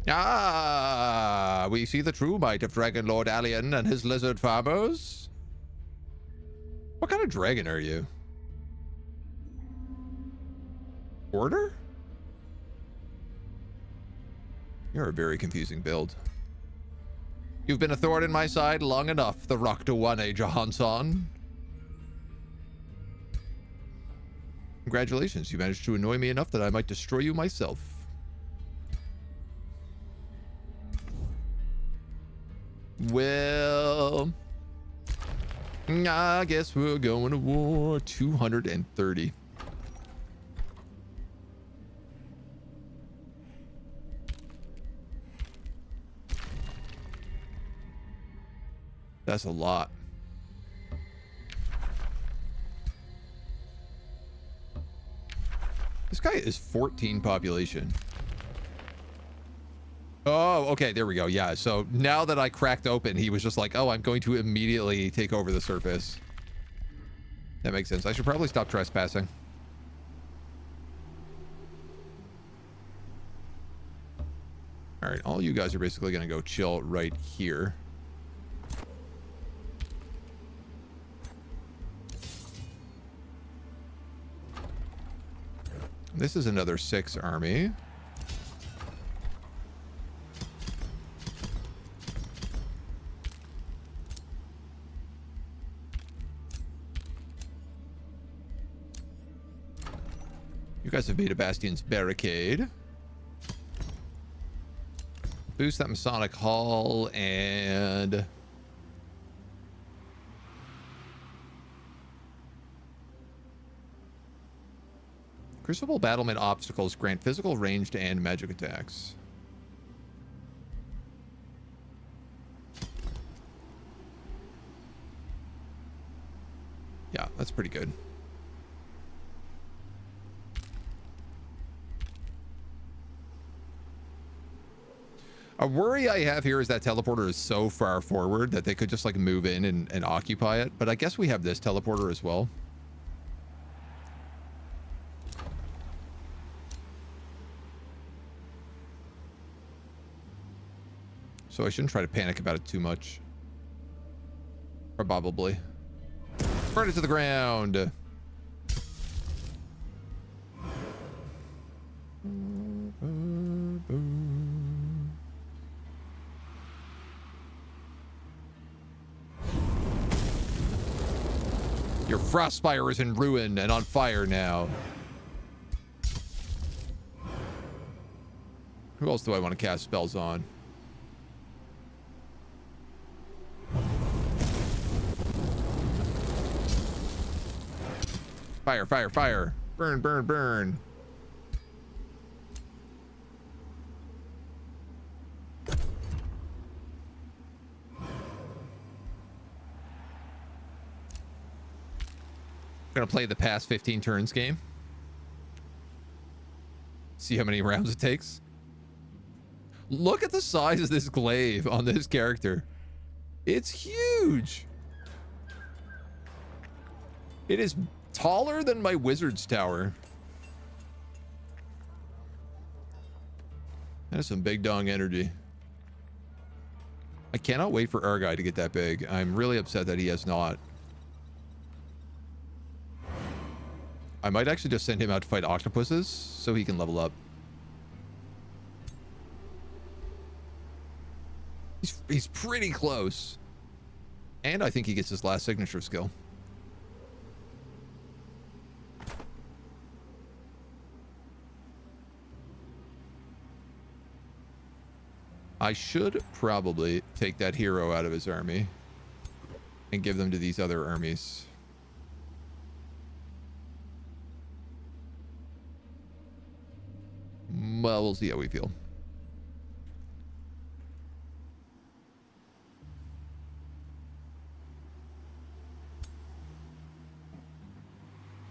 Speaker 1: Ah, we see the true might of Dragon Lord Alien and his lizard farmers. What kind of dragon are you? Order? You're a very confusing build. You've been a thorn in my side long enough, the Rakdawane Johansson. Congratulations, you managed to annoy me enough that I might destroy you myself. Well, I guess we're going to war. 230. That's a lot. This guy is 14 population. Oh, okay, there we go. Yeah, so now that I cracked open, he was just like, oh, I'm going to immediately take over the surface. That makes sense. I should probably stop trespassing. All right, all you guys are basically going to go chill right here. This is another 6 army. You guys have made a Bastion's barricade. Boost that Masonic Hall and... Crucible battlement obstacles grant physical, ranged, and magic attacks. Yeah, That's pretty good. A worry I have here is that teleporter is so far forward that they could just like move in and occupy it. But I guess we have this teleporter as well. So I shouldn't try to panic about it too much. Probably. Burn it to the ground. Your Frostspire is in ruin and on fire now. Who else do I want to cast spells on? Fire, fire, fire. Burn, burn, burn. Gonna play the past 15 turns game. See how many rounds it takes. Look at the size of this glaive on this character. It's huge. It is taller than my wizard's tower. That is some big dong energy. I cannot wait for our guy to get that big. I'm really upset that he has not. I might actually just send him out to fight octopuses so he can level up. He's pretty close. And I think he gets his last signature skill. I should probably take that hero out of his army and give them to these other armies. Well, we'll see how we feel.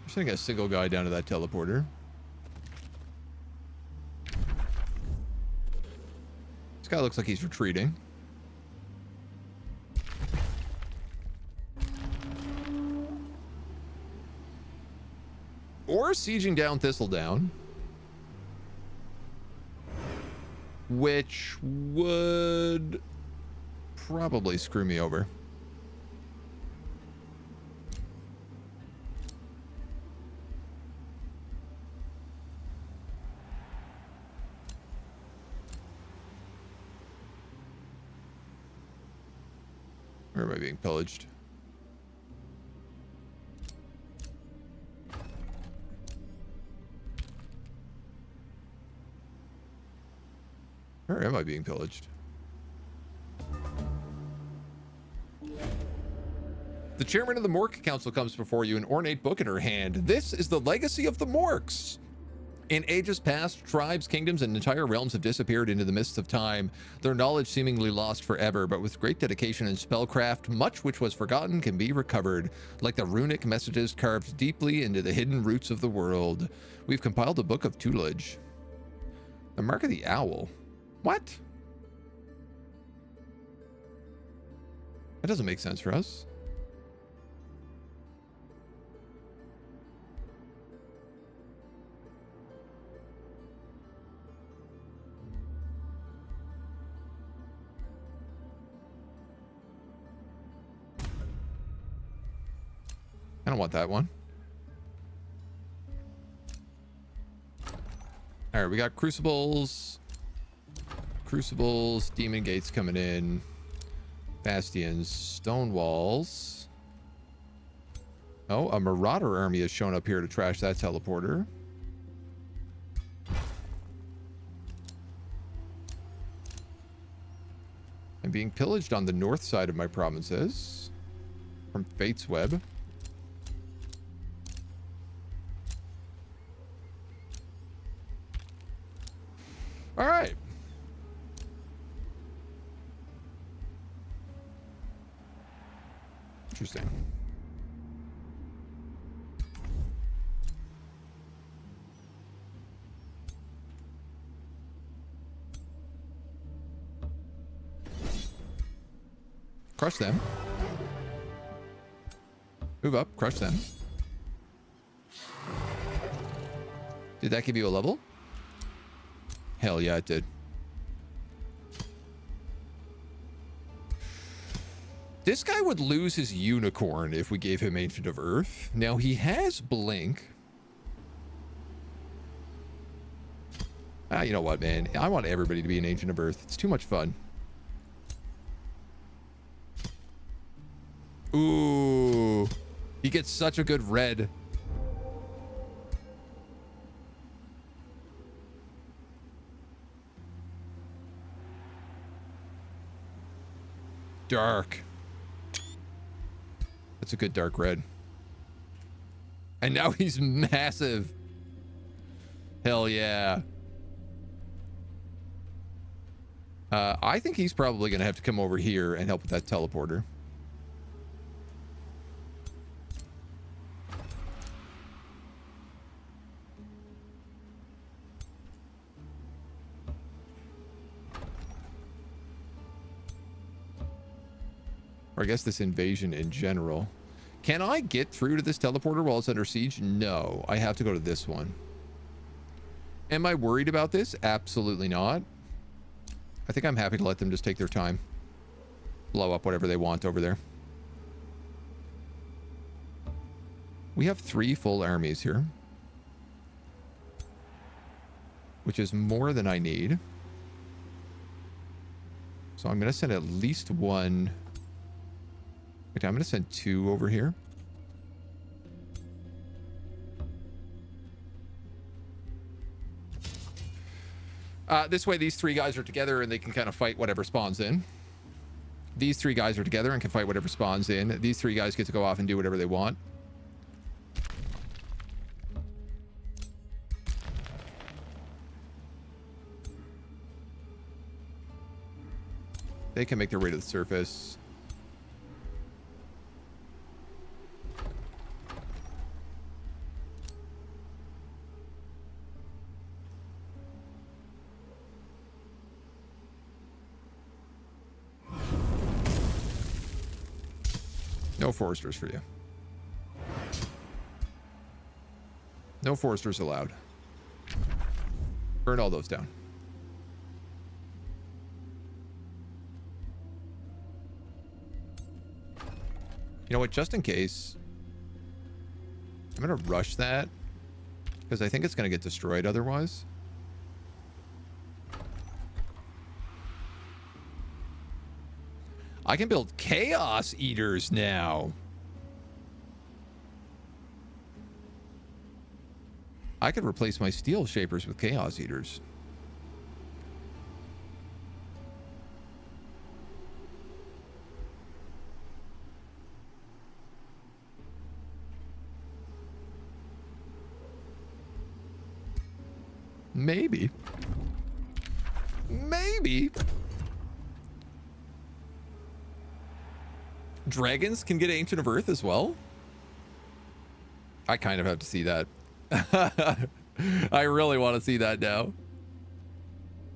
Speaker 1: I'm sending a single guy down to that teleporter. This guy looks like he's retreating. Or sieging down Thistledown. Which would probably screw me over. Or am I being pillaged? Or am I being pillaged? The chairman of the Mork Council comes before you, an ornate book in her hand. This is the legacy of the Morks. In ages past, tribes, kingdoms, and entire realms have disappeared into the mists of time, their knowledge seemingly lost forever, but with great dedication and spellcraft, much which was forgotten can be recovered, like the runic messages carved deeply into the hidden roots of the world. We've compiled a book of tutelage. The Mark of the Owl. What? That doesn't make sense for us. I don't want that one. All right, we got crucibles. Crucibles, demon gates coming in. Bastions, stone walls. Oh, a marauder army has shown up here to trash that teleporter. I'm being pillaged on the north side of my provinces from Fate's Web. All right. Interesting. Crush them. Move up, crush them. Did that give you a level? Hell yeah, it did. This guy would lose his unicorn if we gave him Ancient of Earth. Now, he has Blink. You know what, man? I want everybody to be an Ancient of Earth. It's too much fun. Ooh. He gets such a good red. Dark. That's a good dark red. And now he's massive. Hell yeah. I think he's probably going to have to come over here and help with that teleporter. Or I guess this invasion in general. Can I get through to this teleporter while it's under siege? No, I have to go to this one. Am I worried about this? Absolutely not. I think I'm happy to let them just take their time. Blow up whatever they want over there. We have 3 full armies here, which is more than I need. So I'm going to send at least 1. Okay, I'm going to send 2 over here. This way, these 3 guys are together and they can kind of fight whatever spawns in. These 3 guys are together and can fight whatever spawns in. These 3 guys get to go off and do whatever they want. They can make their way to the surface. No foresters for you. No foresters allowed. Burn all those down. You know what? Just in case, I'm going to rush that because I think it's going to get destroyed otherwise. I can build chaos eaters now. I could replace my steel shapers with chaos eaters. Maybe. Maybe. Dragons can get Ancient of Earth as well? I kind of have to see that. I really want to see that now.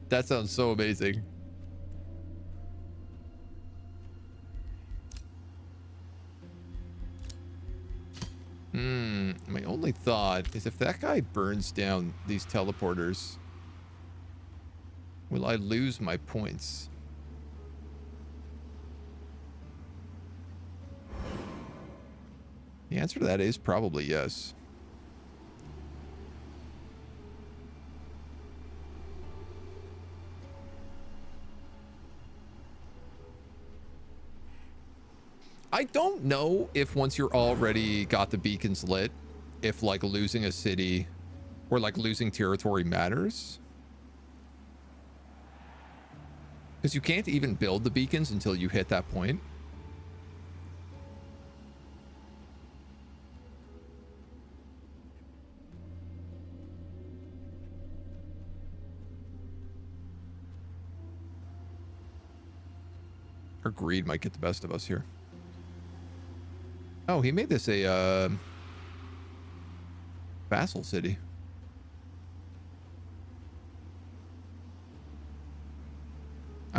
Speaker 1: That sounds so amazing. My only thought is if that guy burns down these teleporters, will I lose my points? The answer to that is probably yes. I don't know if once you're already got the beacons lit, if like losing a city or like losing territory matters. Because you can't even build the beacons until you hit that point. Our greed might get the best of us here. Oh, he made this a vassal city.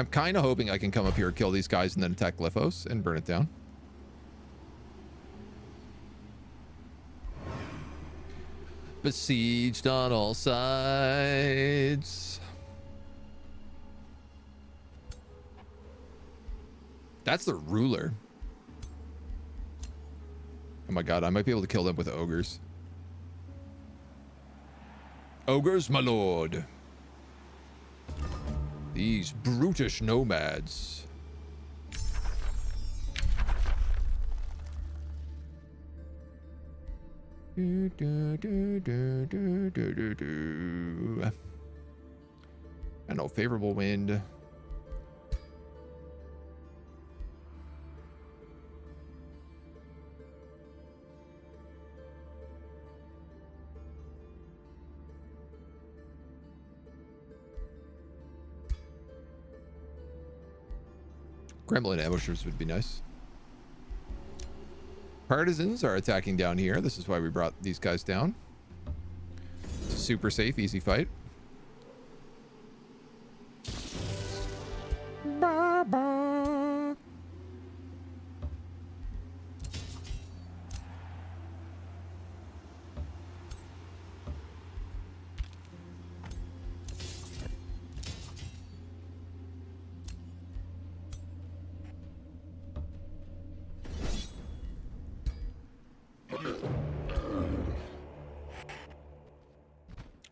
Speaker 1: I'm kind of hoping I can come up here, kill these guys, and then attack Glyphos and burn it down. Besieged on all sides. That's the ruler. Oh my god, I might be able to kill them with ogres. Ogres, my lord. These brutish nomads. Do, do, do, do, do, do, do, do. I know, favorable wind. Gremlin ambushers would be nice. Partisans are attacking down here. This is why we brought these guys down. It's a super safe, easy fight. Ba, ba.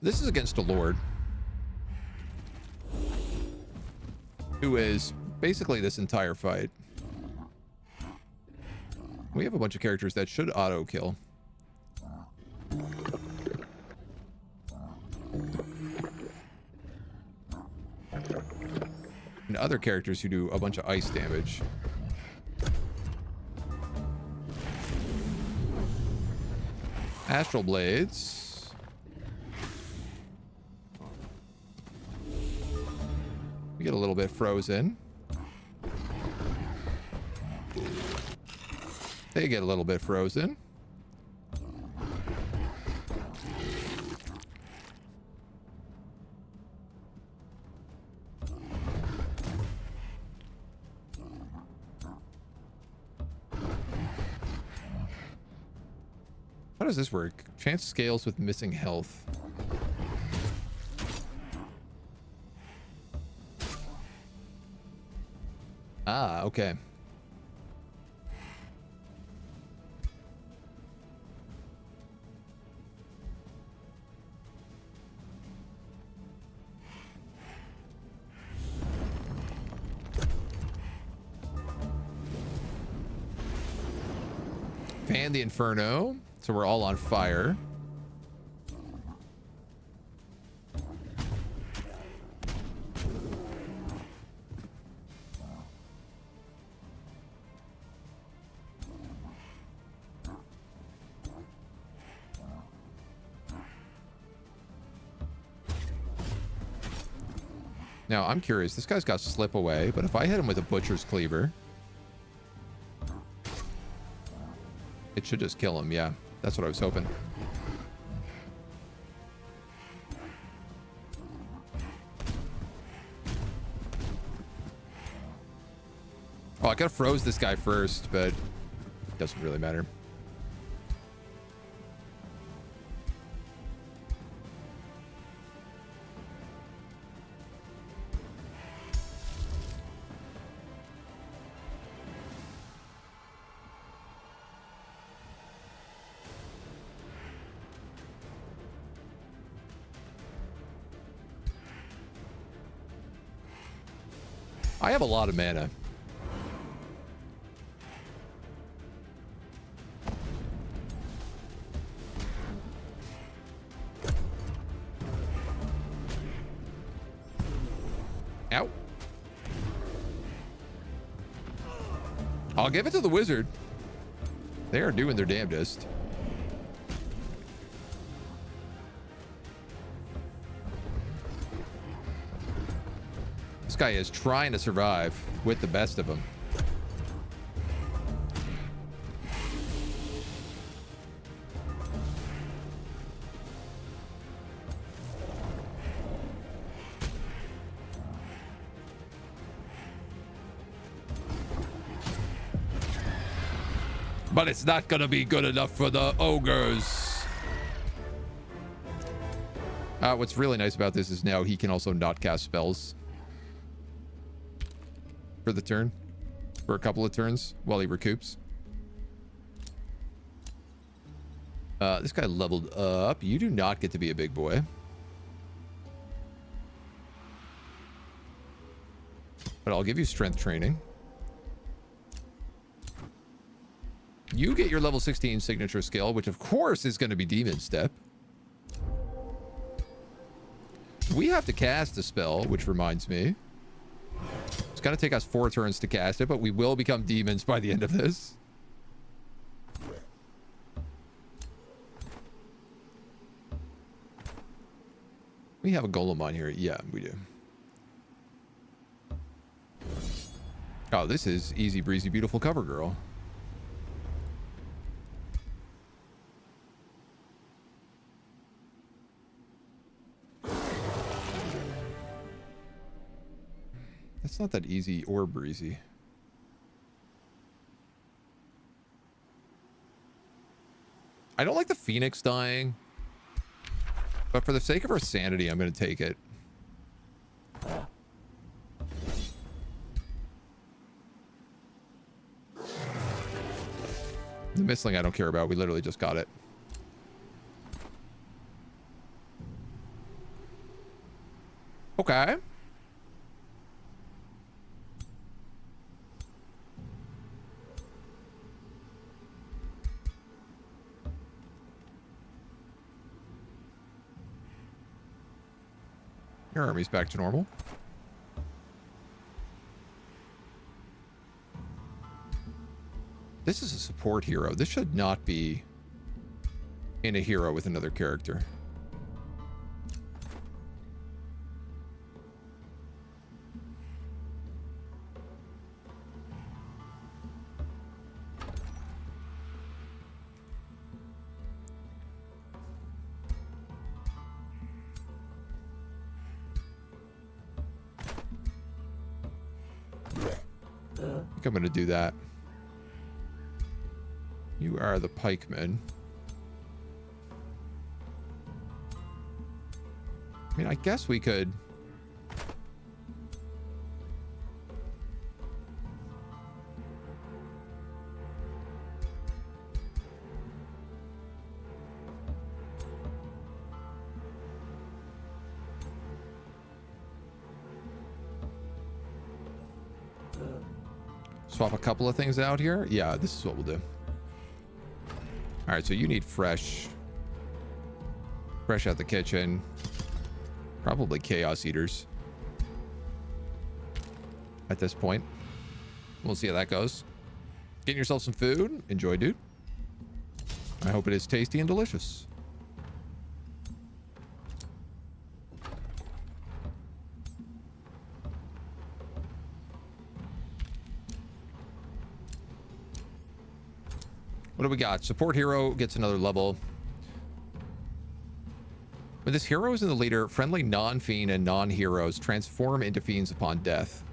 Speaker 1: This is against a lord who is basically this entire fight. We have a bunch of characters that should auto kill. And other characters who do a bunch of ice damage. Astral Blades. We get a little bit frozen. They get a little bit frozen. How does this work? Chance scales with missing health. Ah, okay. Fan the Inferno. So we're all on fire. Now, I'm curious. This guy's got slip away, but if I hit him with a butcher's cleaver, it should just kill him. Yeah, that's what I was hoping. Oh, I could have froze this guy first, but it doesn't really matter. I have a lot of mana. Ow. I'll give it to the wizard. They are doing their damnedest. This guy is trying to survive with the best of them. but it's not gonna be good enough for the ogres. What's really nice about this is now he can also not cast spells for the turn, for a couple of turns while he recoups. This guy leveled up. You do not get to be a big boy. But I'll give you strength training. You get your level 16 signature skill, which of course is going to be Demon Step. We have to cast a spell, which reminds me. It's going to take us 4 turns to cast it, but we will become demons by the end of this. We have a golem on here. Yeah, we do. Oh, this is easy breezy, beautiful cover girl. That's not that easy or breezy. I don't like the Phoenix dying, but for the sake of our sanity, I'm going to take it. The Mistling I don't care about. We literally just got it. Okay. Your army's back to normal. This is a support hero. This should not be in a hero with another character. I think I'm going to do that. You are the pikeman. I mean, I guess we could... swap a couple of things out here. Yeah, this is what we'll do. All right, so you need fresh out the kitchen. Probably chaos eaters at this point. We'll see how that goes. Getting yourself some food. Enjoy, dude. I hope it is tasty and delicious. What do we got? Support hero gets another level. When this hero is in the leader, friendly non-fiend and non-heroes transform into fiends upon death.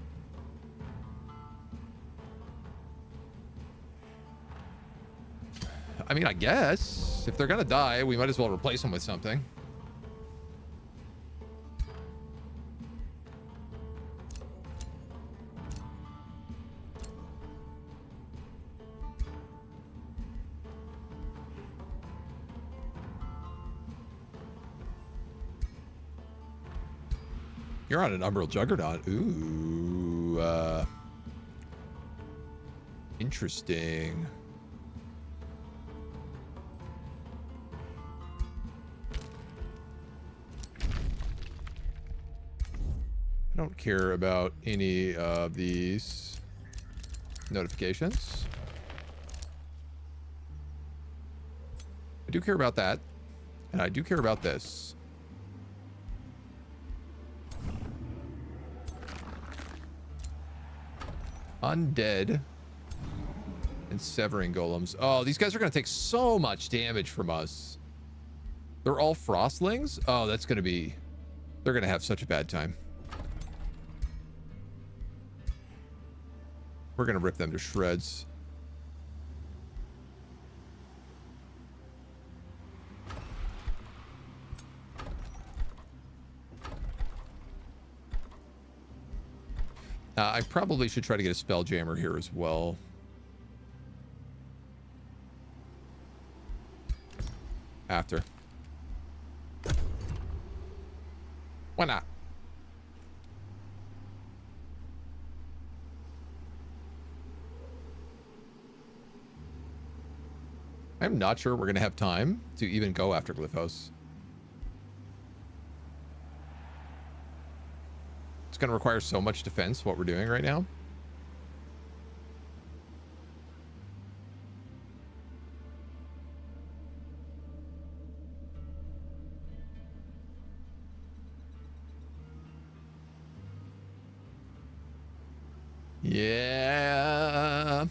Speaker 1: I mean, I guess if they're gonna die, we might as well replace them with something. You're on an Umbral Juggernaut. Ooh. Interesting. I don't care about any of these notifications. I do care about that. And I do care about this. Undead and severing golems. Oh, these guys are going to take so much damage from us. They're all frostlings. Oh, that's going to be... They're going to have such a bad time. We're going to rip them to shreds. I probably should try to get a spell jammer here as well. After. Why not? I'm not sure we're going to have time to even go after Glyphos. It's going to require so much defense, what we're doing right now. Yeah.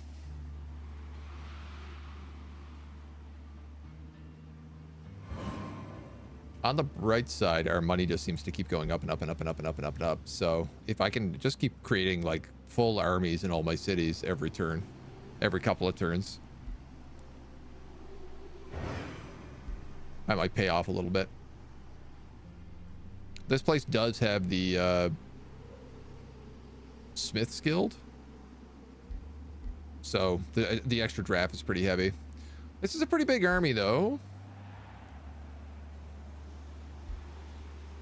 Speaker 1: On the bright side, our money just seems to keep going up and up and up and up and up and up and up. So if I can just keep creating like full armies in all my cities every turn, every couple of turns, I might pay off a little bit. This place does have the Smith's Guild. So the extra draft is pretty heavy. This is a pretty big army though.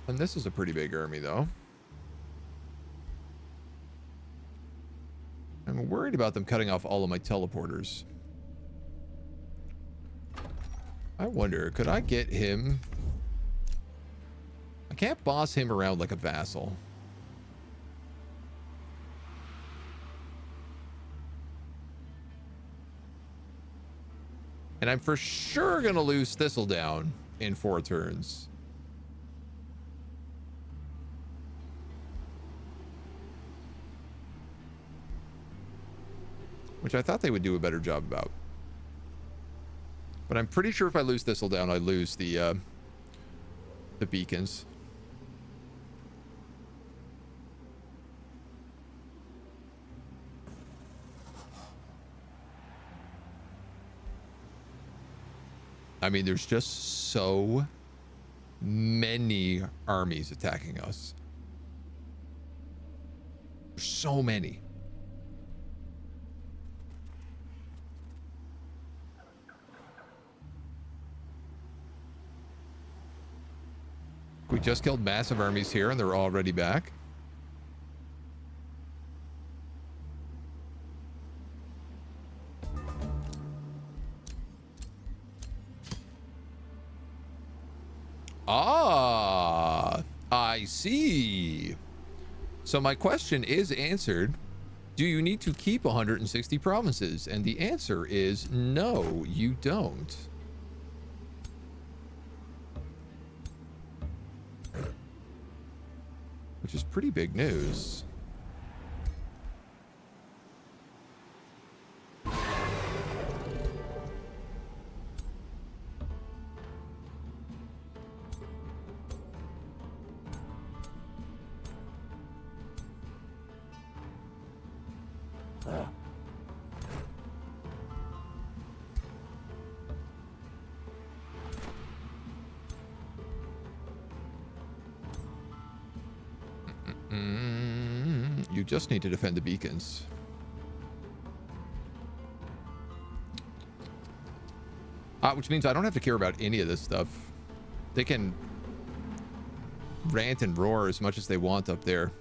Speaker 1: And this is a pretty big army, though. I'm worried about them cutting off all of my teleporters. I wonder, could I get him? I can't boss him around like a vassal. And I'm for sure going to lose Thistledown in 4 turns. Which I thought they would do a better job about. But I'm pretty sure if I lose Thistledown, I lose the beacons. I mean, there's just so many armies attacking us. So many. We just killed massive armies here and they're already back. Ah, I see. So my question is answered. Do you need to keep 160 provinces? And the answer is no, you don't. Which is pretty big news. You just need to defend the beacons. Which means I don't have to care about any of this stuff. They can rant and roar as much as they want up there.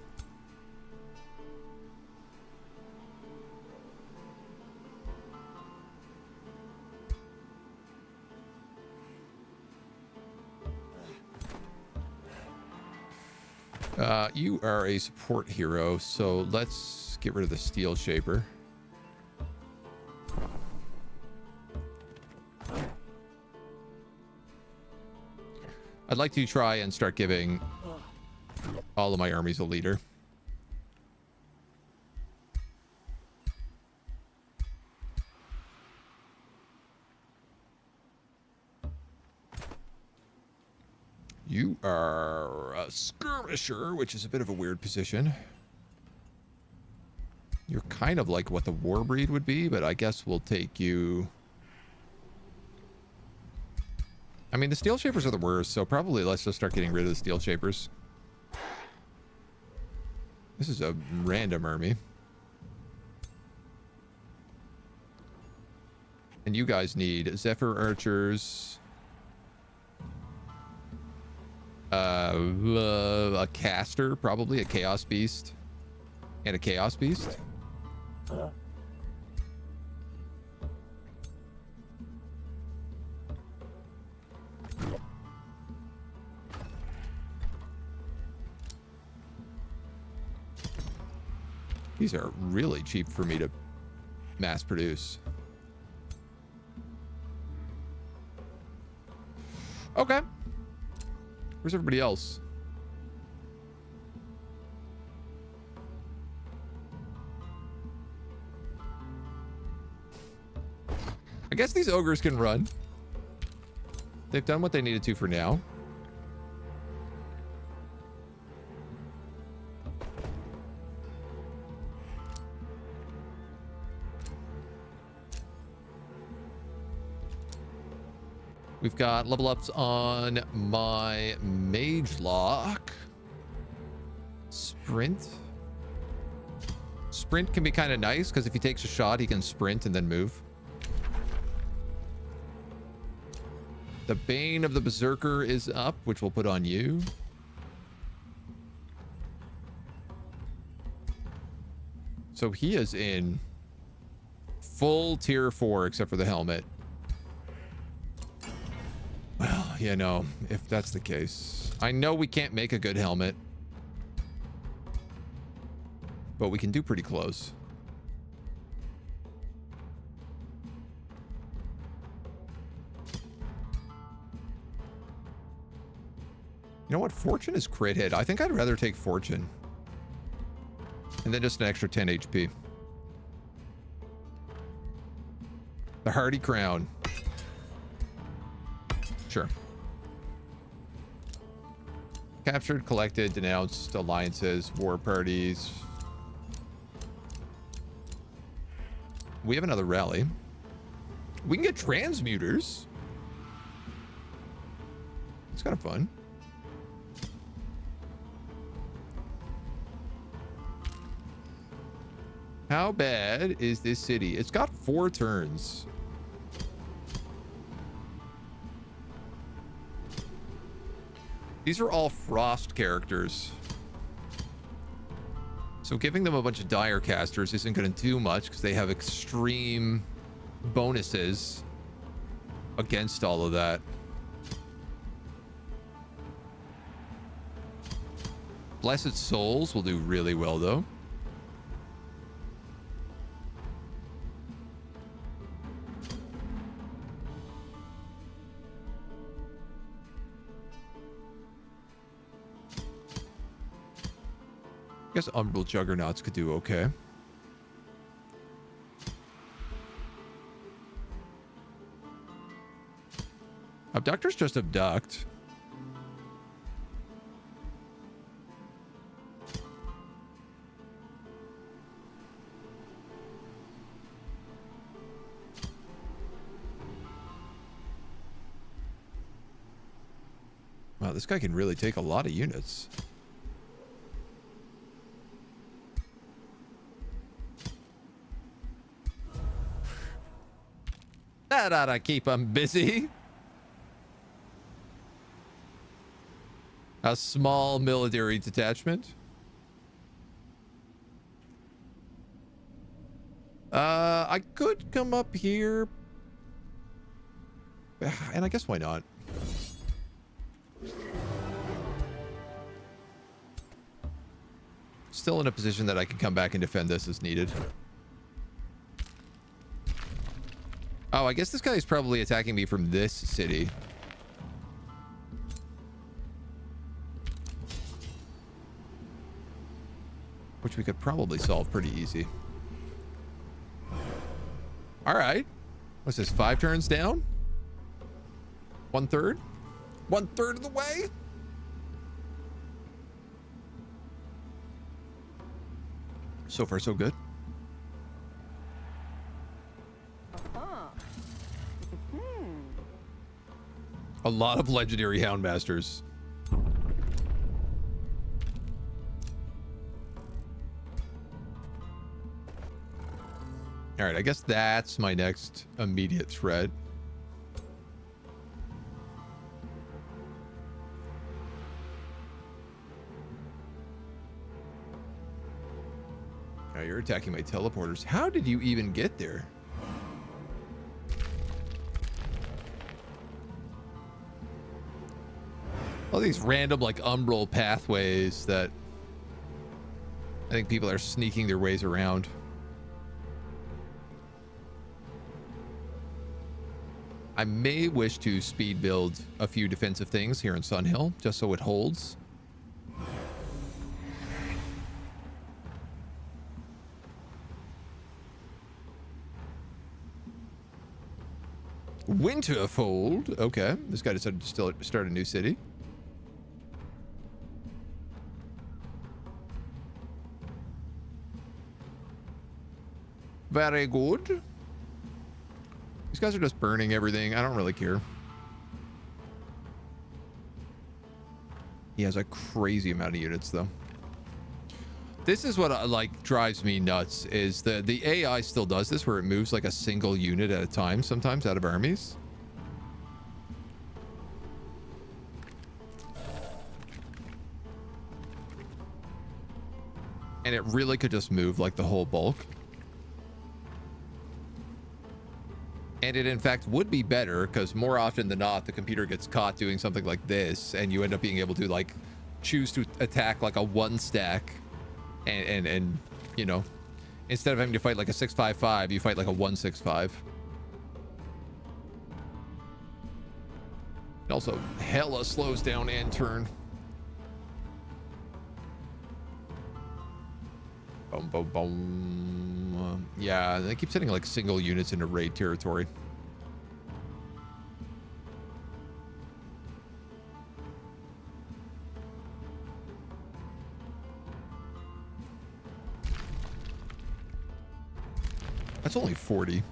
Speaker 1: You are a support hero, so let's get rid of the Steel Shaper. I'd like to try and start giving all of my armies a leader. You are a skirmisher, which is a bit of a weird position. You're kind of like what the Warbreed would be, but I guess we'll take you. I mean, the Steel Shapers are the worst, so probably let's just start getting rid of the Steel Shapers. This is a random army. And you guys need Zephyr Archers. A caster, probably a Chaos Beast. And a Chaos Beast. These are really cheap for me to mass produce. Okay. Where's everybody else? I guess these ogres can run. They've done what they needed to for now. We've got level ups on my mage lock. Sprint. Sprint can be kind of nice because if he takes a shot, he can sprint and then move. The Bane of the Berserker is up, which we'll put on you. So he is in full tier 4 except for the helmet. Well, you know, if that's the case. I know we can't make a good helmet. But we can do pretty close. You know what? Fortune is crit hit. I think I'd rather take Fortune. And then just an extra 10 HP. The Hardy Crown. Sure. Captured, collected, denounced, alliances, war parties. We have another rally. We can get transmuters. It's kind of fun. How bad is this city? It's got 4 turns. These are all frost characters. So giving them a bunch of dire casters isn't going to do much because they have extreme bonuses against all of that. Blessed Souls will do really well though. I guess Umbral Juggernauts could do okay. Abductors just abduct. Wow, this guy can really take a lot of units. That ought to keep them busy. A small military detachment. I could come up here. And I guess why not? Still in a position that I can come back and defend this as needed. Oh, I guess this guy is probably attacking me from this city. Which we could probably solve pretty easy. All right. What's this, 5 turns down? 1/3? 1/3 of the way? So far, so good. A lot of legendary Houndmasters. All right, I guess that's my next immediate threat. Now you're attacking my teleporters. How did you even get there? All these random like umbral pathways that I think people are sneaking their ways around. I may wish to speed build a few defensive things here in Sunhill, just so it holds. Winterfold. Okay, this guy decided to start a new city. Very good. These guys are just burning everything. I don't really care. He has a crazy amount of units, though. This is what like drives me nuts. Is the AI still does this, where it moves like a single unit at a time, sometimes out of armies. And it really could just move like the whole bulk. And it in fact would be better, because more often than not the computer gets caught doing something like this, and you end up being able to like choose to attack like a 1-stack, and you know, instead of having to fight like a 655, you fight like a 165. It also hella slows down and turn. Boom, boom, boom. Yeah, they keep sending like single units into raid territory. That's only 40.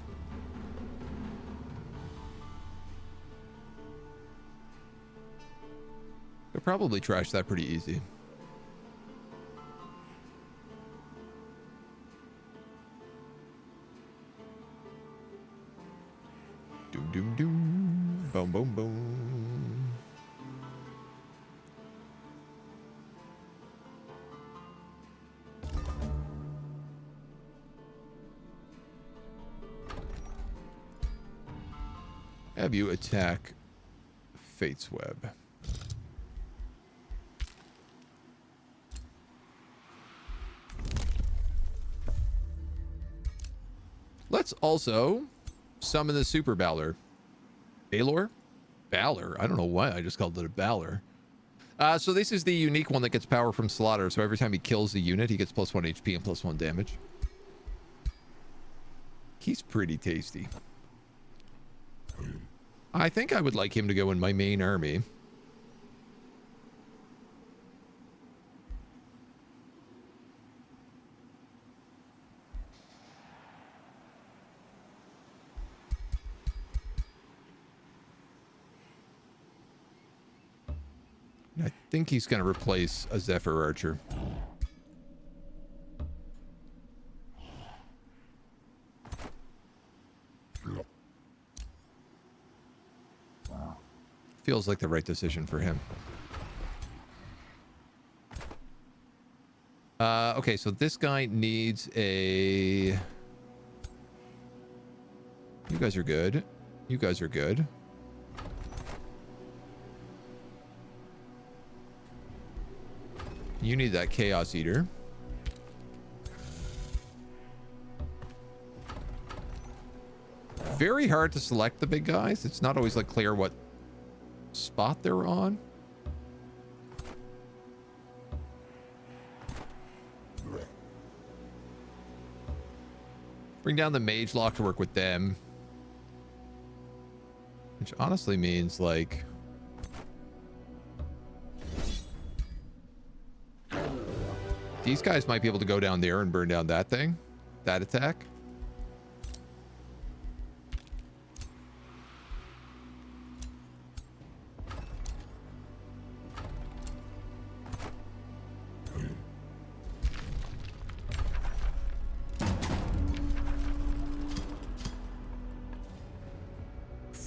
Speaker 1: They'll probably trash that pretty easy. Doom, doom, doom. Boom, boom, boom. Have you attack Fate's Web. Let's also summon the Super Balor. Balor? Balor? I don't know why I just called it a Balor. So this is the unique one that gets power from slaughter. So every time he kills a unit, he gets +1 HP and +1 damage. He's pretty tasty. I think I would like him to go in my main army. I think he's going to replace a Zephyr Archer. Feels like the right decision for him. Okay, so this guy needs a... You guys are good. You guys are good. You need that Chaos Eater. Very hard to select the big guys. It's not always like clear what spot they're on. Bring down the Mage Lock to work with them. Which honestly means like... These guys might be able to go down there and burn down that thing. That attack.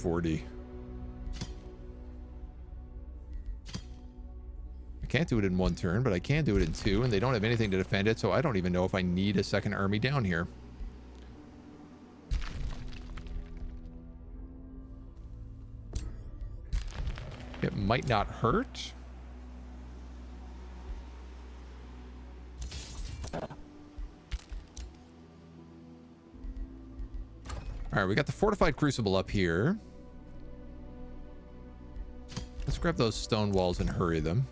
Speaker 1: 40. I can't do it in 1 turn, but I can do it in 2, and they don't have anything to defend it, so I don't even know if I need a second army down here. It might not hurt. All right, we got the fortified crucible up here. Let's grab those stone walls and hurry them.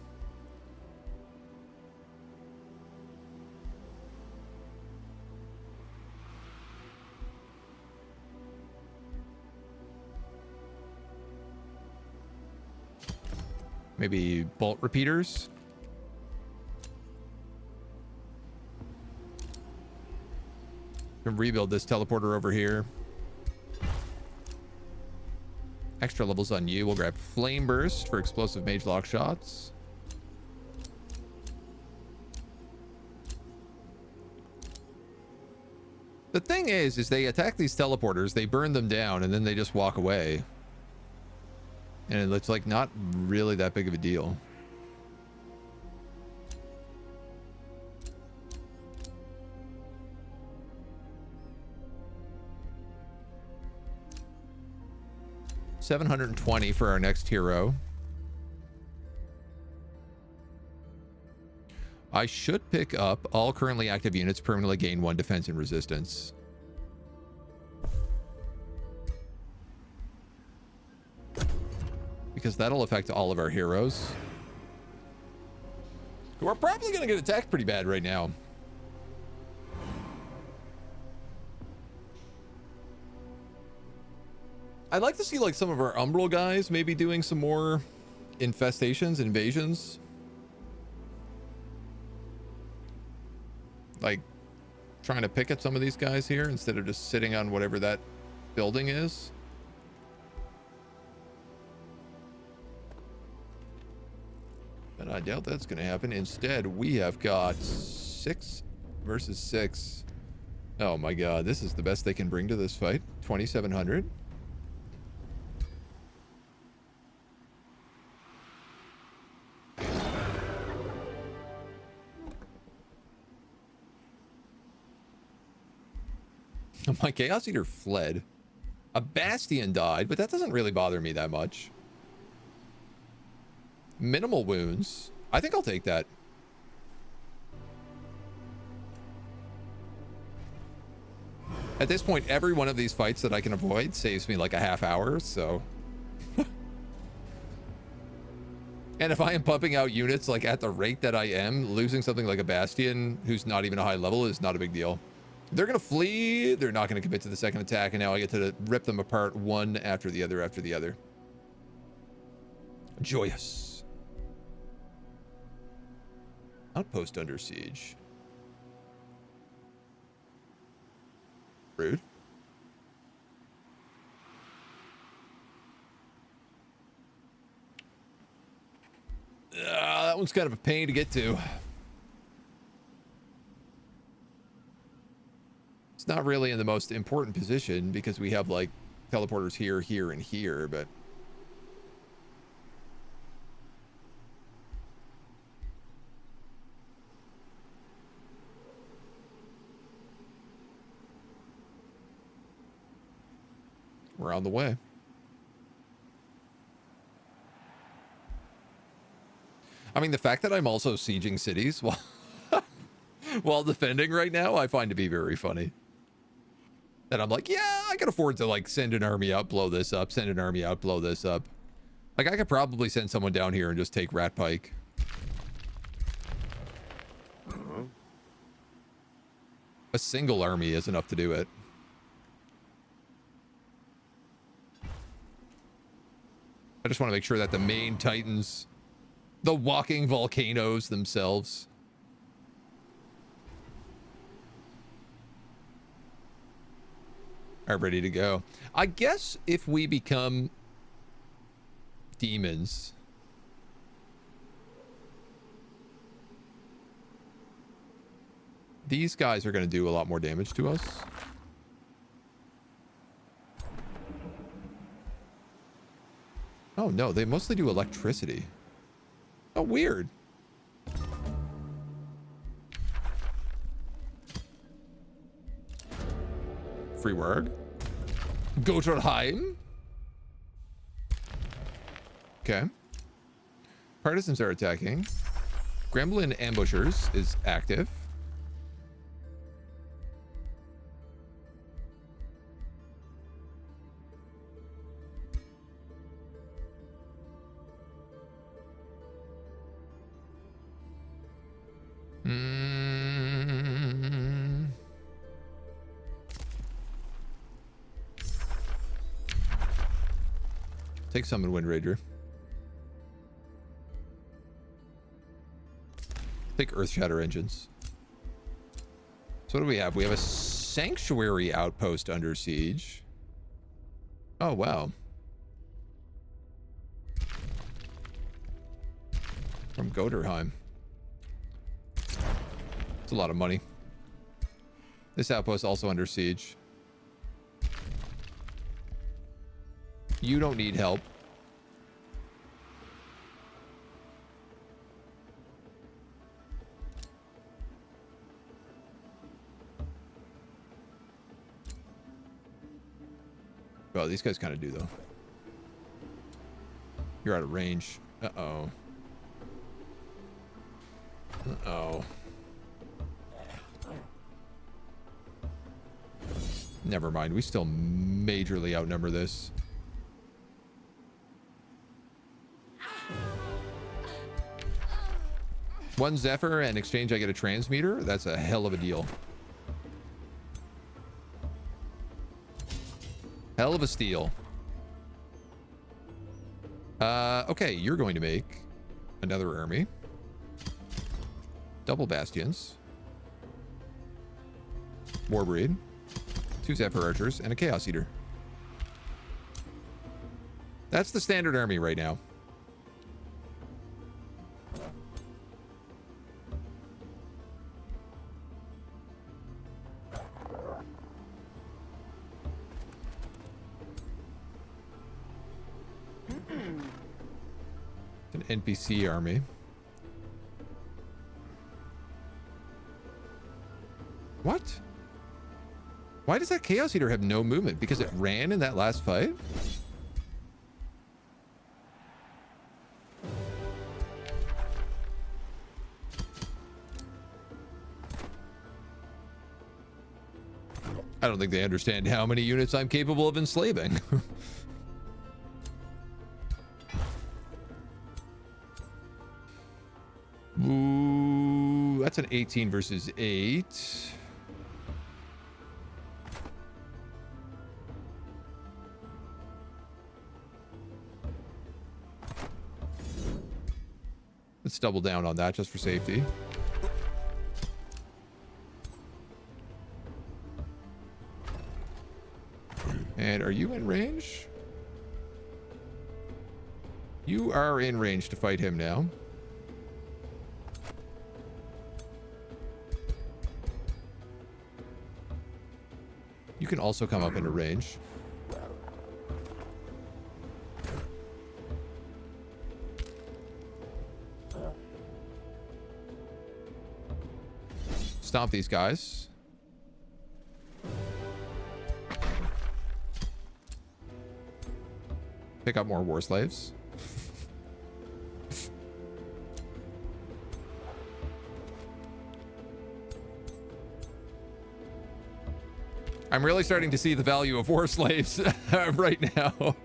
Speaker 1: Maybe bolt repeaters. Can rebuild this teleporter over here. Extra levels on you. We'll grab flame burst for explosive mage lock shots. The thing is they attack these teleporters, they burn them down, and then they just walk away. And it's like not really that big of a deal. $720 for our next hero. I should pick up all currently active units permanently gain 1 defense and resistance. Because that'll affect all of our heroes, who are probably going to get attacked pretty bad right now. I'd like to see like some of our umbral guys maybe doing some more infestations, invasions. Like trying to pick at some of these guys here instead of just sitting on whatever that building is. But I doubt that's going to happen. Instead, we have got 6 versus 6. Oh my god, this is the best they can bring to this fight. 2,700. My Chaos Eater fled. A Bastion died, but that doesn't really bother me that much. Minimal wounds. I think I'll take that. At this point, every one of these fights that I can avoid saves me like a half hour, so... And if I am pumping out units like at the rate that I am, losing something like a Bastion who's not even a high level is not a big deal. They're going to flee. They're not going to commit to the second attack, and now I get to rip them apart one after the other after the other. Joyous. Outpost under siege. Rude. That one's kind of a pain to get to. It's not really in the most important position because we have like teleporters here, here, and here, but... we're on the way. I mean, the fact that I'm also sieging cities while defending right now, I find to be very funny. That I'm like, yeah, I can afford to like send an army out, blow this up, send an army out, blow this up. Like I could probably send someone down here and just take Rat Pike. A single army is enough to do it. I just want to make sure that the main titans, the walking volcanoes themselves, are ready to go. I guess if we become demons, these guys are going to do a lot more damage to us. Oh, no, they mostly do electricity. Oh, weird. Free word. Gotorheim. Okay. Partisans are attacking. Gremlin ambushers is active. Take Summon Wind Rager. Take Earth Shatter Engines. So what do we have? We have a Sanctuary Outpost under siege. Oh, wow. From Goderheim. It's a lot of money. This outpost also under siege. You don't need help. Well, these guys kind of do, though. You're out of range. Uh-oh. Uh-oh. Never mind. We still majorly outnumber this. One Zephyr, and in exchange I get a transmuter. That's a hell of a deal. Hell of a steal. Okay, you're going to make another army. Double Bastions. Warbreed. 2 Zephyr Archers, and a Chaos Eater. That's the standard army right now. An NPC army. What? Why does that Chaos Eater have no movement? Because it ran in that last fight? I don't think they understand how many units I'm capable of enslaving. Ooh, that's an 18 versus 8. Let's double down on that just for safety. And are you in range? You are in range to fight him now. You can also come up into range. Stomp these guys. Pick up more war slaves. I'm really starting to see the value of war slaves right now.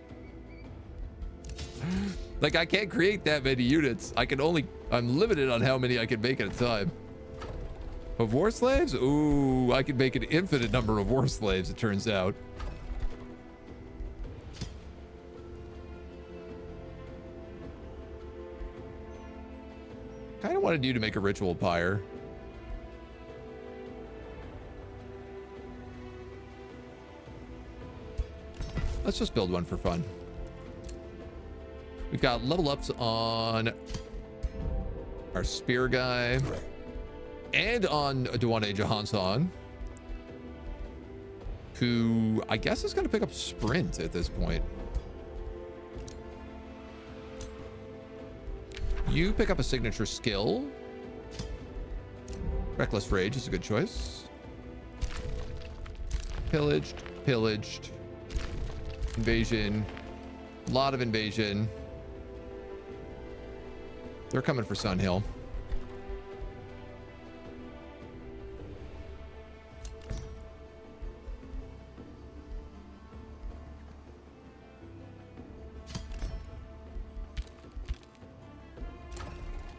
Speaker 1: Like, I can't create that many units. I'm limited on how many I can make at a time. Of war slaves? Ooh, I can make an infinite number of war slaves, it turns out. Kind of wanted you to make a ritual pyre. Let's just build one for fun. We've got level ups on our spear guy and on Duane Jahansong, who I guess is going to pick up sprint at this point. You pick up a signature skill. Reckless Rage is a good choice. Pillaged, pillaged. Invasion. A lot of invasion. They're coming for Sun Hill.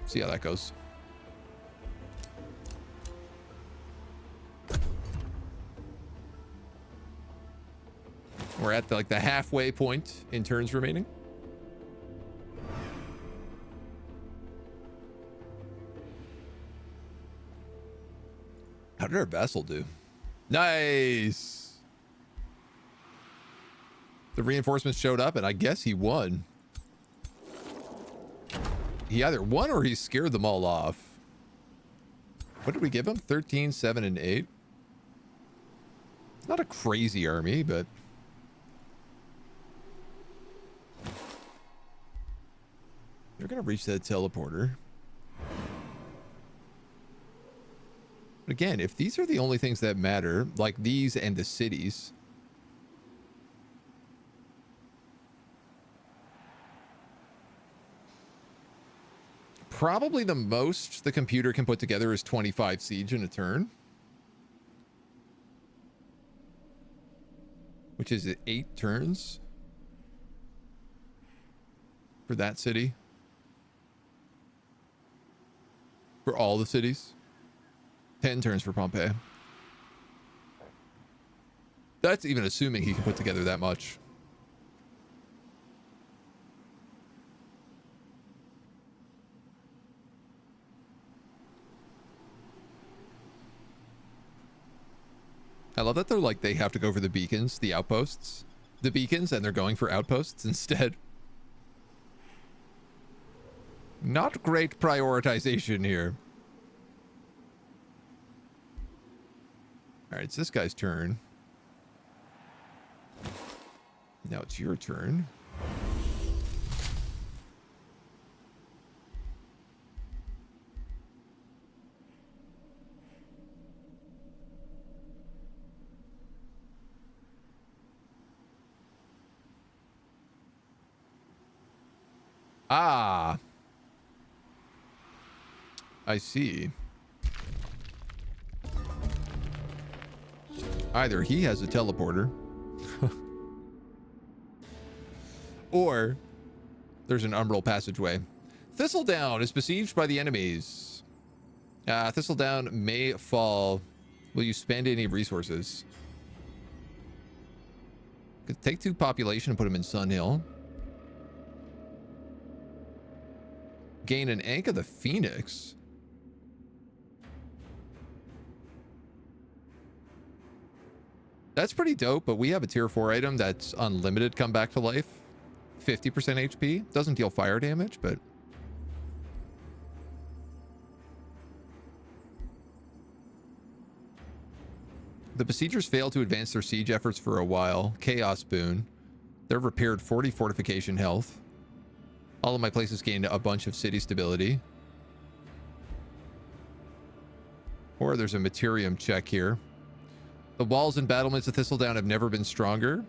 Speaker 1: See how that goes. We're at the halfway point in turns remaining. How did our vassal do? Nice. The reinforcements showed up and I guess he won. He either won or he scared them all off. What did we give him? 13, 7, and 8. It's not a crazy army, but... they're going to reach that teleporter. But again, if these are the only things that matter, like these and the cities... probably the most the computer can put together is 25 siege in a turn. Which is 8 turns for that city. For all the cities. 10 turns for Pompeii. That's even assuming he can put together that much. I love that they're like, they have to go for the beacons, the outposts. The beacons, and they're going for outposts instead. Not great prioritization here. Alright, it's this guy's turn. Now it's your turn. Ah. I see. Either he has a teleporter or there's an umbral passageway. Thistledown is besieged by the enemies. Thistledown may fall. Will you spend any resources? Could take 2 population and put them in Sun Hill. Gain an Ankh of the Phoenix. That's pretty dope, but we have a tier 4 item that's unlimited come back to life. 50% HP. Doesn't deal fire damage, but... the besiegers fail to advance their siege efforts for a while. Chaos boon. They're repaired 40 fortification health. All of my places gained a bunch of city stability. Or there's a Materium check here. The walls and battlements of Thistledown have never been stronger.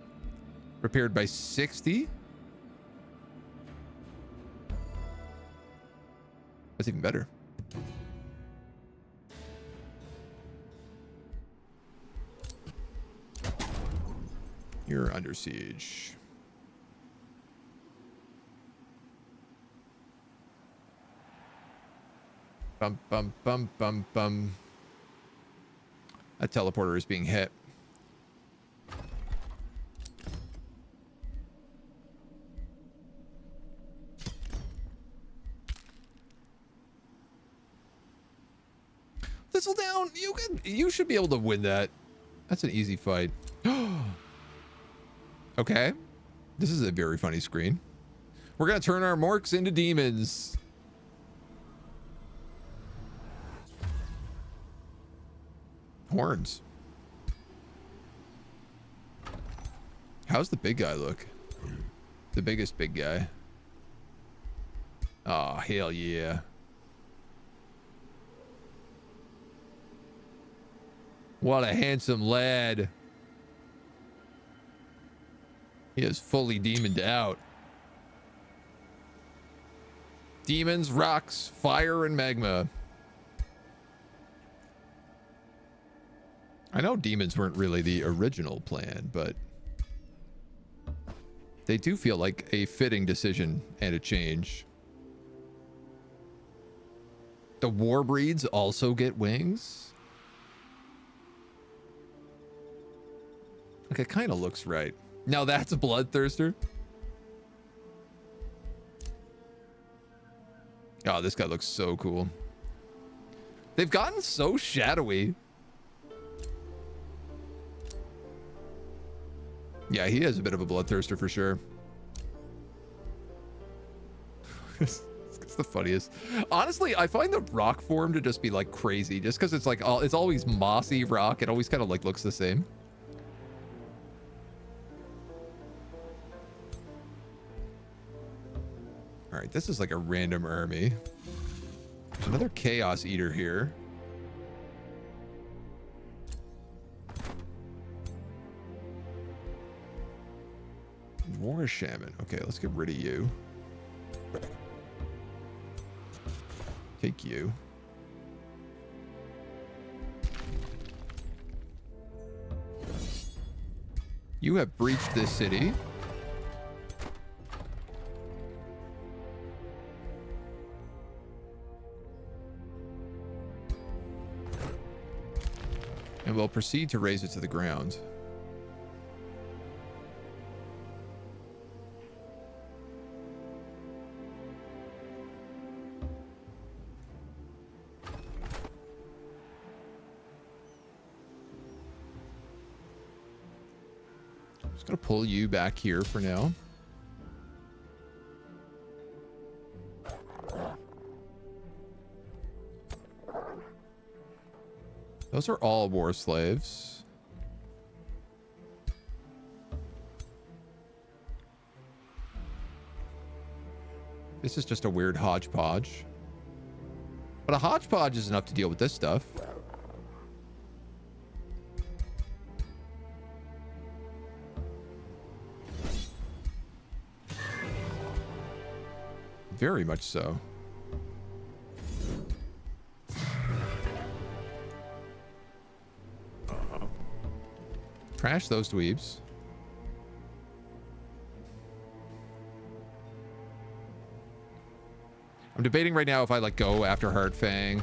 Speaker 1: Repaired by 60. That's even better. You're under siege. Bum, bum, bum, bum, bum. That teleporter is being hit. Thistledown, you should be able to win that. That's an easy fight. Okay. This is a very funny screen. We're gonna turn our Orcs into demons. Horns. How's the big guy look? The biggest big guy. Oh, hell yeah. What a handsome lad. He is fully demoned out. Demons, rocks, fire, and magma. I know demons weren't really the original plan, but they do feel like a fitting decision and a change. The war breeds also get wings? Like, it kind of looks right. Now that's a bloodthirster. Oh, this guy looks so cool. They've gotten so shadowy. Yeah, he is a bit of a bloodthirster for sure. It's the funniest. Honestly, I find the rock form to just be like crazy, just because it's like it's always mossy rock. It always kind of like looks the same. All right, this is like a random army. There's another chaos eater here. War shaman. Okay, let's get rid of you. Take you. You have breached this city. And we'll proceed to raise it to the ground. Just gonna pull you back here for now. Those are all war slaves. This is just a weird hodgepodge. But a hodgepodge is enough to deal with this stuff. Very much so. Trash those dweebs. I'm debating right now if I like go after Heartfang.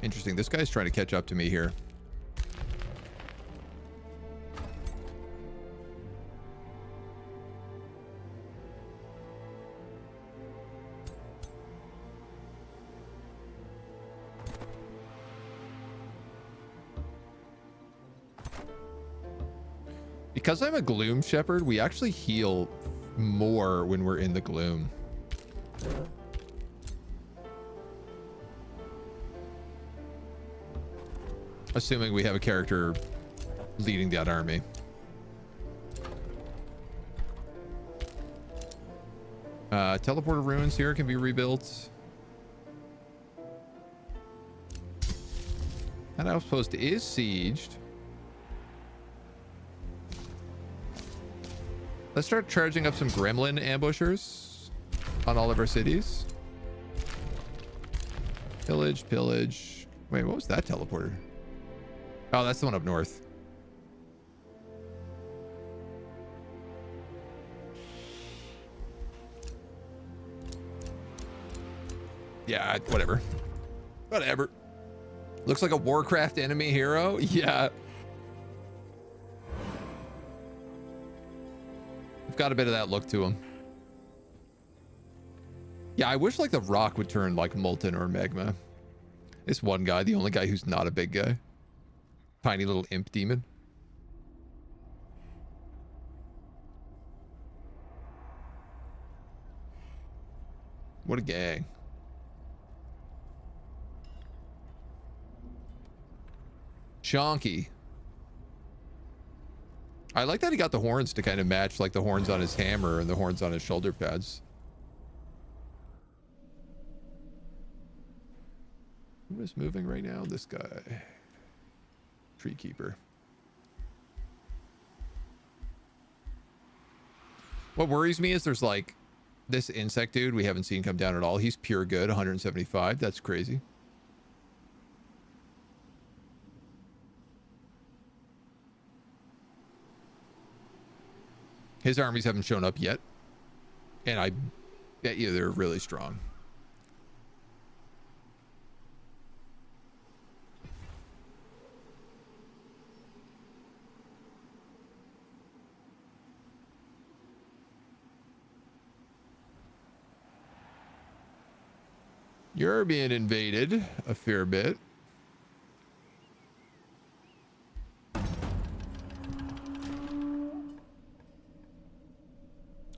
Speaker 1: Interesting. This guy's trying to catch up to me here. Because I'm a Gloom Shepherd, we actually heal more when we're in the Gloom. Assuming we have a character leading that army. Teleporter ruins here can be rebuilt. That outpost is sieged. Let's start charging up some gremlin ambushers on all of our cities. Pillage, pillage. Wait, what was that teleporter? Oh, that's the one up north. Yeah, whatever. Whatever. Looks like a Warcraft enemy hero. Yeah. Got a bit of that look to him. Yeah, I wish like the rock would turn like molten or magma. This one guy, the only guy who's not a big guy. Tiny little imp demon. What a gang. Chonky. I like that he got the horns to kind of match like the horns on his hammer and the horns on his shoulder pads. Who is moving right now? This guy. Tree keeper. What worries me is there's like this insect dude we haven't seen come down at all. He's pure good, 175. That's crazy. His armies haven't shown up yet. And I bet you they're really strong. You're being invaded a fair bit.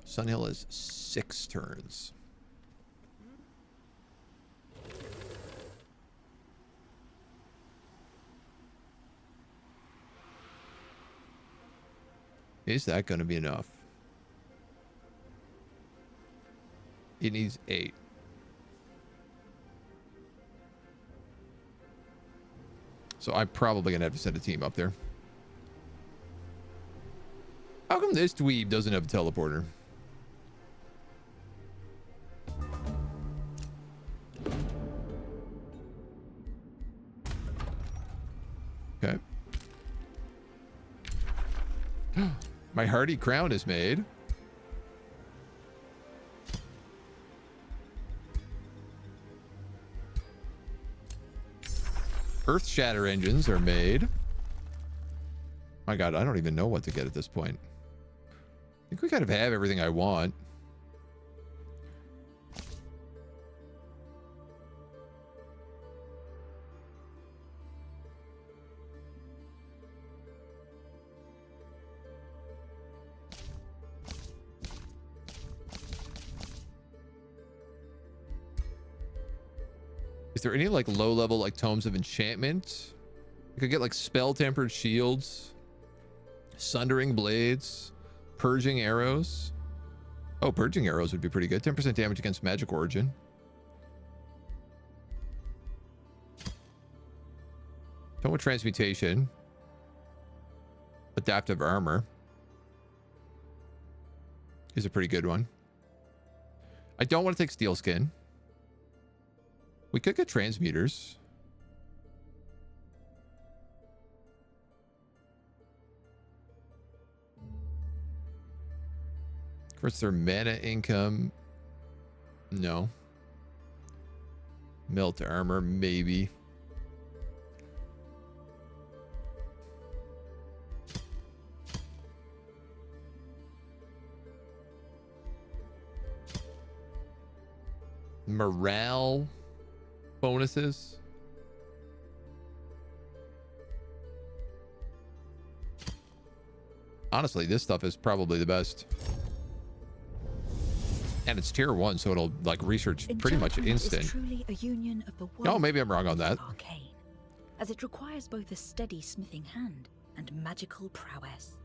Speaker 1: Sunhill is 6 turns. Is that going to be enough? It needs 8. So I'm probably going to have to send a team up there. How come this dweeb doesn't have a teleporter? Okay. My hardy crown is made. Earth shatter engines are made. My God, I don't even know what to get at this point. I think we kind of have everything I want. Is there any like low level like tomes of enchantment? I could get like spell tempered shields, sundering blades, purging arrows. Oh, purging arrows would be pretty good. 10% damage against magic origin. Tome of transmutation. Adaptive armor is a pretty good one. I don't want to take steel skin. We could get transmuters. Of course, their mana income. No. Melt armor, maybe. Morale bonuses. Honestly, this stuff is probably the best. And it's tier 1, so it'll like research pretty much instant.
Speaker 2: Is truly a union of the
Speaker 1: Oh, maybe I'm wrong on that.
Speaker 2: Arcane, as it requires both a steady smithing hand and magical prowess.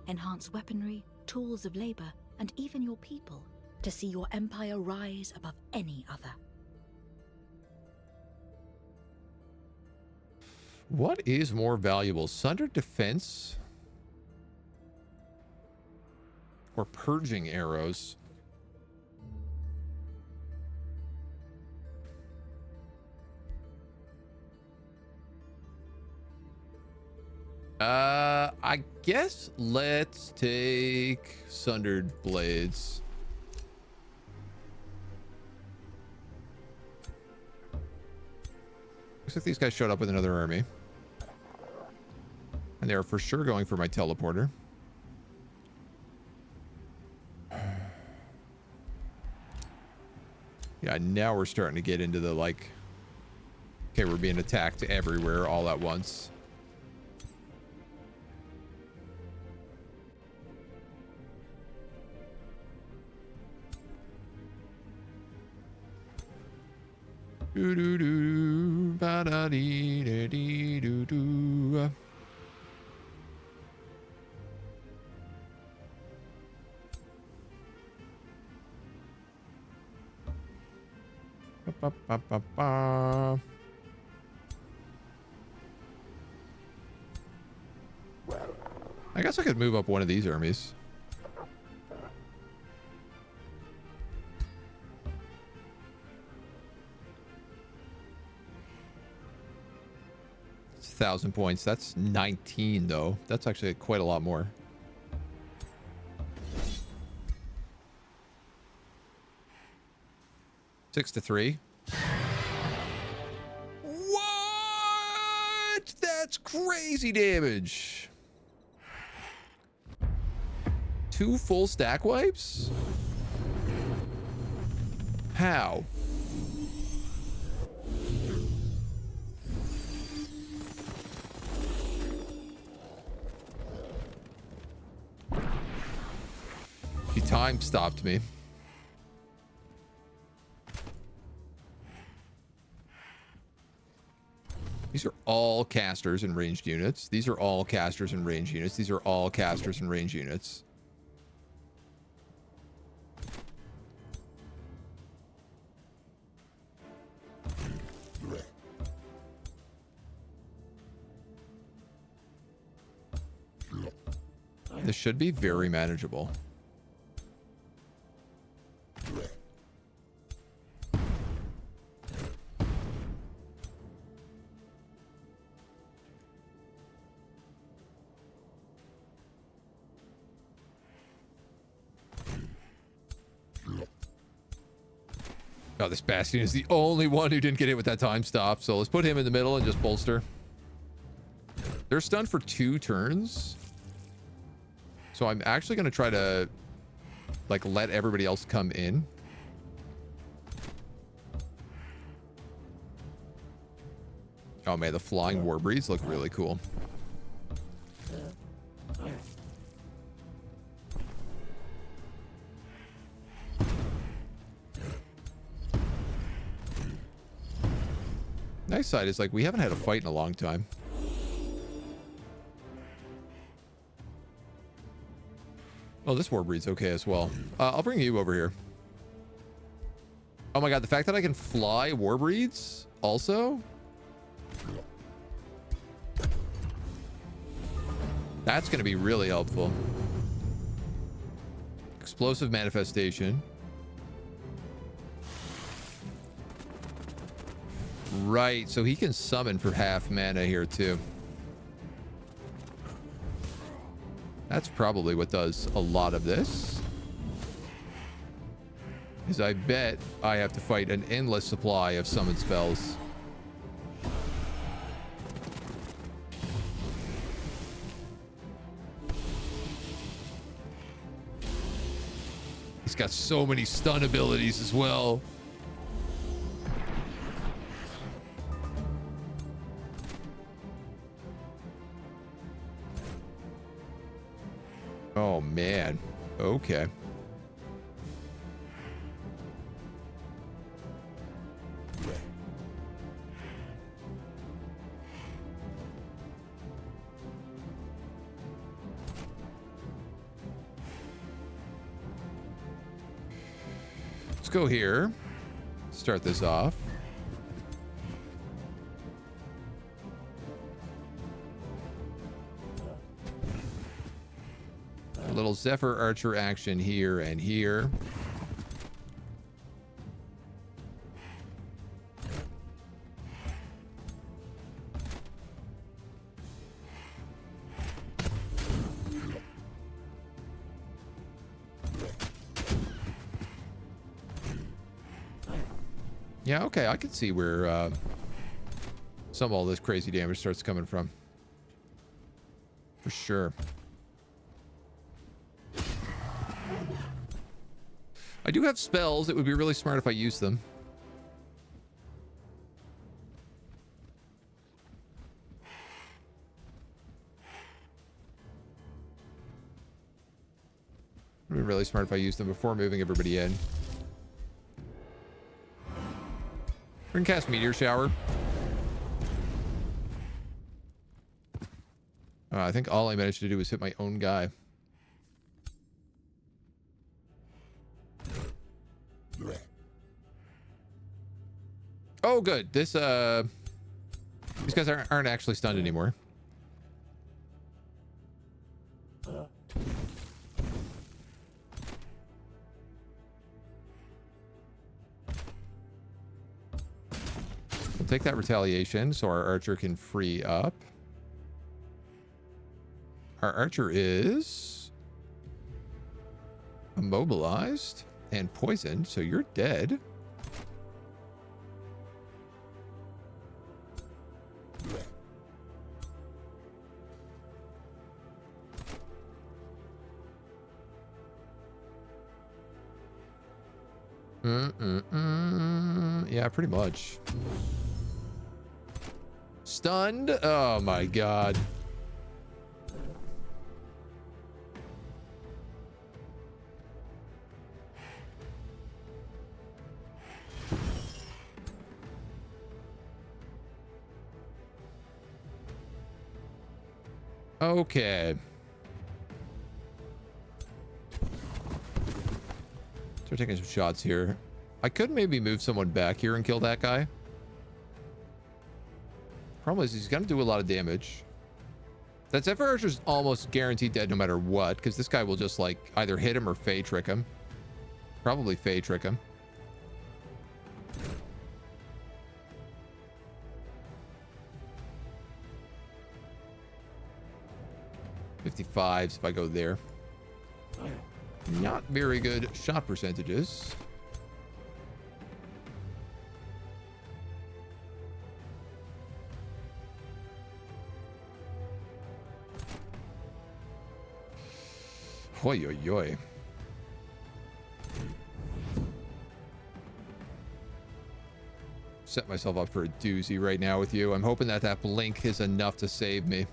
Speaker 2: Enhance weaponry, tools of labor, and even your people to see your empire rise above any other.
Speaker 1: What is more valuable, sundered defense or purging arrows? I guess let's take sundered blades. Looks like these guys showed up with another army. And they are for sure going for my teleporter. Yeah, now we're starting to get into the like... Okay, we're being attacked everywhere all at once. Do do do ba da dee da dee do do. Ba, ba, ba, ba. I guess I could move up one of these armies. It's 1,000 points. That's 19, though. That's actually quite a lot more. Six to 3. What? That's crazy damage. 2 full stack wipes? How? He time stopped me. These are all casters and ranged units. These are all casters and ranged units. These are all casters and ranged units. This should be very manageable. Oh, this Bastion is the only one who didn't get hit with that time stop. So let's put him in the middle and just bolster. They're stunned for 2 turns. So I'm actually going to try to, like, let everybody else come in. Oh, man, the flying warbreeds look really cool. Nice side is, like, we haven't had a fight in a long time. Oh, this warbreed's okay as well. I'll bring you over here. Oh my god, the fact that I can fly warbreeds also? That's going to be really helpful. Explosive manifestation. Right, so he can summon for half mana here too. That's probably what does a lot of this. Is I bet I have to fight an endless supply of summon spells. He's got so many stun abilities as well. Oh, man. Okay. Let's go here. Start this off. A little Zephyr Archer action here and here. Yeah, okay, I can see where some of all this crazy damage starts coming from. For sure. I do have spells. It would be really smart if I used them. It would be really smart if I used them before moving everybody in. We're gonna cast Meteor Shower. I think all I managed to do was hit my own guy. Oh, good. These guys aren't actually stunned anymore. We'll take that retaliation so our archer can free up. Our archer is immobilized and poisoned, so you're dead. Yeah, pretty much. Stunned? Oh my god. Okay. Start taking some shots here. I could maybe move someone back here and kill that guy. Problem is he's gonna do a lot of damage. That Zephyr Archer's almost guaranteed dead no matter what, because this guy will just like either hit him or Fey trick him. Probably Fey trick him. .55s if I go there. Not very good shot percentages. Oi, oi, oi. Set myself up for a doozy right now with you. I'm hoping that that blink is enough to save me.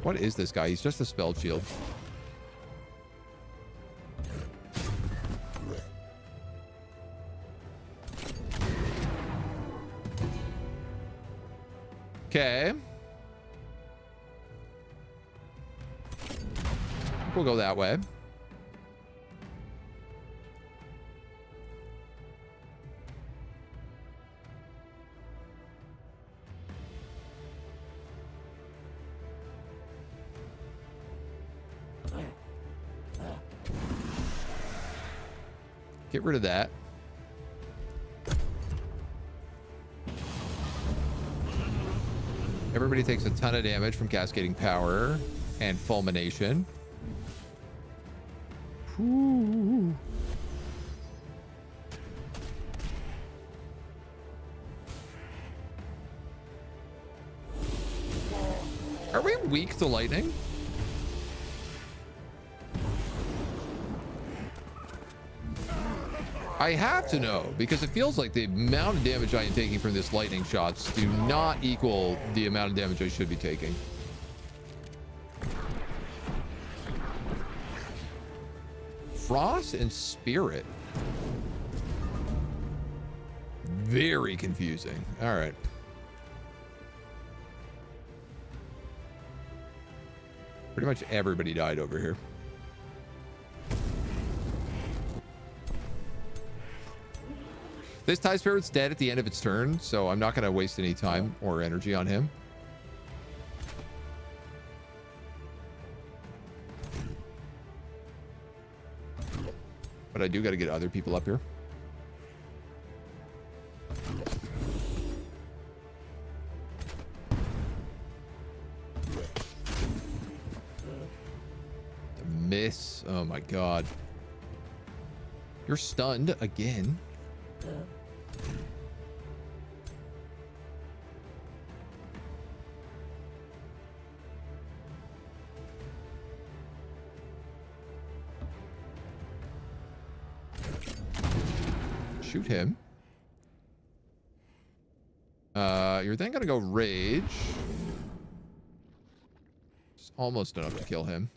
Speaker 1: What is this guy? He's just a spell shield. Okay. We'll go that way. Get rid of that. Everybody takes a ton of damage from cascading power and fulmination. Ooh. Are we weak to lightning? I have to know, because it feels like the amount of damage I am taking from this lightning shots do not equal the amount of damage I should be taking. Frost and Spirit. Very confusing. All right. Pretty much everybody died over here. This Tie Spirit's dead at the end of its turn, so I'm not going to waste any time or energy on him. But I do got to get other people up here. The miss. Oh my god. You're stunned again. Shoot him. You're then gonna go rage. It's almost enough to kill him.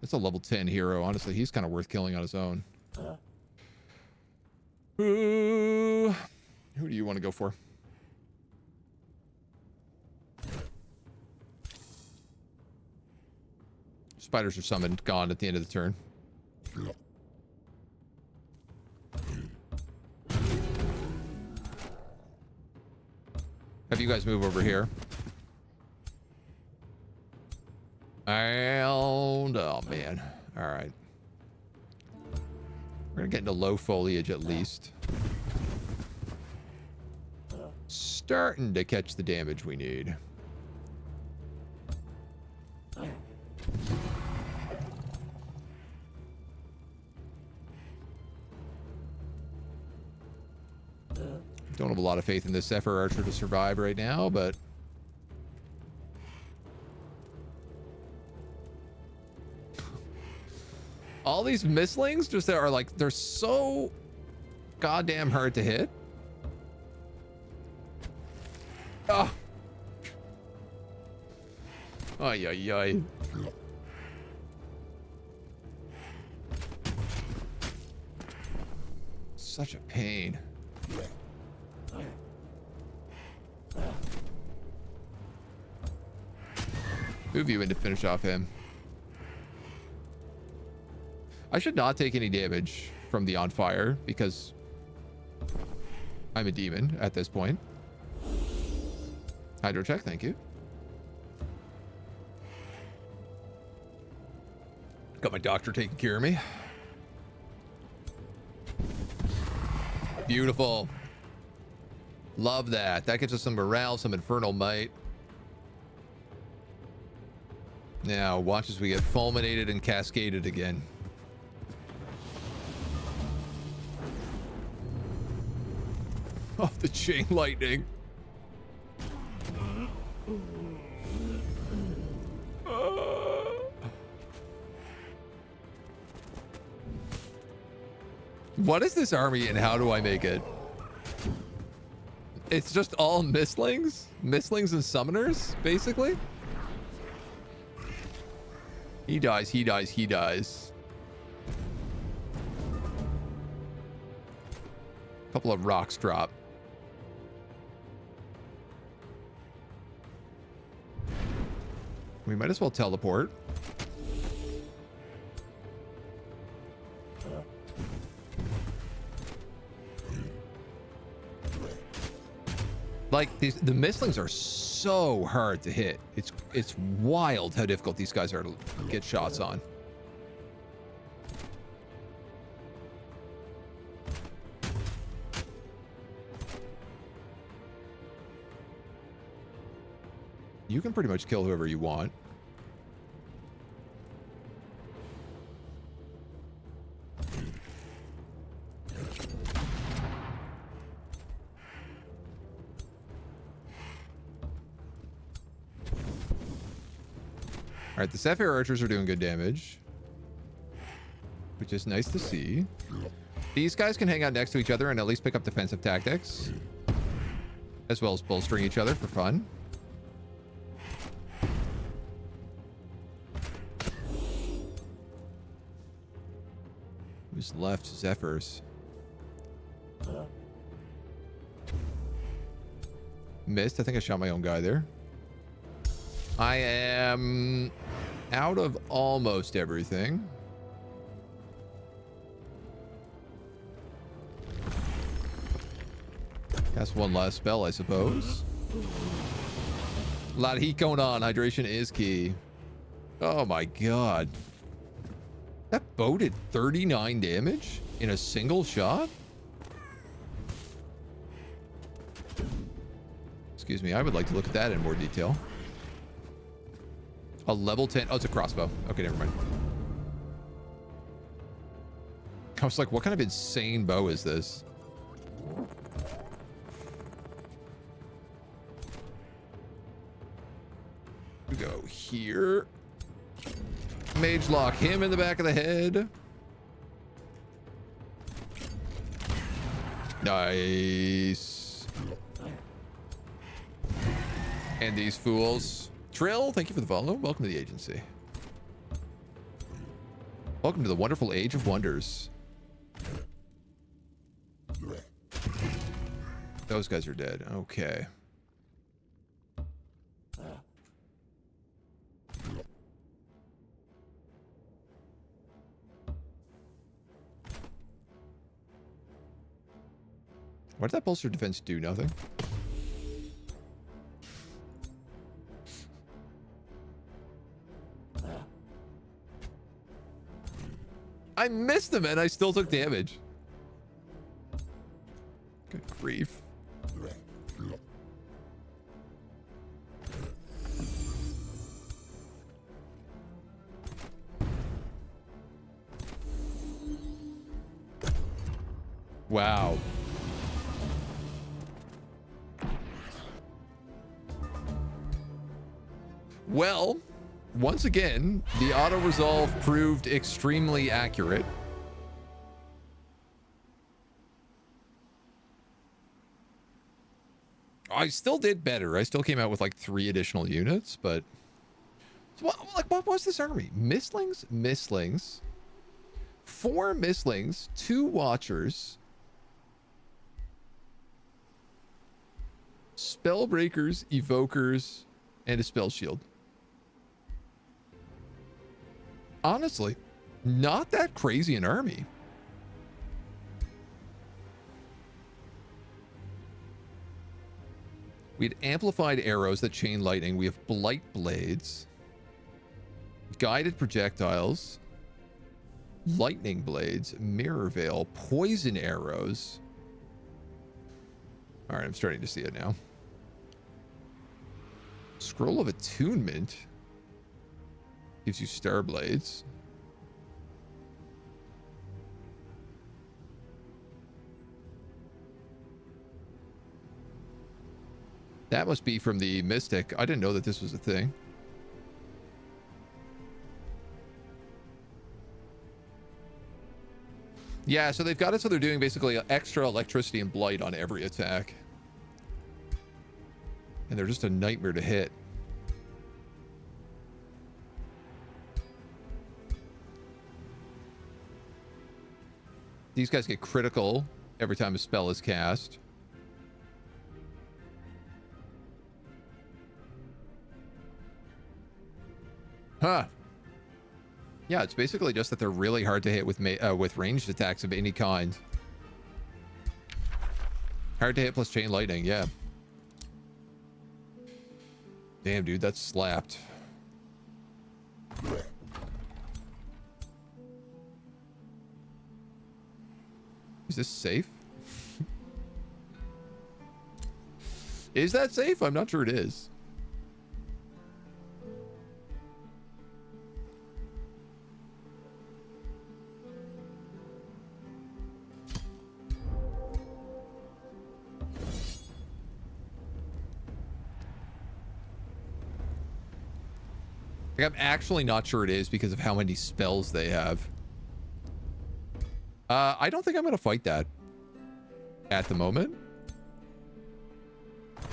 Speaker 1: That's a level 10 hero. Honestly, he's kind of worth killing on his own. Who do you want to go for? Spiders are summoned, gone at the end of the turn. Have you guys move over here? And oh man. All right. We're gonna get into low foliage at least. Starting to catch the damage we need. Don't have a lot of faith in this Zephyr Archer to survive right now, but all these mislings just are like, they're so goddamn hard to hit. Oh. Ay, ay, ay. Such a pain. Move you in to finish off him. I should not take any damage from the on fire because I'm a demon at this point. Hydro check, thank you. Got my doctor taking care of me. Beautiful. Love that. That gets us some morale, some infernal might. Now, watch as we get fulminated and cascaded again. Oh, the chain lightning. What is this army and how do I make it? It's just all mislings? Mislings and summoners, basically? He dies, he dies, he dies. Couple of rocks drop. We might as well teleport. Like the mislings are so hard to hit. It's wild how difficult these guys are to get shots on. You can pretty much kill whoever you want. All right, the Sapphire Archers are doing good damage, which is nice to see. These guys can hang out next to each other and at least pick up defensive tactics, as well as bolstering each other for fun. Who's left? Zephyrs. Missed. I think I shot my own guy there. I am out of almost everything. That's one last spell, I suppose. A lot of heat going on. Hydration is key. Oh my god. That bow did 39 damage in a single shot? Excuse me, I would like to look at that in more detail. A level 10. Oh, it's a crossbow. Okay, never mind. I was like, what kind of insane bow is this? We go here. Mage lock him in the back of the head. Nice. And these fools. Trill, thank you for the follow. Welcome to the agency. Welcome to the wonderful Age of Wonders. Those guys are dead. Okay. What did that bolster defense do? Nothing. I missed him and I still took damage. Good grief. Wow. Well, once again, the auto-resolve proved extremely accurate. I still did better. I still came out with like 3 additional units, but... what was this army? Mistlings? Mistlings. 4 Mistlings, 2 Watchers, Spellbreakers, Evokers, and a Spell Shield. Honestly, not that crazy an army. We had amplified arrows that chain lightning. We have blight blades, guided projectiles, lightning blades, mirror veil, poison arrows. All right, I'm starting to see it now. Scroll of Attunement gives you star blades. That must be from the Mystic. I didn't know that this was a thing. Yeah, so they've got it so they're doing basically extra electricity and blight on every attack. And they're just a nightmare to hit. These guys get critical every time a spell is cast. Huh. Yeah, it's basically just that they're really hard to hit with ranged attacks of any kind. Hard to hit plus chain lightning, yeah. Damn, dude, that's slapped. Is this safe? Is that safe? I'm not sure it is. I'm actually not sure it is because of how many spells they have. I don't think I'm going to fight that at the moment. I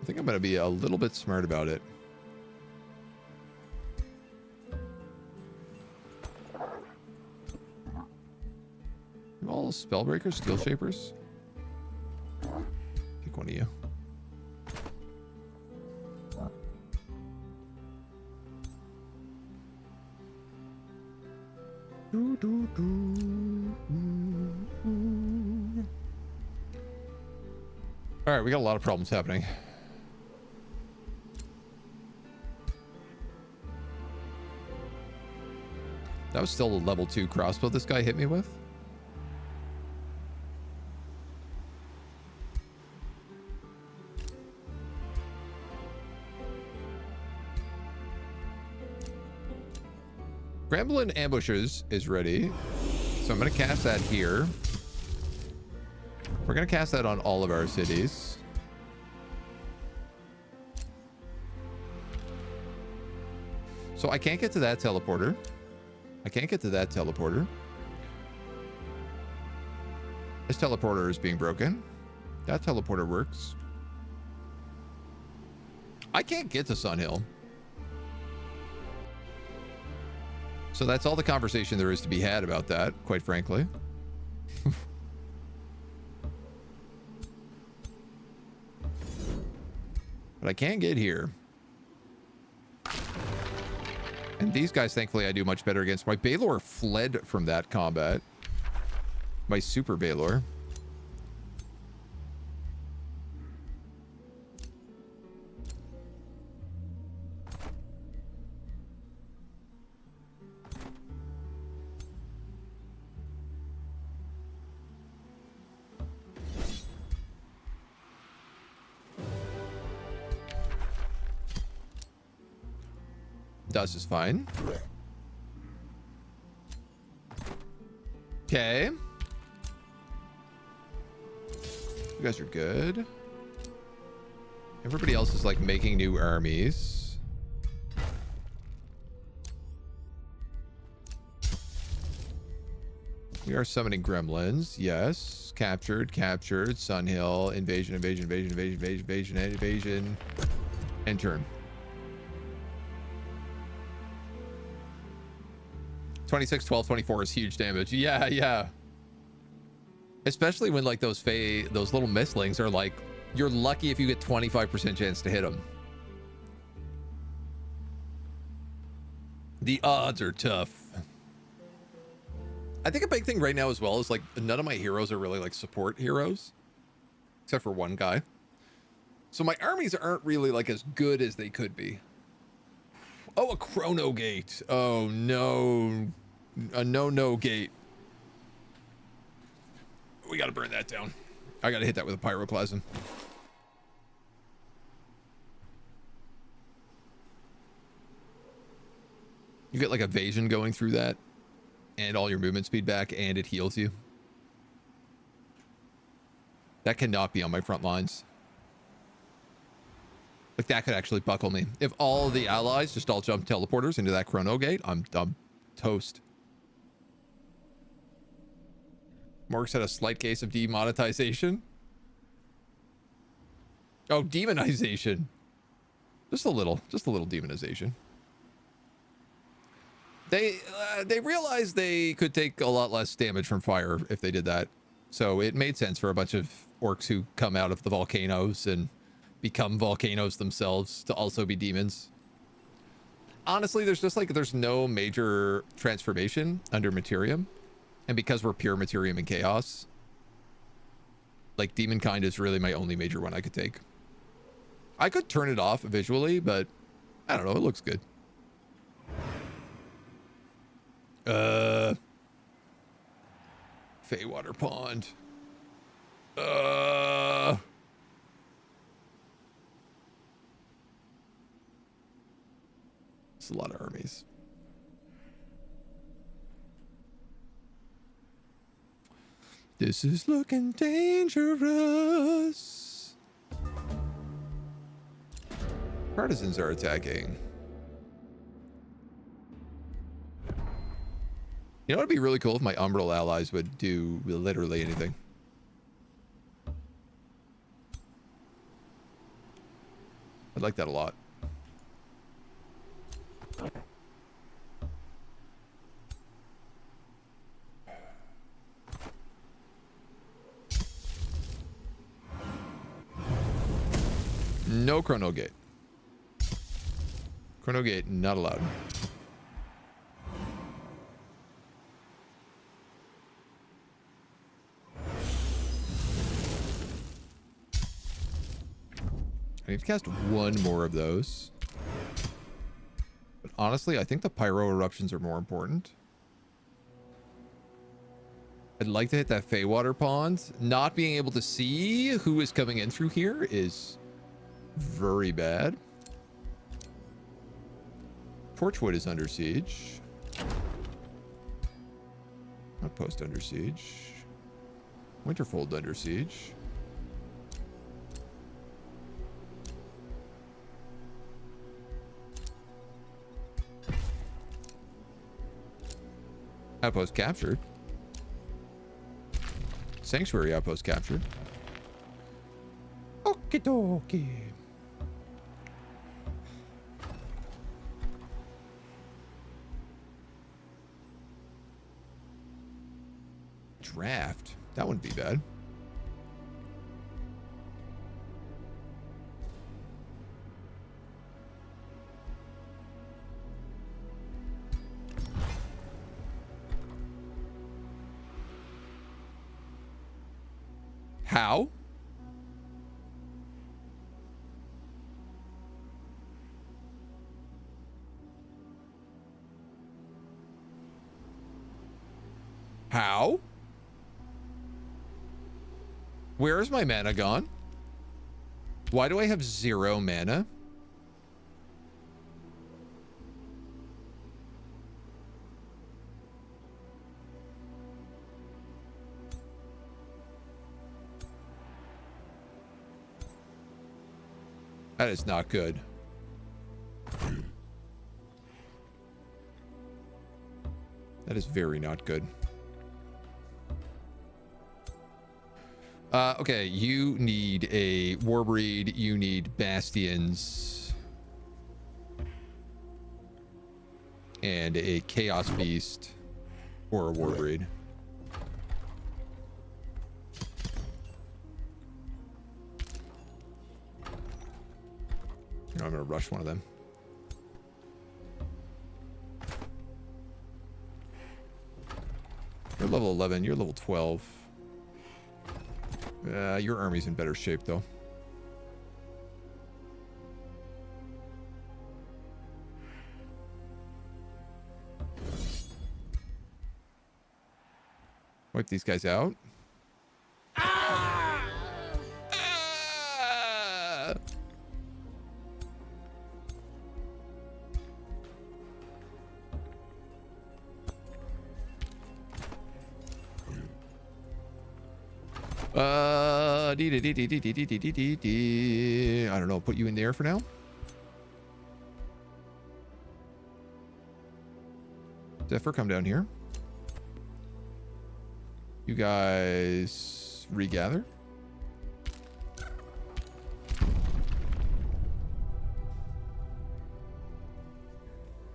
Speaker 1: think I'm going to be a little bit smart about it. All Spellbreakers, Skill Shapers. Pick one of you. All right, we got a lot of problems happening. That was still a level 2 crossbow this guy hit me with. Gremlin Ambushers is ready. So I'm going to cast that here. We're going to cast that on all of our cities. So I can't get to that teleporter. I can't get to that teleporter. This teleporter is being broken. That teleporter works. I can't get to Sun Hill. So that's all the conversation there is to be had about that, quite frankly. But I can get here. And these guys, thankfully, I do much better against. My Balor fled from that combat. My super Baylor. Dust is fine. Okay. You guys are good. Everybody else is like making new armies. We are summoning gremlins. Yes. Captured. Sunhill. Invasion. And turn. 26, 12, 24 is huge damage. Yeah. Especially when like those little mistlings are like, you're lucky if you get 25% chance to hit them. The odds are tough. I think a big thing right now as well is like none of my heroes are really like support heroes, except for one guy. So my armies aren't really like as good as they could be. Oh, a chrono gate. Oh no. A no gate. We gotta burn that down. I gotta hit that with a pyroclasm. You get like evasion going through that and all your movement speed back, and it heals you. That cannot be on my front lines. Like that could actually buckle me. If all the allies just all jump teleporters into that chrono gate, I'm toast. Morgs had a slight case of demonetization. Oh, demonization. Just a little demonization. They realized they could take a lot less damage from fire if they did that. So it made sense for a bunch of orcs who come out of the volcanoes and become volcanoes themselves to also be demons. Honestly, there's no major transformation under Materium. And because we're pure Materium and Chaos, like Demonkind is really my only major one I could take. I could turn it off visually, but I don't know, it looks good. Feywater Pond. It's a lot of armies. This is looking dangerous. Partisans are attacking. You know, it'd be really cool if my Umbral allies would do literally anything. I'd like that a lot. No chrono gate. Chrono gate not allowed. I need to cast one more of those. But honestly, I think the pyro eruptions are more important. I'd like to hit that Feywater Pond. Not being able to see who is coming in through here is very bad. Torchwood is under siege. Outpost under siege. Winterfold under siege. Outpost captured. Sanctuary outpost captured. Okie dokie. Draft. That wouldn't be bad. How? How? Where is my mana gone? Why do I have 0 mana? That is not good. That is very not good. Okay, you need a Warbreed. You need Bastions. And a Chaos Beast. Or a Warbreed. I'm gonna rush one of them. You're level 11. You're level 12. Your army's in better shape, though. Wipe these guys out. Ah! Ah! I don't know. Put you in there for now. Zephyr, come down here. You guys regather.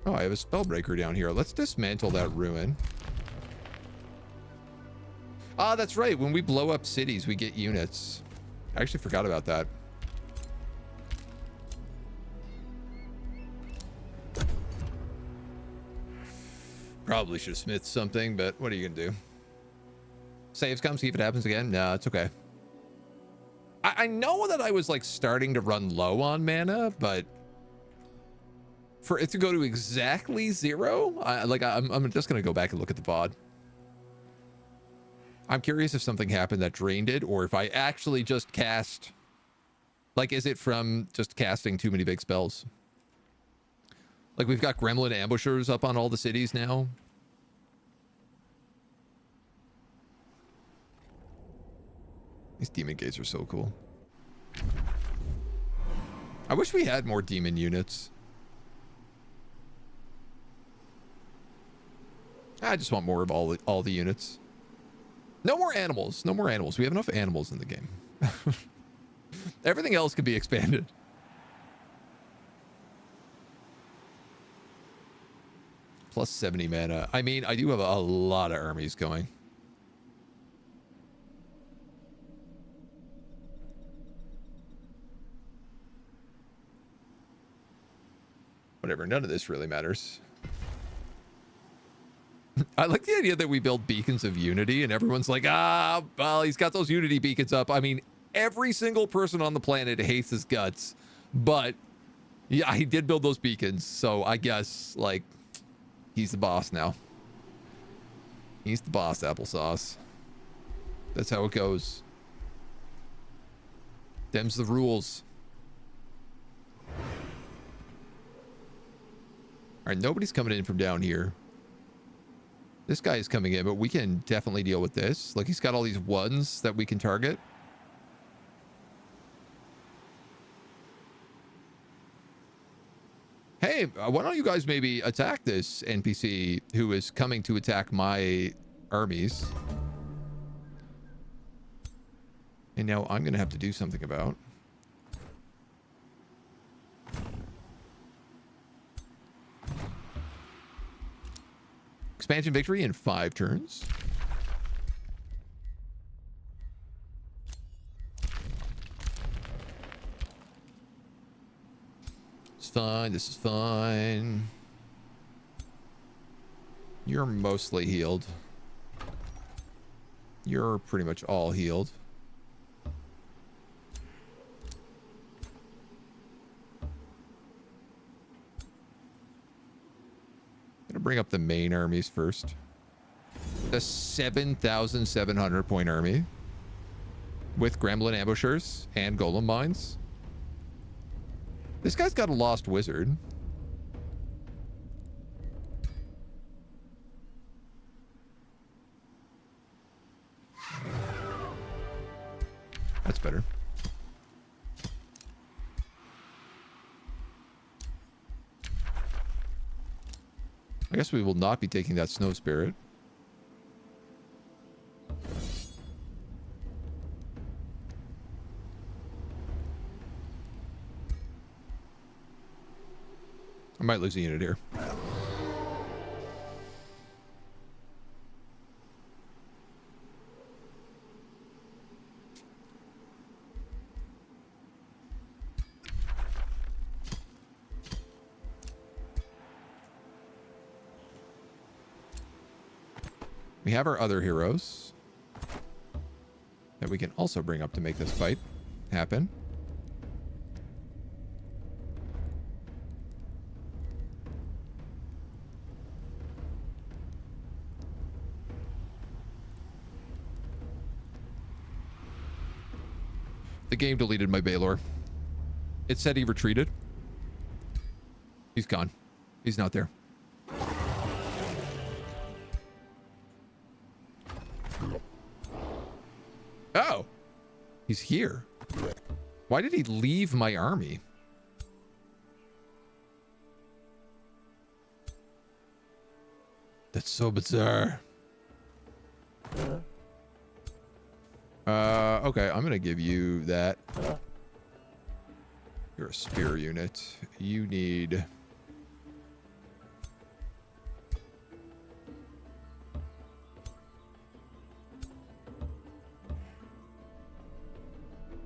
Speaker 1: Oh, I have a spellbreaker down here. Let's dismantle that ruin. Ah, that's right. When we blow up cities, we get units. I actually forgot about that. Probably should have smithed something, but what are you gonna do? Saves come, see if it happens again. No, it's okay. I know that I was like starting to run low on mana, but for it to go to exactly 0, I'm just gonna go back and look at the VOD. I'm curious if something happened that drained it, or if I actually just cast. Like, is it from just casting too many big spells? Like, we've got gremlin ambushers up on all the cities now. These demon gates are so cool. I wish we had more demon units. I just want more of all the units. No more animals. No more animals. We have enough animals in the game. Everything else can be expanded. Plus 70 mana. I mean, I do have a lot of armies going. Whatever. None of this really matters. I like the idea that we build beacons of unity and everyone's like, ah, well, he's got those unity beacons up. I mean, every single person on the planet hates his guts, but yeah, he did build those beacons. So I guess, like, he's the boss now. He's the boss, applesauce. That's how it goes. Them's the rules. All right, nobody's coming in from down here. This guy is coming in, but we can definitely deal with this. Like, he's got all these ones that we can target. Hey, why don't you guys maybe attack this NPC who is coming to attack my armies? And now I'm going to have to do something about. Expansion victory in 5 turns. It's fine. This is fine. You're mostly healed. You're pretty much all healed. bring up the main armies first. The 7,700 point army with gremlin ambushers and golem mines. This guy's got a lost wizard. That's better. I guess we will not be taking that snow spirit. I might lose a unit here. We have our other heroes that we can also bring up to make this fight happen. The game deleted my Baylor. It said he retreated. He's gone. He's not there. Oh, he's here. Why did he leave my army? That's so bizarre. Okay, I'm gonna give you that. You're a spear unit. You need...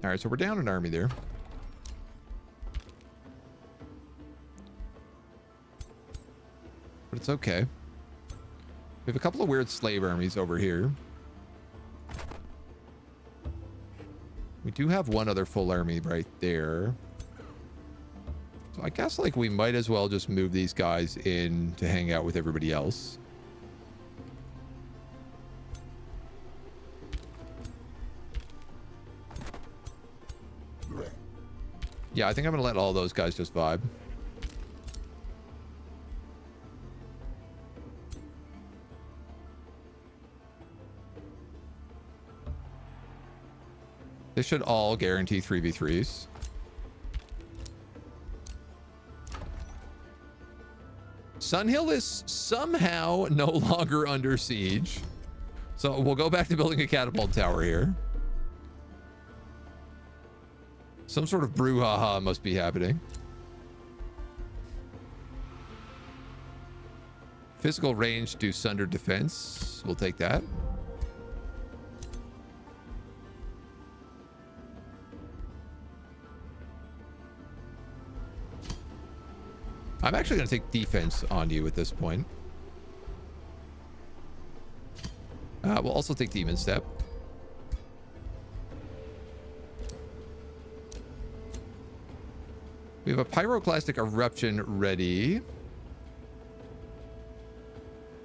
Speaker 1: All right, so we're down an army there. But it's okay. We have a couple of weird slave armies over here. We do have one other full army right there. So I guess like we might as well just move these guys in to hang out with everybody else. Yeah, I think I'm going to let all those guys just vibe. They should all guarantee 3v3s. Sunhill is somehow no longer under siege. So we'll go back to building a catapult tower here. Some sort of brouhaha must be happening. Physical range to sunder defense. We'll take that. I'm actually going to take defense on you at this point. We'll also take demon step. We have a pyroclastic eruption ready.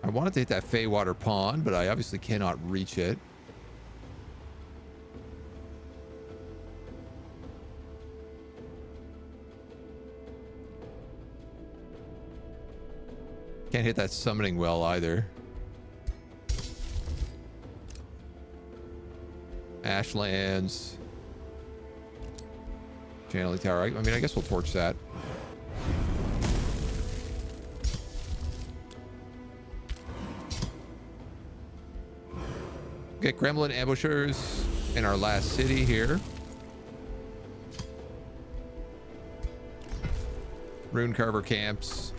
Speaker 1: I wanted to hit that Feywater Pond, but I obviously cannot reach it. Can't hit that summoning well either. Ashlands. Channeling tower. I mean, I guess we'll torch that. Get gremlin ambushers in our last city here. Rune carver camps.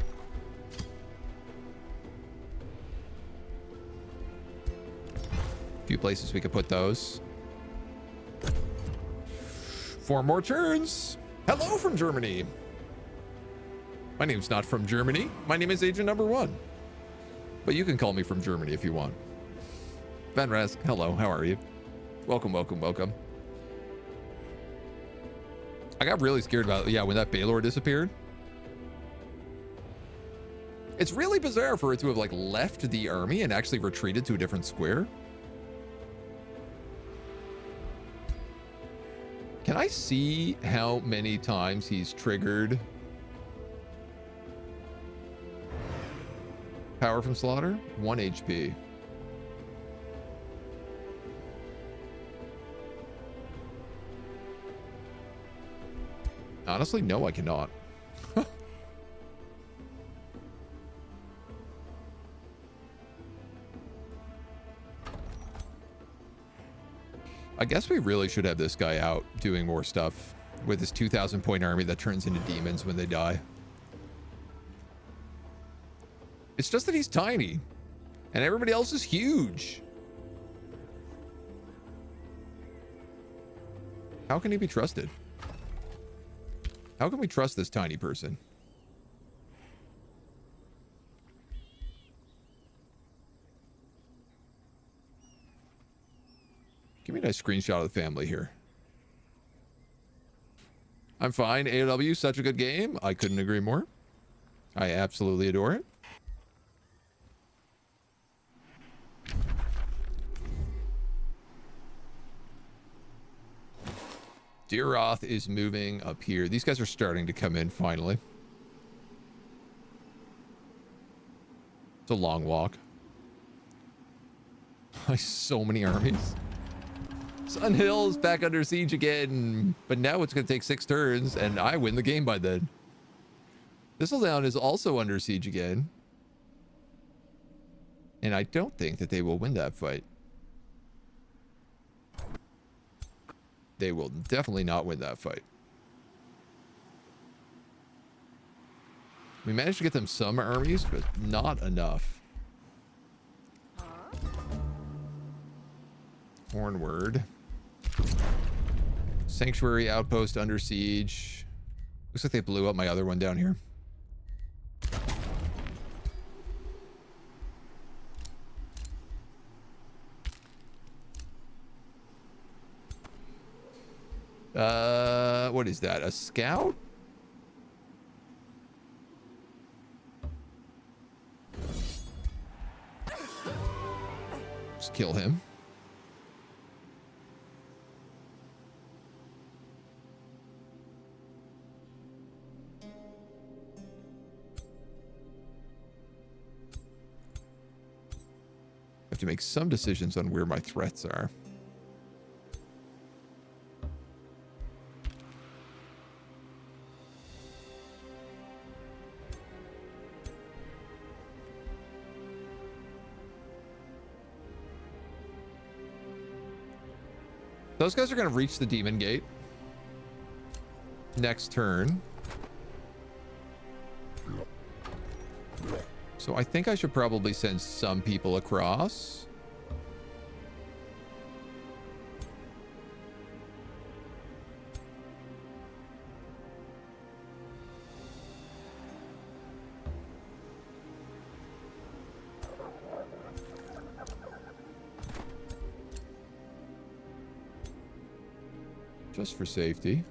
Speaker 1: A few places we could put those. 4 more turns. Hello from Germany. My name's not from Germany. My name is AgentNumberOne. But you can call me from Germany if you want. Van Rask, hello. How are you? Welcome, welcome, welcome. I got really scared about, yeah, when that Baylor disappeared. It's really bizarre for it to have like left the army and actually retreated to a different square. Can I see how many times he's triggered power from slaughter? 1 HP. Honestly, no, I cannot. I guess we really should have this guy out doing more stuff with his 2,000 point army that turns into demons when they die. It's just that he's tiny and everybody else is huge. How can he be trusted? How can we trust this tiny person? Give me a nice screenshot of the family here. I'm fine. AOW, such a good game. I couldn't agree more. I absolutely adore it. Deeroth is moving up here. These guys are starting to come in finally. It's a long walk. So many armies. Sun Hill's back under siege again, but now it's going to take 6 turns, and I win the game by then. Thistledown is also under siege again, and I don't think that they will win that fight. They will definitely not win that fight. We managed to get them some armies, but not enough. Hornward. Sanctuary outpost under siege. Looks like they blew up my other one down here. What is that? A scout? Just kill him. Have to make some decisions on where my threats are. Those guys are going to reach the demon gate next turn. So I think I should probably send some people across. Just for safety.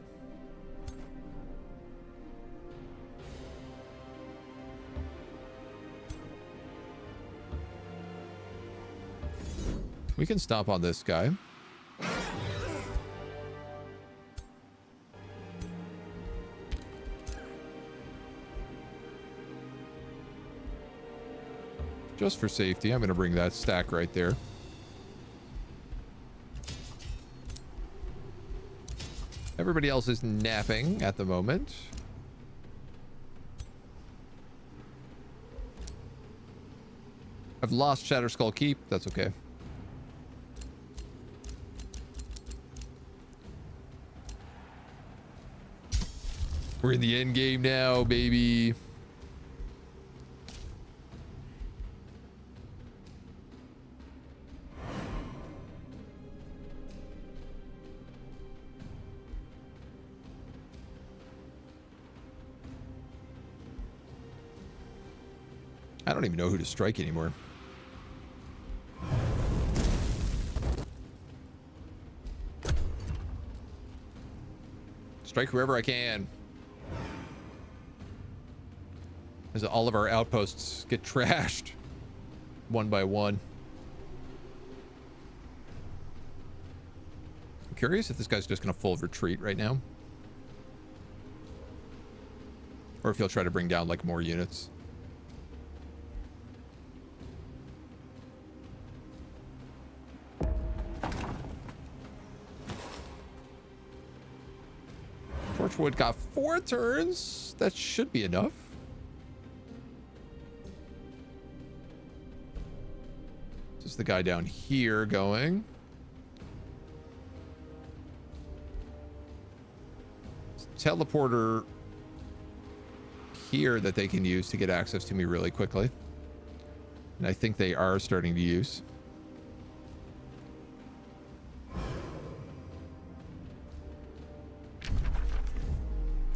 Speaker 1: We can stomp on this guy. Just for safety, I'm going to bring that stack right there. Everybody else is napping at the moment. I've lost Shatterskull Keep. That's okay. We're in the end game now, baby. I don't even know who to strike anymore. Strike whoever I can. As all of our outposts get trashed one by one. I'm curious if this guy's just going to full retreat right now. Or if he'll try to bring down like more units. Torchwood got 4 turns. That should be enough. This is the guy down here going. Teleporter here that they can use to get access to me really quickly. And I think they are starting to use.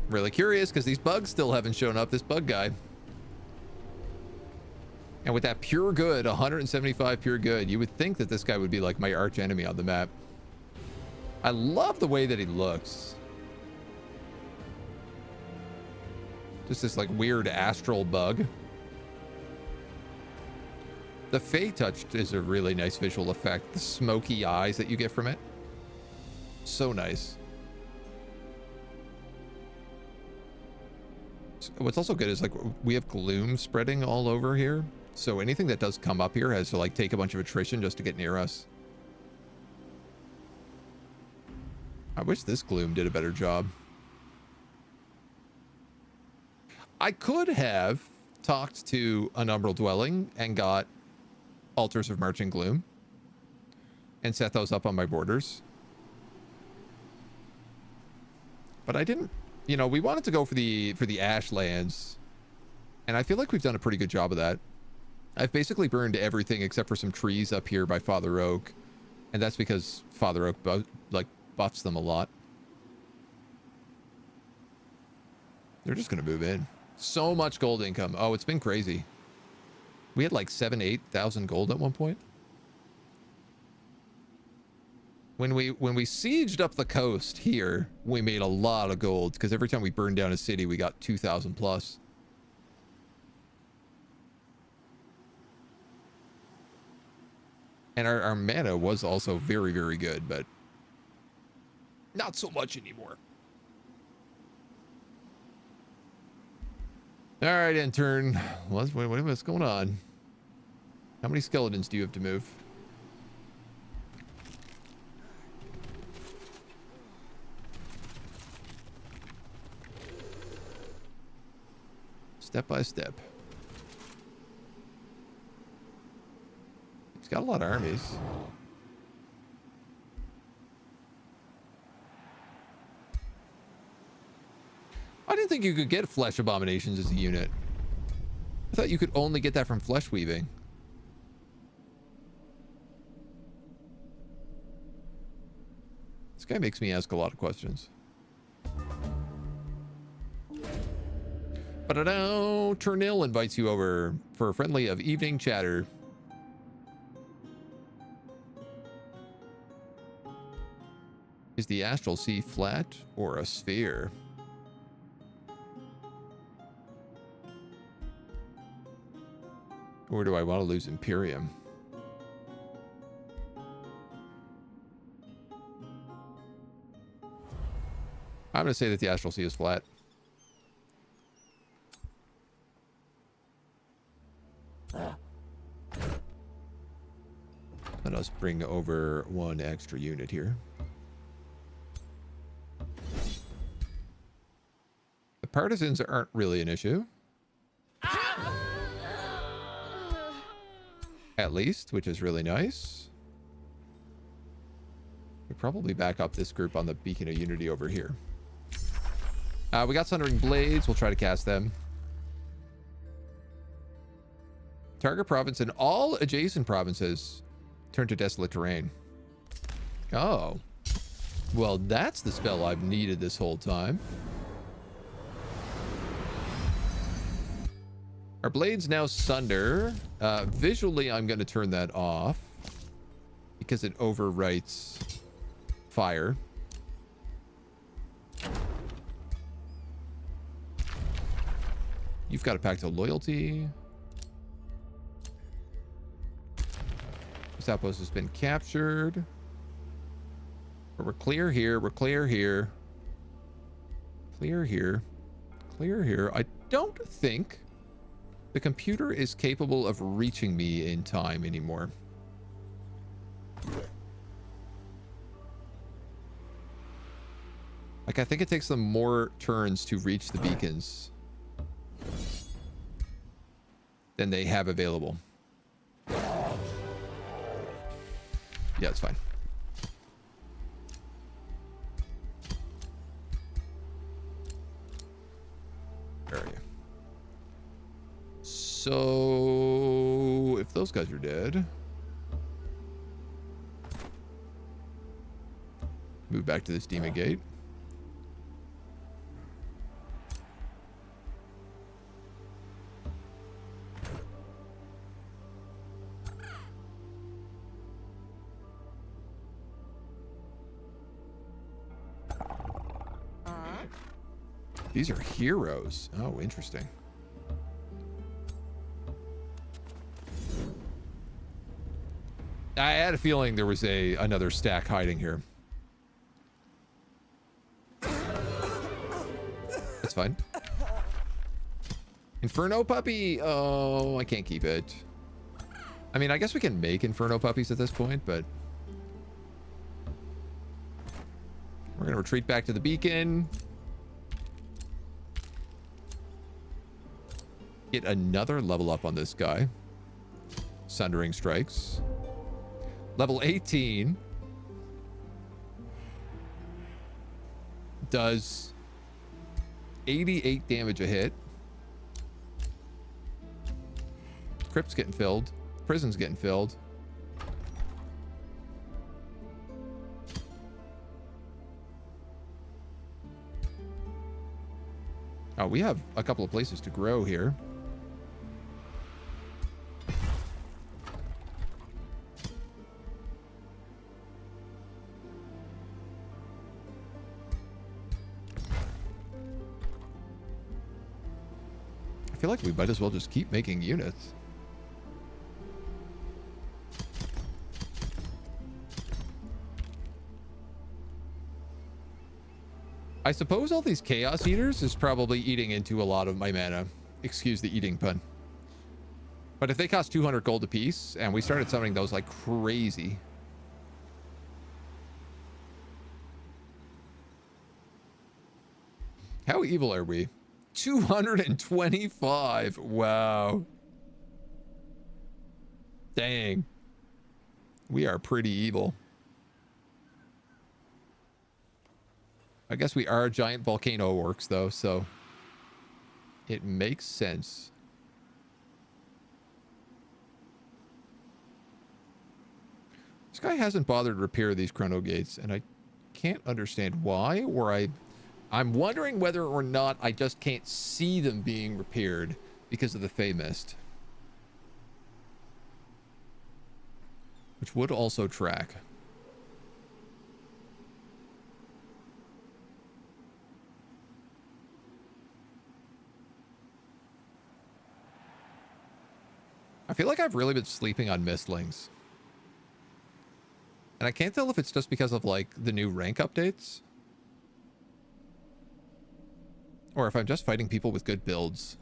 Speaker 1: Really curious because these bugs still haven't shown up. This bug guy. And with that pure good, 175 pure good, you would think that this guy would be like my arch enemy on the map. I love the way that he looks. Just this like weird astral bug. The Fey Touch is a really nice visual effect. The smoky eyes that you get from it. So nice. What's also good is like we have gloom spreading all over here. So anything that does come up here has to like take a bunch of attrition just to get near us. I wish this gloom did a better job. I could have talked to Unumbral Dwelling and got Altars of Marching Gloom and set those up on my borders. But I didn't. You know, we wanted to go for the Ashlands, and I feel like we've done a pretty good job of that. I've basically burned everything except for some trees up here by Father Oak, and that's because Father Oak buffs them a lot. They're just gonna move in. So much gold income. Oh, it's been crazy. We had like 7,000-8,000 gold at one point. When we sieged up the coast here, we made a lot of gold because every time we burned down a city, we got 2,000 plus. And our mana was also very, very good, but not so much anymore. All right, intern. What's going on? How many skeletons do you have to move? Step by step. He's got a lot of armies. I didn't think you could get flesh abominations as a unit. I thought you could only get that from flesh weaving. This guy makes me ask a lot of questions. Ba-da-da! Turnil invites you over for a friendly of evening chatter. Is the astral sea flat or a sphere? Or do I want to lose Imperium? I'm going to say that the astral sea is flat. Let us bring over one extra unit here. The partisans aren't really an issue. At least, which is really nice. We probably back up this group on the Beacon of Unity over here. We got Sundering Blades. We'll try to cast them. Target province and all adjacent provinces turn to desolate terrain. Oh. Well, that's the spell I've needed this whole time. Our blades now sunder. Visually, I'm going to turn that off because it overwrites fire. You've got a pact of loyalty. This outpost has been captured. But we're clear here. We're clear here. Clear here. Clear here. I don't think the computer is capable of reaching me in time anymore. Like, I think it takes them more turns to reach the beacons than they have available. Yeah, it's fine. Where are you? So, if those guys are dead, move back to this demon gate. These are heroes. Oh, interesting. I had a feeling there was another stack hiding here. That's fine. Inferno puppy. Oh, I can't keep it. I mean, I guess we can make Inferno puppies at this point, but we're gonna retreat back to the beacon. Get another level up on this guy. Sundering Strikes. Level 18. Does 88 damage a hit. Crypt's getting filled. Prison's getting filled. Oh, we have a couple of places to grow here. I feel like we might as well just keep making units. I suppose all these Chaos Eaters is probably eating into a lot of my mana. Excuse the eating pun. But if they cost 200 gold apiece, and we started summoning those like crazy. How evil are we? 225. Wow. Dang. We are pretty evil. I guess we are giant volcano orcs, though, so it makes sense. This guy hasn't bothered to repair these chrono gates, and I can't understand why, or I'm wondering whether or not I just can't see them being repaired because of the Fey Mist. Which would also track. I feel like I've really been sleeping on mistlings. And I can't tell if it's just because of, like, the new rank updates. Or if I'm just fighting people with good builds.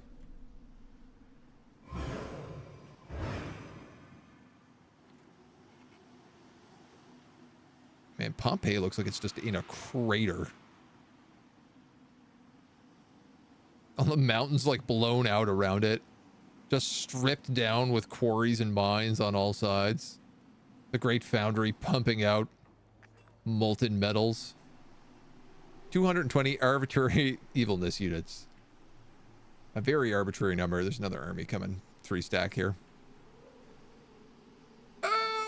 Speaker 1: Man, Pompeii looks like it's just in a crater. All the mountains, like, blown out around it. Just stripped down with quarries and mines on all sides. The Great Foundry pumping out molten metals. 220 arbitrary evilness units. A very arbitrary number. There's another army coming. 3 stack here.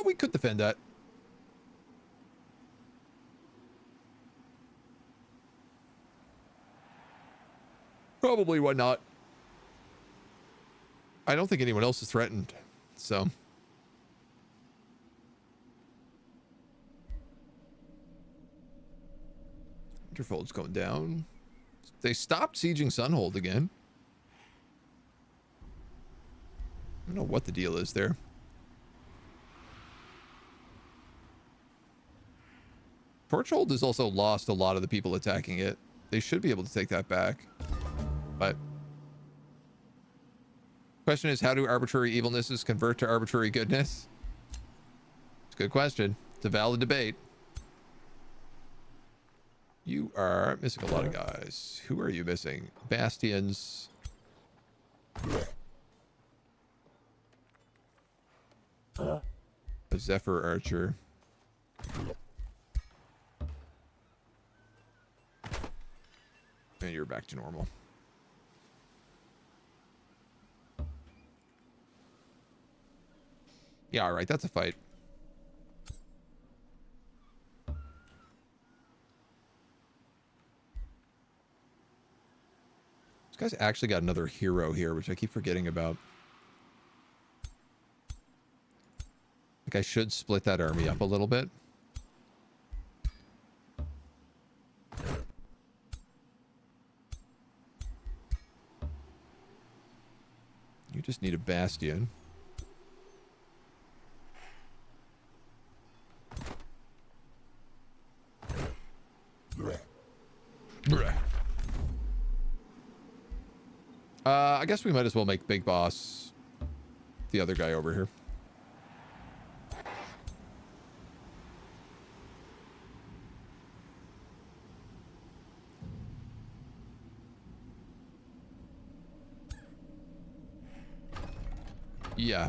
Speaker 1: We could defend that. Probably why not. I don't think anyone else is threatened, so. Winterfold's going down. They stopped sieging Sunhold again. I don't know what the deal is there. Torchhold has also lost a lot of the people attacking it. They should be able to take that back. But question is, how do arbitrary evilnesses convert to arbitrary goodness? It's a good question. It's a valid debate. You are missing a lot of guys. Who are you missing? Bastions. A Zephyr Archer. And you're back to normal. Yeah, all right, that's a fight. This guy's actually got another hero here, which I keep forgetting about. Like, I should split that army up a little bit. You just need a bastion. I guess we might as well make Big Boss the other guy over here. Yeah.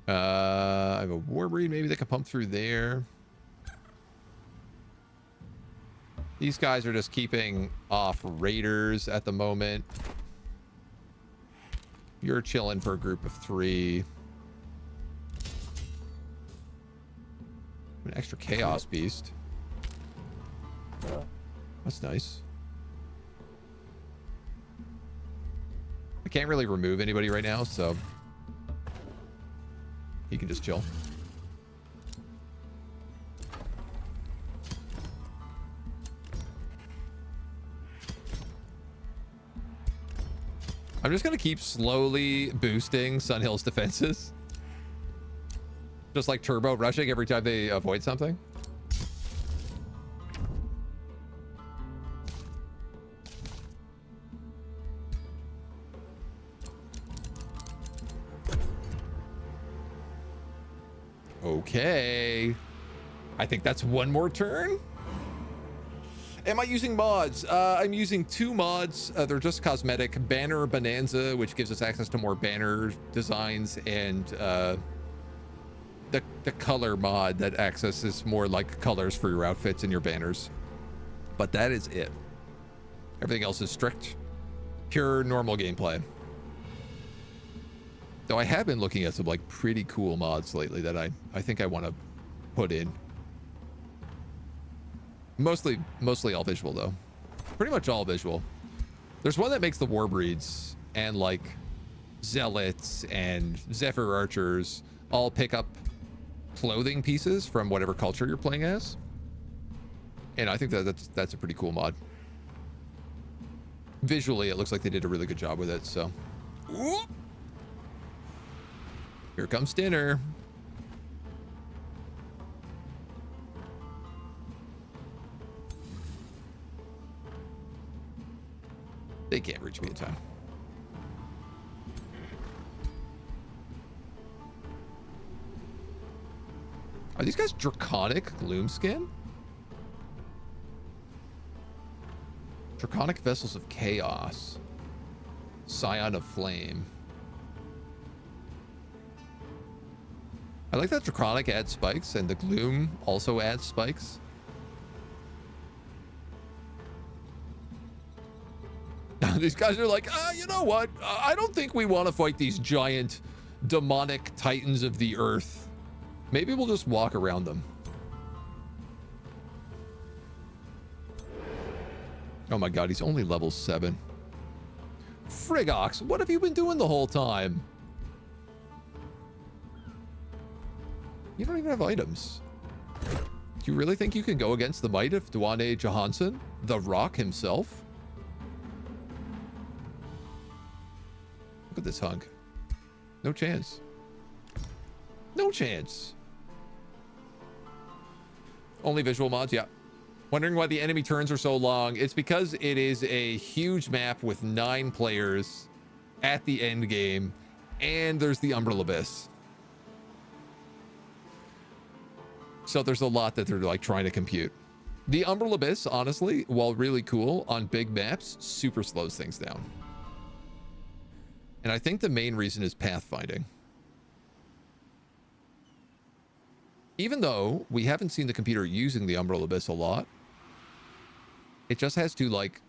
Speaker 1: I have a Warbreed maybe that can pump through there. These guys are just keeping off raiders at the moment. You're chilling for a group of 3. An extra Chaos Beast. That's nice. I can't really remove anybody right now, so he can just chill. I'm just going to keep slowly boosting Sunhill's defenses. Just like turbo rushing every time they avoid something. Okay. I think that's one more turn. Am I using mods? I'm using 2 mods. They're just cosmetic. Banner Bonanza, which gives us access to more banner designs, and the color mod that accesses more like colors for your outfits and your banners. But that is it. Everything else is strict, pure normal gameplay. Though I have been looking at some like pretty cool mods lately that I think I want to put in. Mostly all visual though. Pretty much all visual. There's one that makes the Warbreeds and like Zealots and Zephyr Archers all pick up clothing pieces from whatever culture you're playing as. And I think that's a pretty cool mod. Visually, it looks like they did a really good job with it, so. Ooh. Here comes dinner. They can't reach me in time. Are these guys Draconic Gloomskin? Draconic Vessels of Chaos. Scion of Flame. I like that Draconic adds spikes and the Gloom also adds spikes. These guys are like, you know what? I don't think we want to fight these giant demonic titans of the earth. Maybe we'll just walk around them. Oh my god, he's only level 7. Frigox, what have you been doing the whole time? You don't even have items. Do you really think you can go against the might of Dwane Johansson, the Rock himself? Look at this hunk. No chance. No chance. Only visual mods, yeah. Wondering why the enemy turns are so long. It's because it is a huge map with 9 players at the end game, and there's the Umbral Abyss. So there's a lot that they're like trying to compute. The Umbral Abyss, honestly, while really cool on big maps, super slows things down. And I think the main reason is pathfinding. Even though we haven't seen the computer using the Umbral Abyss a lot, it just has to like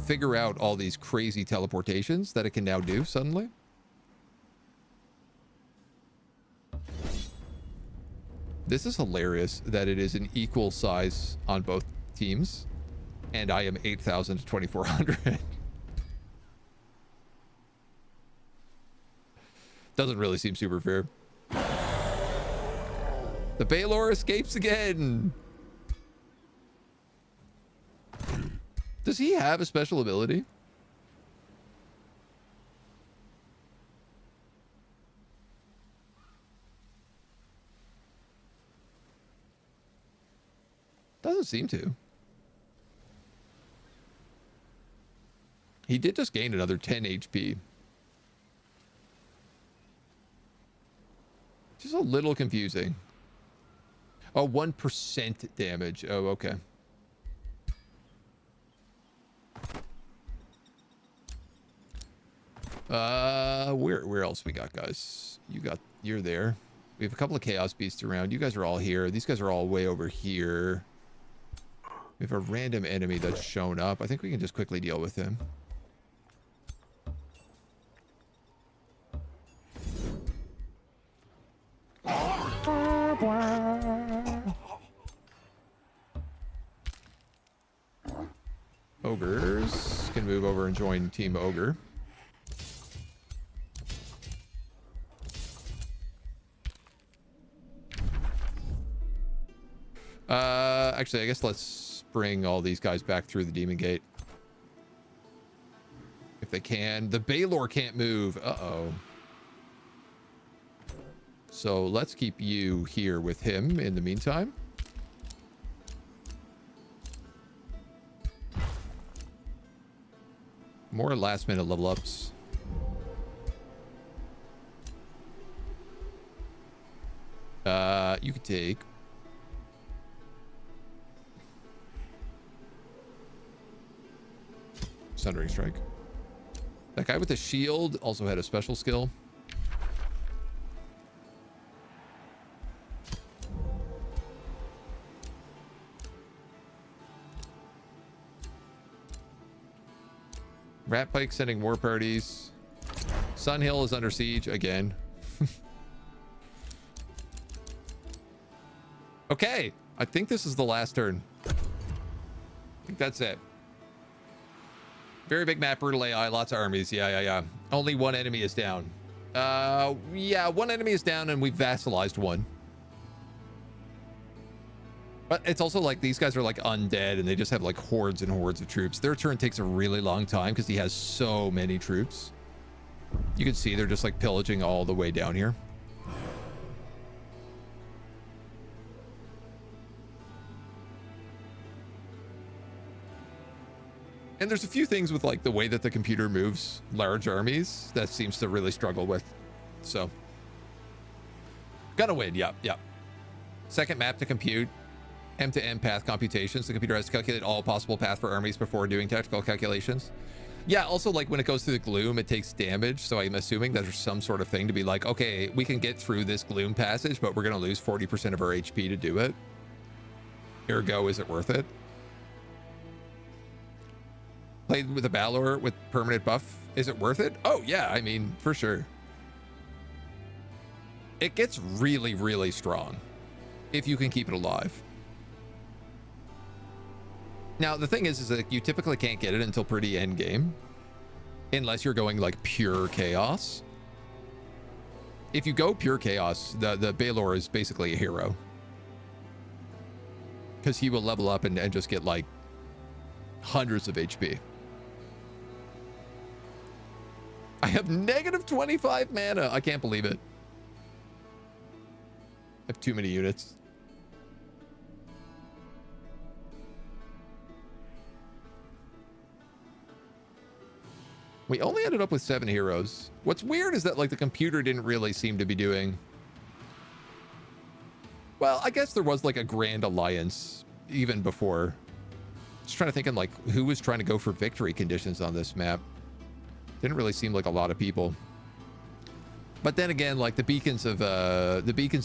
Speaker 1: figure out all these crazy teleportations that it can now do suddenly. This is hilarious that it is an equal size on both teams, and I am 8,000 to 2,400. Doesn't really seem super fair. The Balor escapes again. Does he have a special ability? Doesn't seem to. He did just gain another 10 HP. Just a little confusing. Oh, 1% damage. Oh, okay. Where else we got, guys? You're there. We have a couple of chaos beasts around. You guys are all here. These guys are all way over here. We have a random enemy that's shown up. I think we can just quickly deal with him. Ogres can move over and join Team Ogre. Actually, I guess let's bring all these guys back through the Demon Gate. If they can. The Balor can't move. Uh-oh. So let's keep you here with him in the meantime. More last minute level ups. You could take Sundering Strike. That guy with the shield also had a special skill. Rat Pike sending war parties. Sunhill is under siege again. Okay, I think this is the last turn. I think that's it. Very big map, brutal AI, lots of armies. Yeah. Only one enemy is down. Yeah, one enemy is down and we've vassalized one. But it's also like these guys are like undead and they just have like hordes and hordes of troops. Their turn takes a really long time because he has so many troops. You can see they're just like pillaging all the way down here. And there's a few things with like the way that the computer moves large armies that seems to really struggle with. So gonna win. Yep. Second map to compute. M-to-M path computations. The computer has to calculate all possible path for armies before doing tactical calculations. Yeah, also like when it goes through the gloom, it takes damage. So I'm assuming that there's some sort of thing to be like, okay, we can get through this gloom passage, but we're going to lose 40% of our HP to do it. Ergo, is it worth it? Played with a Balor with permanent buff. Is it worth it? Oh, yeah. I mean, for sure. It gets really, really strong if you can keep it alive. Now, the thing is that you typically can't get it until pretty end game, unless you're going like pure chaos. If you go pure chaos, the Balor is basically a hero, because he will level up and just get like hundreds of HP. I have negative 25 mana. I can't believe it. I have too many units. We only ended up with 7 heroes. What's weird is that, like, the computer didn't really seem to be doing... Well, I guess there was, like, a grand alliance even before. Just trying to think of, like, who was trying to go for victory conditions on this map. Didn't really seem like a lot of people. But then again, like, the beacons of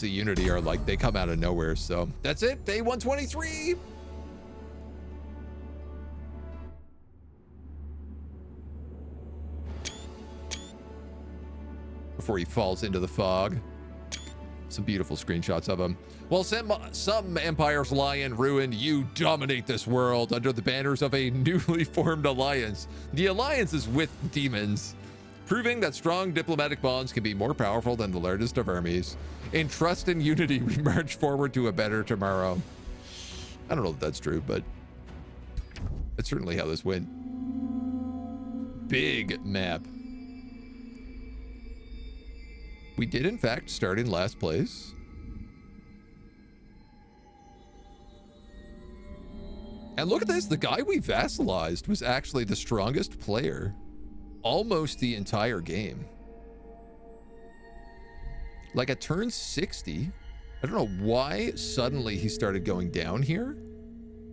Speaker 1: Unity are, like, they come out of nowhere. So that's it. Day 123. Before he falls into the fog. Some beautiful screenshots of him. Well, some empires lie in ruin. You dominate this world under the banners of a newly formed alliance. The alliance is with demons, proving that strong diplomatic bonds can be more powerful than the largest of armies. In trust and unity, we march forward to a better tomorrow. I don't know if that's true, but that's certainly how this went. Big map. We did, in fact, start in last place. And look at this. The guy we vassalized was actually the strongest player almost the entire game. Like at turn 60, I don't know why suddenly he started going down here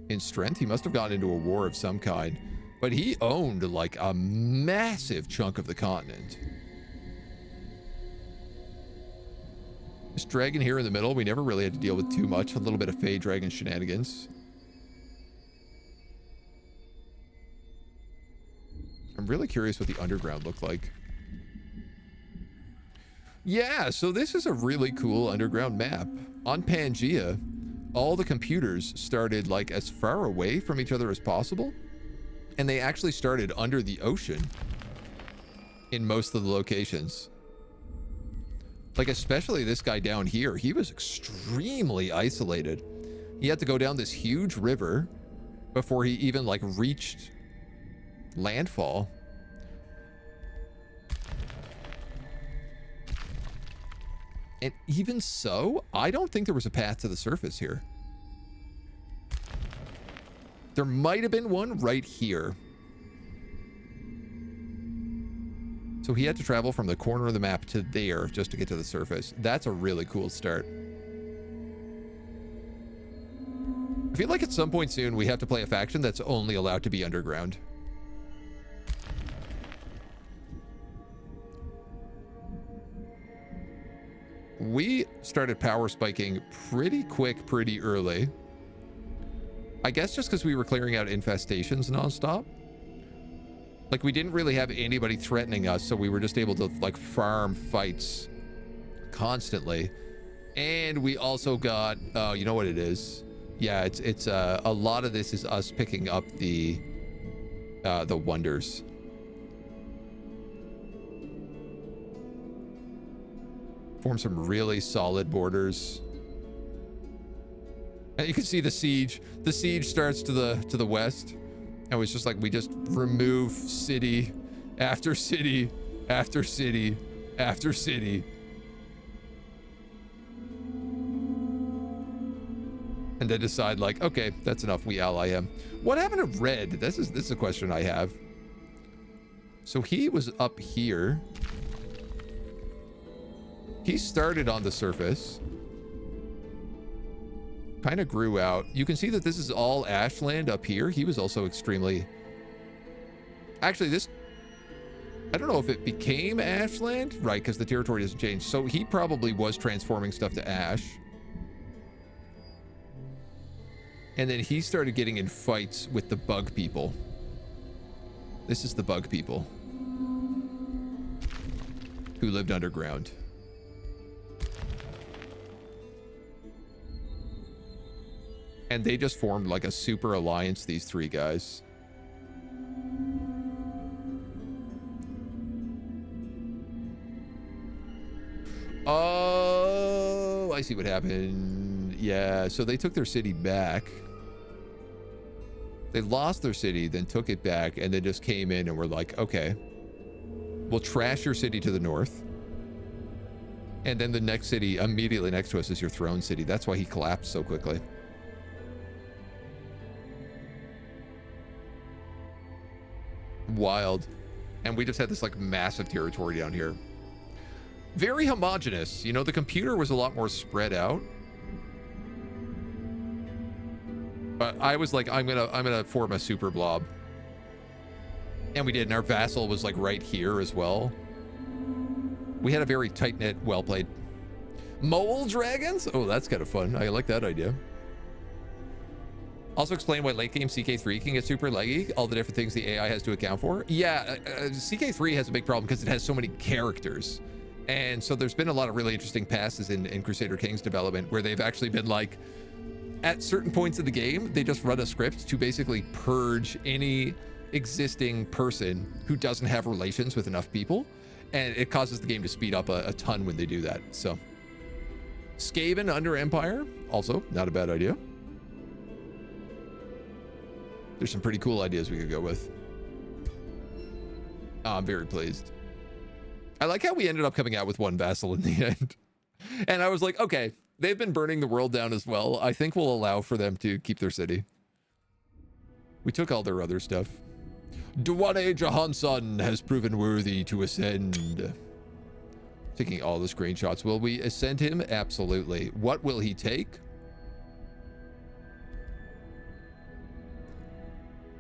Speaker 1: in strength. He must have gotten into a war of some kind, but he owned like a massive chunk of the continent. This dragon here in the middle, we never really had to deal with too much. A little bit of Fey Dragon shenanigans. I'm really curious what the underground looked like. Yeah, so this is a really cool underground map. On Pangea, all the computers started like as far away from each other as possible. And they actually started under the ocean in most of the locations. Like, especially this guy down here, he was extremely isolated. He had to go down this huge river before he even, like, reached landfall. And even so, I don't think there was a path to the surface here. There might have been one right here. So he had to travel from the corner of the map to there just to get to the surface. That's a really cool start. I feel like at some point soon we have to play a faction that's only allowed to be underground. We started power spiking pretty quick, pretty early. I guess just because we were clearing out infestations nonstop. Like, we didn't really have anybody threatening us, so we were just able to, like, farm fights constantly. And we also got, you know what it is? Yeah, it's a lot of this is us picking up the wonders. Form some really solid borders. And you can see the siege. The siege starts to the west. And it's just like we just remove city after city after city after city. And then decide like, okay, that's enough. We ally him. What happened to Red? This is a question I have. So he was up here. He started on the surface. Kind of grew out. You can see that this is all ashland up here. He was also extremely... Actually, this... I don't know if it became ashland. Right, because the territory doesn't change. So he probably was transforming stuff to ash. And then he started getting in fights with the bug people. This is the bug people. Who lived underground. And they just formed like a super alliance, these three guys. Oh, I see what happened. Yeah, so they took their city back. They lost their city, then took it back, and then just came in and were like, okay, We'll trash your city to the north. And then the next city immediately next to us is your throne city. That's why he collapsed so quickly. Wild. And we just had this like massive territory down here. Very homogenous. You know, the computer was a lot more spread out. But I was like, I'm gonna form a super blob. And we did, and our vassal was like right here as well. We had a very tight-knit, well played. Mole dragons? Oh, that's kind of fun. I like that idea. Also explain why late game CK3 can get super laggy, all the different things the AI has to account for. Yeah, CK3 has a big problem because it has so many characters. And so there's been a lot of really interesting passes in Crusader Kings development where they've actually been like, at certain points of the game, they just run a script to basically purge any existing person who doesn't have relations with enough people. And it causes the game to speed up a ton when they do that. So Skaven under Empire, also not a bad idea. There's some pretty cool ideas we could go with. I'm very pleased. I like how we ended up coming out with one vassal in the end. And I was like, okay, they've been burning the world down as well. I think we'll allow for them to keep their city. We took all their other stuff. Dwane Johansson has proven worthy to ascend. Taking all the screenshots. Will we ascend him? Absolutely. What will he take?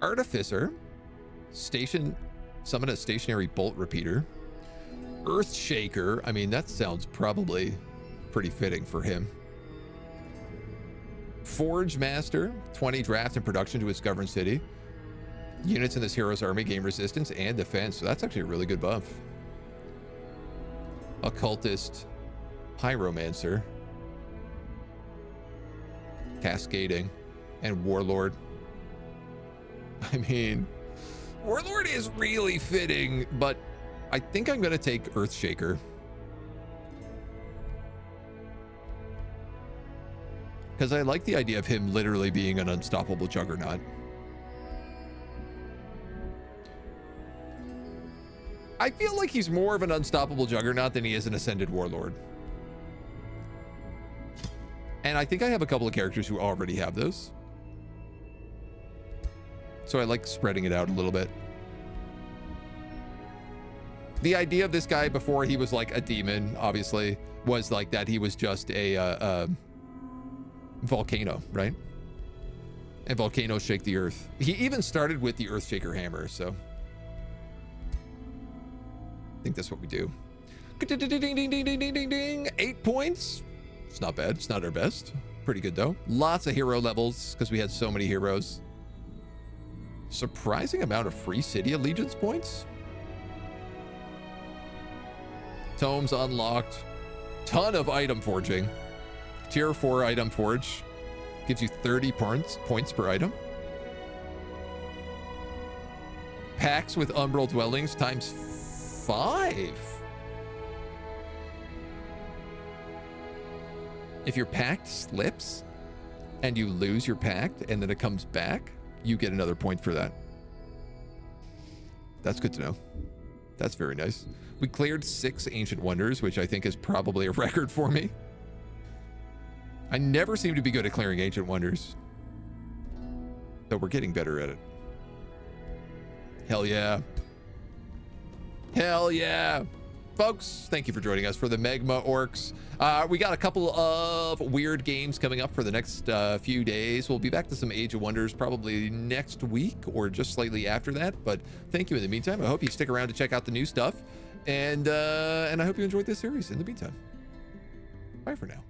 Speaker 1: Artificer. Summon a stationary bolt repeater. Earthshaker. I mean, that sounds probably pretty fitting for him. Forge Master. 20 draft and production to its governed city. Units in this hero's army gain resistance and defense. So that's actually a really good buff. Occultist. Pyromancer. Cascading. And Warlord. I mean, Warlord is really fitting, but I think I'm going to take Earthshaker. Because I like the idea of him literally being an unstoppable juggernaut. I feel like he's more of an unstoppable juggernaut than he is an ascended warlord. And I think I have a couple of characters who already have those. So I like spreading it out a little bit. The idea of this guy before he was like a demon, obviously, was like that he was just a volcano, right? And volcanoes shake the earth. He even started with the Earthshaker hammer, so I think that's what we do. Ding, ding, ding, ding, ding, ding, ding. 8 points. It's not bad. It's not our best. Pretty good though. Lots of hero levels because we had so many heroes. Surprising amount of free city allegiance points. Tomes unlocked. Ton of item forging. Tier 4 item forge. Gives you 30 points per item. Packs with umbral dwellings times 5. If your pact slips and you lose your pact and then it comes back, you get another point for that. That's good to know. That's very nice. We cleared 6 ancient wonders, which I think is probably a record for me. I never seem to be good at clearing ancient wonders, so we're getting better at it. Hell yeah. Hell yeah. Folks, thank you for joining us for the Magma Orcs. We got a couple of weird games coming up for the next few days. We'll be back to some Age of Wonders probably next week or just slightly after that. But thank you in the meantime. I hope you stick around to check out the new stuff. And I hope you enjoyed this series in the meantime. Bye for now.